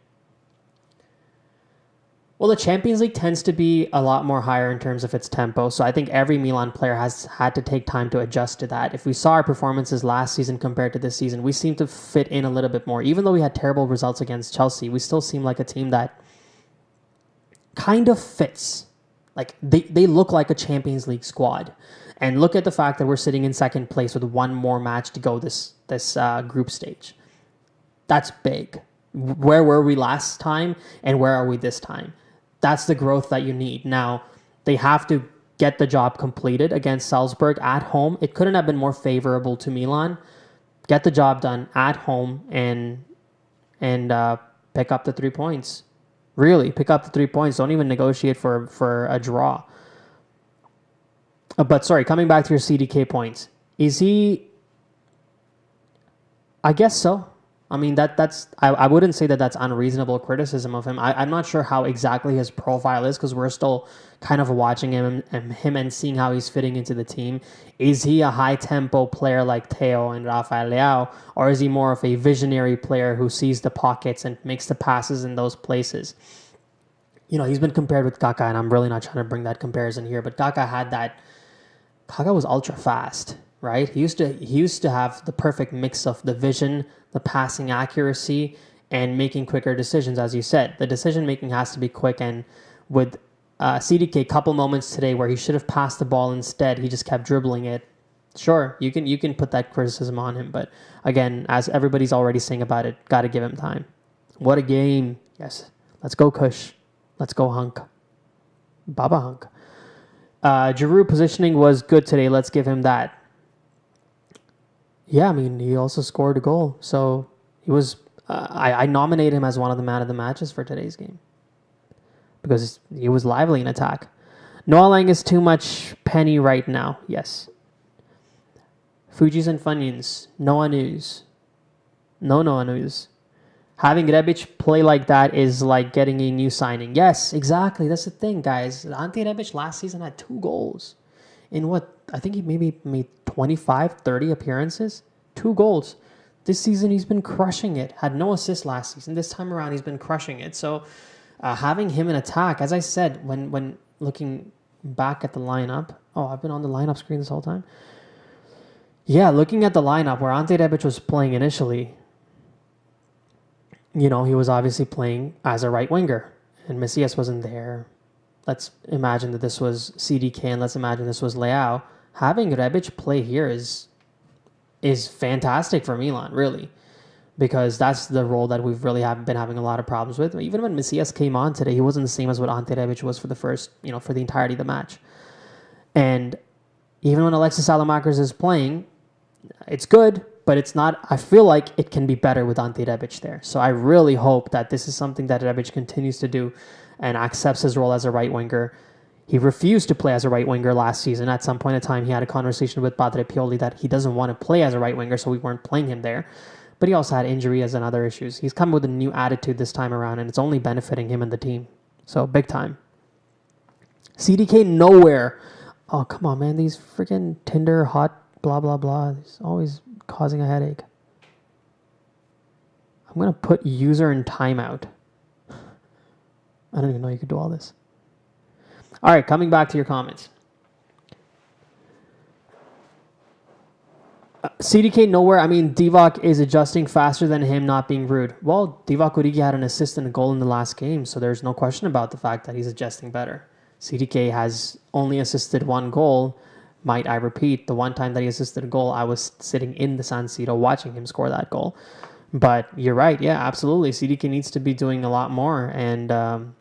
Well, the Champions League tends to be a lot more higher in terms of its tempo, so I think every Milan player has had to take time to adjust to that. If we saw our performances last season compared to this season, we seem to fit in a little bit more. Even though we had terrible results against Chelsea, we still seem like a team that kind of fits. Like, they look like a Champions League squad. And look at the fact that we're sitting in second place with 1 more match to go this group stage. That's big. Where were we last time and where are we this time? That's the growth that you need. Now, they have to get the job completed against Salzburg at home. It couldn't have been more favorable to Milan. Get the job done at home and pick up the 3 points. Really, pick up the 3 points. Don't even negotiate for a draw. But sorry, coming back to your CDK points. Is he... I guess so. I mean, I wouldn't say that that's unreasonable criticism of him. I'm not sure how exactly his profile is because we're still kind of watching him and seeing how he's fitting into the team. Is he a high-tempo player like Theo and Rafael Leao, or is he more of a visionary player who sees the pockets and makes the passes in those places? You know, he's been compared with Kaká, and I'm really not trying to bring that comparison here, but Kaká was ultra fast, right? He used to have the perfect mix of the vision, the passing accuracy, and making quicker decisions. As you said, the decision making has to be quick. And with CDK, couple moments today where he should have passed the ball instead, he just kept dribbling it. Sure, you can put that criticism on him, but again, as everybody's already saying about it, got to give him time. What a game! Yes, let's go Kush, let's go Hunk, Baba Hunk. Giroud positioning was good today. Let's give him that. Yeah, I mean, he also scored a goal. So he was. I nominate him as one of the man of the matches for today's game because he was lively in attack. Noah Lang is too much penny right now. Yes. Fuji's and Funyuns. Noah news. No Noah news. Having Rebic play like that is like getting a new signing. Yes, exactly. That's the thing, guys. Ante Rebic last season had 2 goals. In what? I think he maybe made 25, 30 appearances. 2 goals. This season, he's been crushing it. Had no assists last season. This time around, he's been crushing it. So, having him in attack, as I said, when looking back at the lineup. Oh, I've been on the lineup screen this whole time. Yeah, looking at the lineup where Ante Rebic was playing initially, you know, he was obviously playing as a right winger. And Messias wasn't there. Let's imagine that this was CDK and let's imagine this was Leao. Having Rebic play here is fantastic for Milan, really, because that's the role that we've really been having a lot of problems with. Even when Messias came on today, he wasn't the same as what Ante Rebic was for the first, for the entirety of the match. And even when Alexis Salamakers is playing, it's good, but it's not. I feel like it can be better with Ante Rebic there. So I really hope that this is something that Rebic continues to do and accepts his role as a right winger. He refused to play as a right winger last season. At some point in time, he had a conversation with Padre Pioli that he doesn't want to play as a right winger, so we weren't playing him there. But he also had injuries and other issues. He's come with a new attitude this time around, and it's only benefiting him and the team. So, big time. CDK nowhere. Oh, come on, man. These freaking Tinder, hot, blah, blah, blah. It's always causing a headache. I'm going to put user in timeout. I don't even know you could do all this. All right, coming back to your comments. CDK nowhere. I mean, Divock is adjusting faster than him, not being rude. Well, Divock Origi had an assist and a goal in the last game, so there's no question about the fact that he's adjusting better. CDK has only assisted 1 goal. Might I repeat, the one time that he assisted a goal, I was sitting in the San Siro watching him score that goal. But you're right, yeah, absolutely. CDK needs to be doing a lot more, and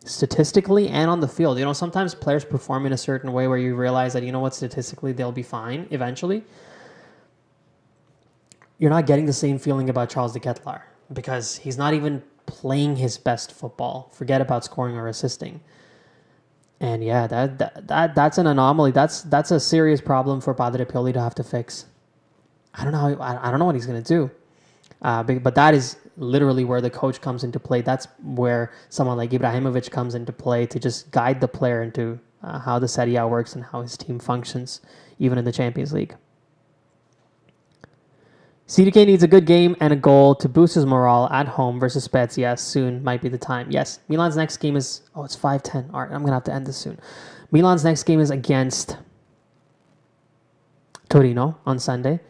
statistically and on the field. Sometimes players perform in a certain way where you realize that, statistically they'll be fine eventually. You're not getting the same feeling about Charles de Ketelaere because he's not even playing his best football. Forget about scoring or assisting. And yeah, that's an anomaly. That's a serious problem for Padre Pioli to have to fix. I don't know what he's going to do. But that is literally where the coach comes into play. That's where someone like Ibrahimovic comes into play to just guide the player into how the Serie A works and how his team functions, even in the Champions League. CDK needs a good game and a goal to boost his morale at home versus Spezia. Soon might be the time. Yes, Milan's next game is... Oh, it's 5:10. All right, I'm going to have to end this soon. Milan's next game is against Torino on Sunday.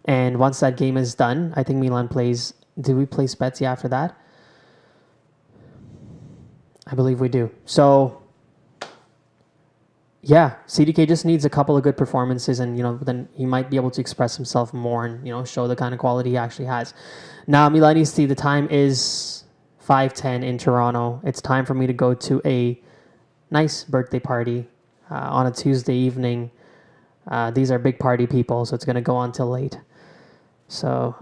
And once that game is done, I think Milan plays... Do we play Spezia after that? I believe we do. So, yeah, CDK just needs a couple of good performances and, then he might be able to express himself more and, show the kind of quality he actually has. Now, Milanisti, the time is 5:10 in Toronto. It's time for me to go to a nice birthday party on a Tuesday evening. These are big party people, so it's going to go on till late. So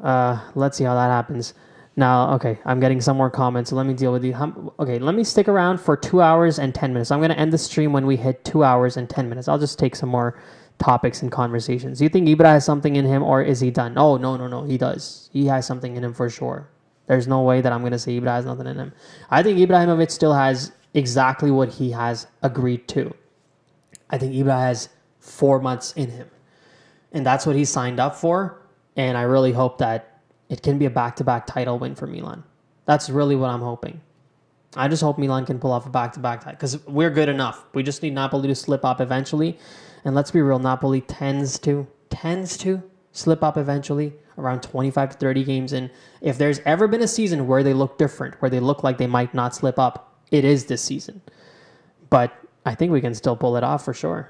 let's see how that happens. Now, okay, I'm getting some more comments, so let me deal with you. Okay, let me stick around for 2 hours and 10 minutes. I'm going to end the stream when we hit 2 hours and 10 minutes. I'll just take some more topics and conversations. Do you think Ibra has something in him, or is he done? Oh, no. He does. He has something in him for sure. There's no way that I'm going to say Ibra has nothing in him. I think Ibrahimovic still has exactly what he has agreed to. I think Ibra has 4 months in him. And that's what he signed up for. And I really hope that it can be a back-to-back title win for Milan. That's really what I'm hoping. I just hope Milan can pull off a back-to-back title because we're good enough. We just need Napoli to slip up eventually. And let's be real, Napoli tends to slip up eventually around 25 to 30 games in. If there's ever been a season where they look different, where they look like they might not slip up, it is this season. But I think we can still pull it off for sure.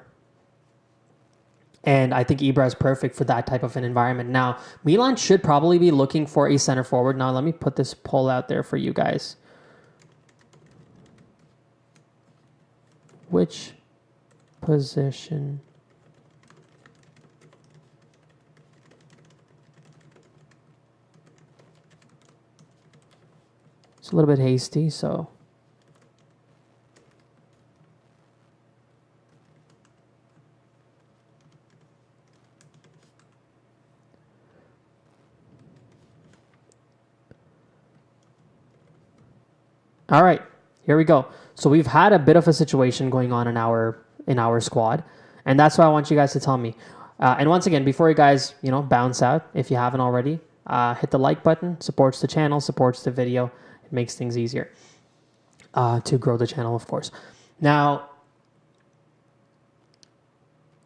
And I think Ibra is perfect for that type of an environment. Now, Milan should probably be looking for a center forward. Now, let me put this poll out there for you guys. Which position? It's a little bit hasty, so... All right, here we go. So we've had a bit of a situation going on in our squad, and that's what I want you guys to tell me. And once again, before you guys, bounce out, if you haven't already, hit the like button. Supports the channel, supports the video. It makes things easier to grow the channel, of course. Now,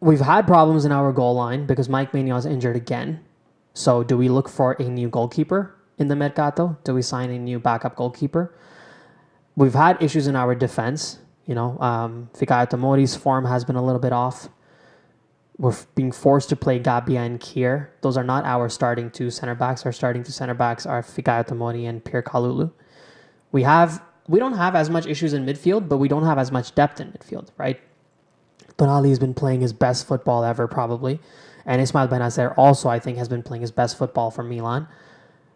we've had problems in our goal line because Mike Maignan is injured again. So do we look for a new goalkeeper in the Mercato? Do we sign a new backup goalkeeper? We've had issues in our defense. Fikayo Tomori's form has been a little bit off. We're being forced to play Gabbia and Kier. Those are not our starting two center backs. Our starting two center backs are Fikayo Tomori and Pierre Kalulu. We don't have as much issues in midfield, but we don't have as much depth in midfield, right? Tonali has been playing his best football ever, probably. And Ismail Benazer also, I think, has been playing his best football for Milan.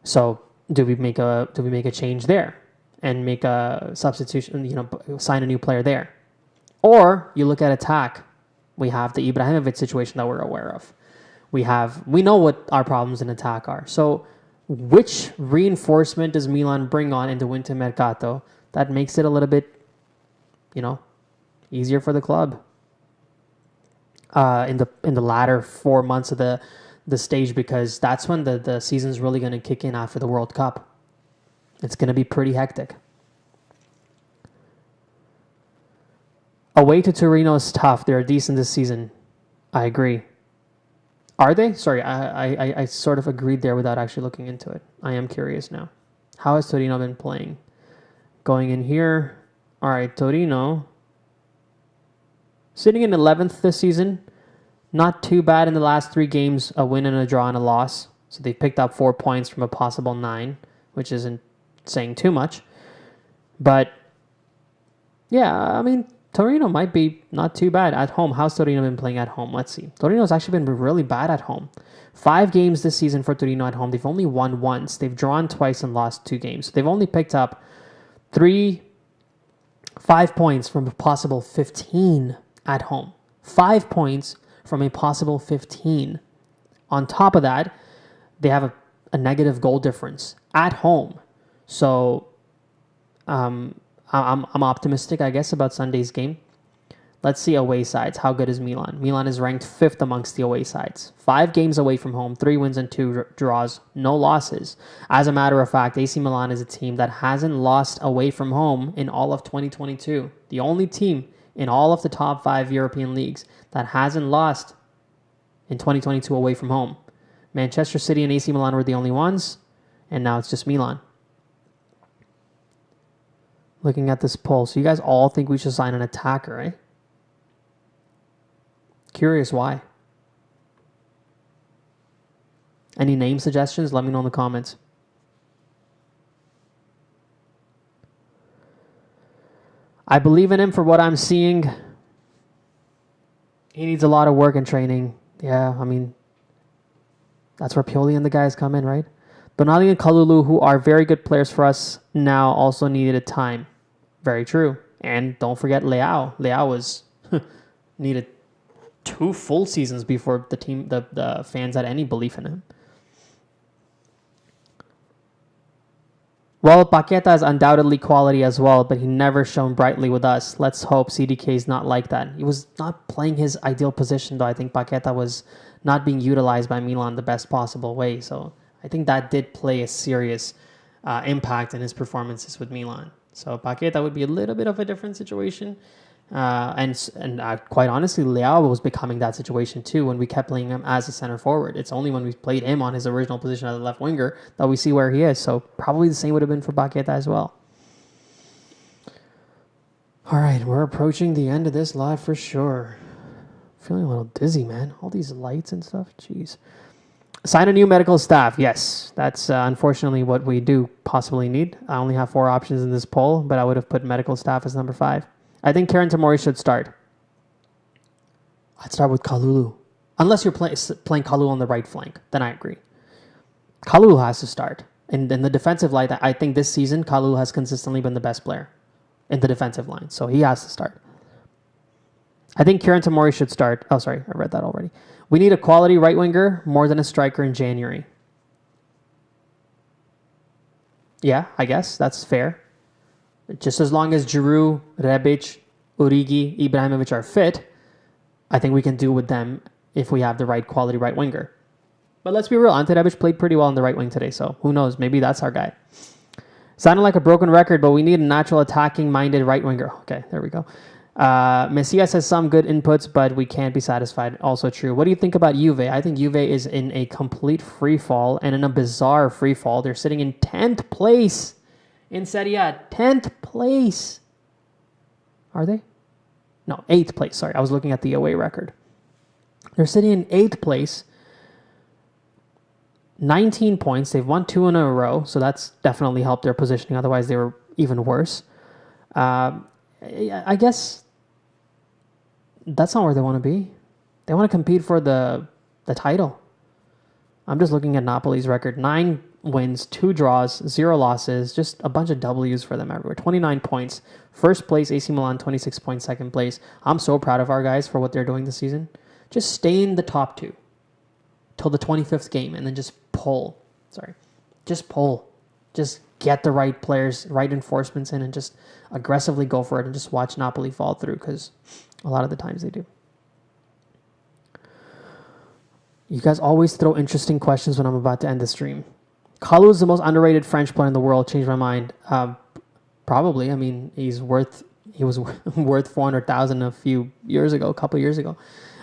So do we make a change there and make a substitution, sign a new player there? Or you look at attack. We have the Ibrahimovic situation that we're aware of. We know what our problems in attack are. So which reinforcement does Milan bring on in the winter mercato that makes it a little bit, easier for the club? In the latter 4 months of the stage, because that's when the season's really going to kick in after the World Cup. It's going to be pretty hectic. Away to Torino is tough. They're decent this season. I agree. Are they? Sorry, I sort of agreed there without actually looking into it. I am curious now. How has Torino been playing? Going in here. All right, Torino. Sitting in 11th this season. Not too bad in the last 3 games. A win and a draw and a loss. So they picked up 4 points from a possible 9, which isn't saying too much. But, yeah, Torino might be not too bad at home. How's Torino been playing at home? Let's see. Torino's actually been really bad at home. 5 games this season for Torino at home. They've only won once. They've drawn twice and lost 2 games. So they've only picked up 5 points from a possible 15 at home. 5 points from a possible 15. On top of that, they have a negative goal difference at home. So, I'm optimistic, I guess, about Sunday's game. Let's see away sides. How good is Milan? Milan is ranked 5th amongst the away sides. 5 games away from home, 3 wins and 2 draws, no losses. As a matter of fact, AC Milan is a team that hasn't lost away from home in all of 2022. The only team in all of the top 5 European leagues that hasn't lost in 2022 away from home. Manchester City and AC Milan were the only ones, and now it's just Milan. Looking at this poll, so you guys all think we should sign an attacker, eh? Curious why. Any name suggestions? Let me know in the comments. I believe in him for what I'm seeing. He needs a lot of work and training. Yeah, that's where Pioli and the guys come in, right? Tonali and Kalulu, who are very good players for us now, also needed a time. Very true. And don't forget Leao. Leao was needed 2 full seasons before the fans had any belief in him. Well, Paqueta has undoubtedly quality as well, but he never shone brightly with us. Let's hope CDK is not like that. He was not playing his ideal position, though. I think Paqueta was not being utilized by Milan the best possible way. So I think that did play a serious impact in his performances with Milan. So Paqueta would be a little bit of a different situation. And quite honestly, Leao was becoming that situation too when we kept playing him as a center forward. It's only when we played him on his original position as a left winger that we see where he is. So probably the same would have been for Paqueta as well. All right, we're approaching the end of this live for sure. Feeling a little dizzy, man. All these lights and stuff. Jeez. Sign a new medical staff. Yes, that's unfortunately what we do possibly need. I only have 4 options in this poll, but I would have put medical staff as number 5. I think Kieran Tomori should start. I'd start with Kalulu. Unless you're playing Kalulu on the right flank, then I agree. Kalulu has to start. And in the defensive line, I think this season, Kalulu has consistently been the best player in the defensive line. So he has to start. I think Kieran Tomori should start. Oh, sorry. I read that already. We need a quality right winger more than a striker in January. Yeah, I guess that's fair. Just as long as Giroud, Rebic, Origi, Ibrahimovic are fit, I think we can do with them if we have the right quality right winger. But let's be real, Ante Rebic played pretty well on the right wing today, so who knows? Maybe that's our guy. Sounded like a broken record, but we need a natural attacking-minded right winger. Okay, there we go. Messias has some good inputs, but we can't be satisfied. Also true. What do you think about Juve? I think Juve is in a complete free fall and in a bizarre free fall. They're sitting in 10th place. In Serie A, 10th place. Are they? No, 8th place. Sorry, I was looking at the away record. They're sitting in 8th place. 19 points. They've won 2 in a row, so that's definitely helped their positioning. Otherwise, they were even worse. I guess that's not where they want to be. They want to compete for the title. I'm just looking at Napoli's record. 9 wins, 2 draws, 0 losses, just a bunch of W's for them everywhere. 29 points. First place, AC Milan, 26 points, second place. I'm so proud of our guys for what they're doing this season. Just stay in the top 2 till the 25th game and then just pull. Just pull. Just get the right players, right enforcements in and just aggressively go for it and just watch Napoli fall through because a lot of the times they do. You guys always throw interesting questions when I'm about to end the stream. Kalou is the most underrated French player in the world. Changed my mind. Probably. I mean, he was worth 400,000 a couple years ago.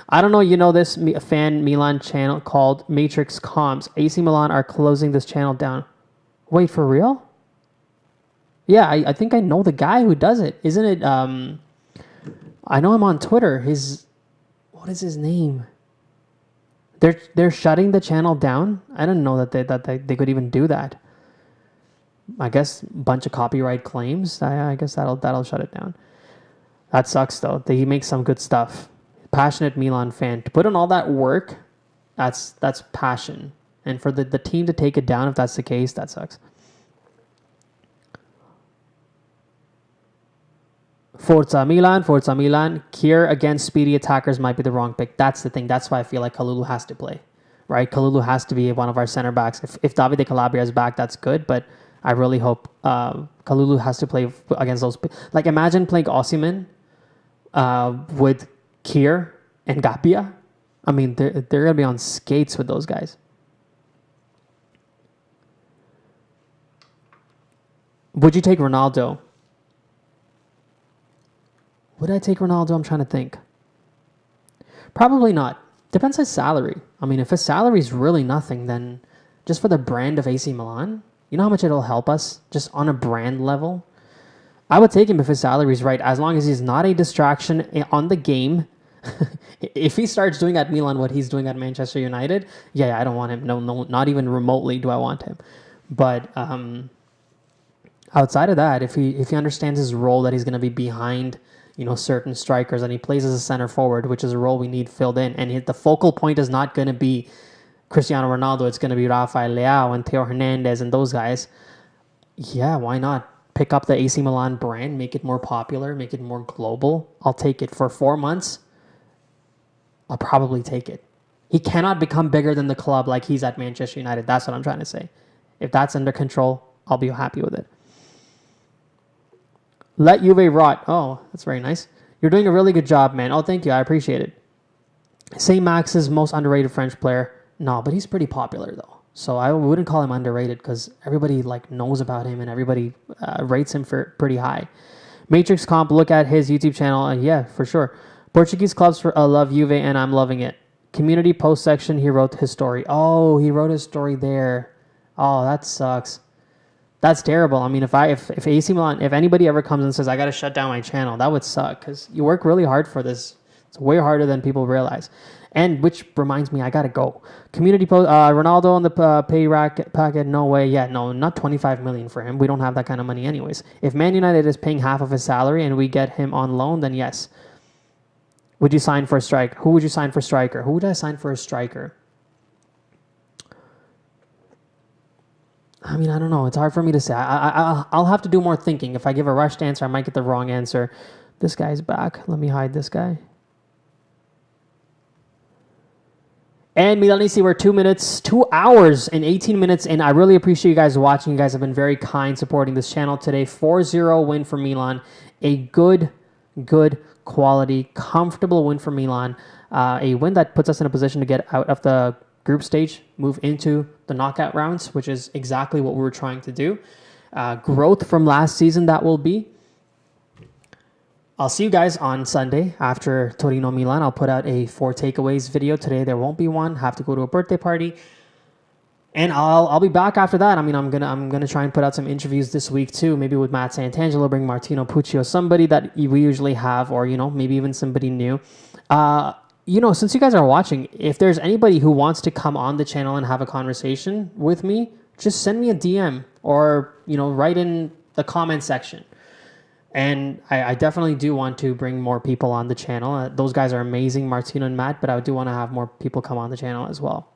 I don't know. You know this fan Milan channel called Matrix Comms. AC Milan are closing this channel down. Wait, for real? Yeah, I think I know the guy who does it. Isn't it? I know him on Twitter. What is his name? They're shutting the channel down. I didn't know that they could even do that. I guess a bunch of copyright claims. I guess that'll shut it down. That sucks though. He makes some good stuff. Passionate Milan fan. To put in all that work, that's passion. And for the team to take it down, if that's the case, that sucks. Forza Milan. Kier against speedy attackers might be the wrong pick. That's the thing. That's why I feel like Kalulu has to play. Right? Kalulu has to be one of our center backs. If Davide Calabria is back, that's good. But I really hope Kalulu has to play against those. Like, imagine playing Osimhen with Kier and Gabbia. I mean, they're going to be on skates with those guys. Would you take Ronaldo? Would I take Ronaldo? I'm trying to think. Probably not. Depends on his salary. I mean, if his salary is really nothing, then just for the brand of AC Milan, you know how much it'll help us just on a brand level? I would take him if his salary is right, as long as he's not a distraction on the game. If he starts doing at Milan what he's doing at Manchester United, yeah, I don't want him. No, not even remotely do I want him. But outside of that, if he understands his role, that he's going to be behind, certain strikers, and he plays as a center forward, which is a role we need filled in, and the focal point is not going to be Cristiano Ronaldo, it's going to be Rafael Leao and Theo Hernandez and those guys. Yeah, why not? Pick up the AC Milan brand, make it more popular, make it more global. I'll take it for 4 months. I'll probably take it. He cannot become bigger than the club like he's at Manchester United. That's what I'm trying to say. If that's under control, I'll be happy with it. Let Juve rot. Oh, that's very nice. You're doing a really good job, man. Oh, thank you. I appreciate it. St. Max is most underrated French player. No, but he's pretty popular, though. So I wouldn't call him underrated because everybody like knows about him and everybody rates him for pretty high. Matrix Comp, look at his YouTube channel. Yeah, for sure. Portuguese clubs love Juve, and I'm loving it. Community post section, he wrote his story. Oh, he wrote his story there. Oh, that sucks. That's terrible. I mean, if AC Milan, if anybody ever comes and says, I got to shut down my channel, that would suck because you work really hard for this. It's way harder than people realize. And which reminds me, I got to go. Community post, Ronaldo on the pay rack packet, no way. Yeah, no, not 25 million for him. We don't have that kind of money anyways. If Man United is paying half of his salary and we get him on loan, then yes. Would you sign for a striker? Who would you sign for striker? Who would I sign for a striker? I mean, I don't know. It's hard for me to say. I'll have to do more thinking. If I give a rushed answer, I might get the wrong answer. This guy's back. Let me hide this guy. And Milanisti, we're 2 hours and 18 minutes in. I really appreciate you guys watching. You guys have been very kind supporting this channel today. 4-0 win for Milan. A good quality, comfortable win for Milan. A win that puts us in a position to get out of the group stage, move into the knockout rounds, which is exactly what we were trying to do. Growth from last season, that will be. I'll see you guys on Sunday after Torino Milan. I'll put out a 4 takeaways video today. There won't be one. Have to go to a birthday party. And I'll be back after that. I mean, I'm gonna try and put out some interviews this week too. Maybe with Matt Santangelo, bring Martino Puccio, somebody that we usually have, or maybe even somebody new. Since you guys are watching, if there's anybody who wants to come on the channel and have a conversation with me, just send me a DM or write in the comment section. And I definitely do want to bring more people on the channel. Those guys are amazing, Martino and Matt, but I do want to have more people come on the channel as well.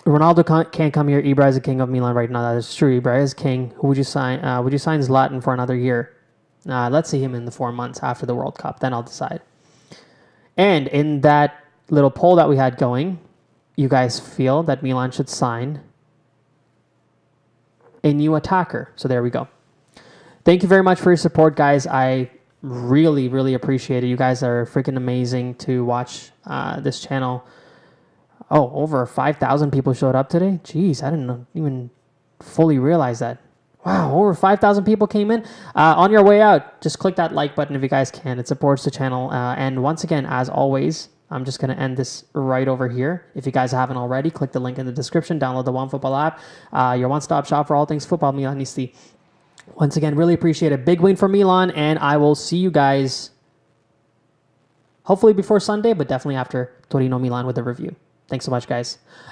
Ronaldo can't come here. Ibra is the king of Milan right now. That is true. Ibra is king. Who would you sign? Would you sign Zlatan for another year? Let's see him in the 4 months after the World Cup. Then I'll decide. And in that little poll that we had going, you guys feel that Milan should sign a new attacker. So there we go. Thank you very much for your support, guys. I really, really appreciate it. You guys are freaking amazing to watch this channel. Oh, over 5,000 people showed up today. Jeez, I didn't even fully realize that. Wow, over 5,000 people came in. On your way out, just click that like button if you guys can. It supports the channel. And once again, as always, I'm just going to end this right over here. If you guys haven't already, click the link in the description. Download the OneFootball app. Your one-stop shop for all things football. Milanisti. Once again, really appreciate it. Big win for Milan, and I will see you guys hopefully before Sunday, but definitely after Torino Milan with a review. Thanks so much, guys.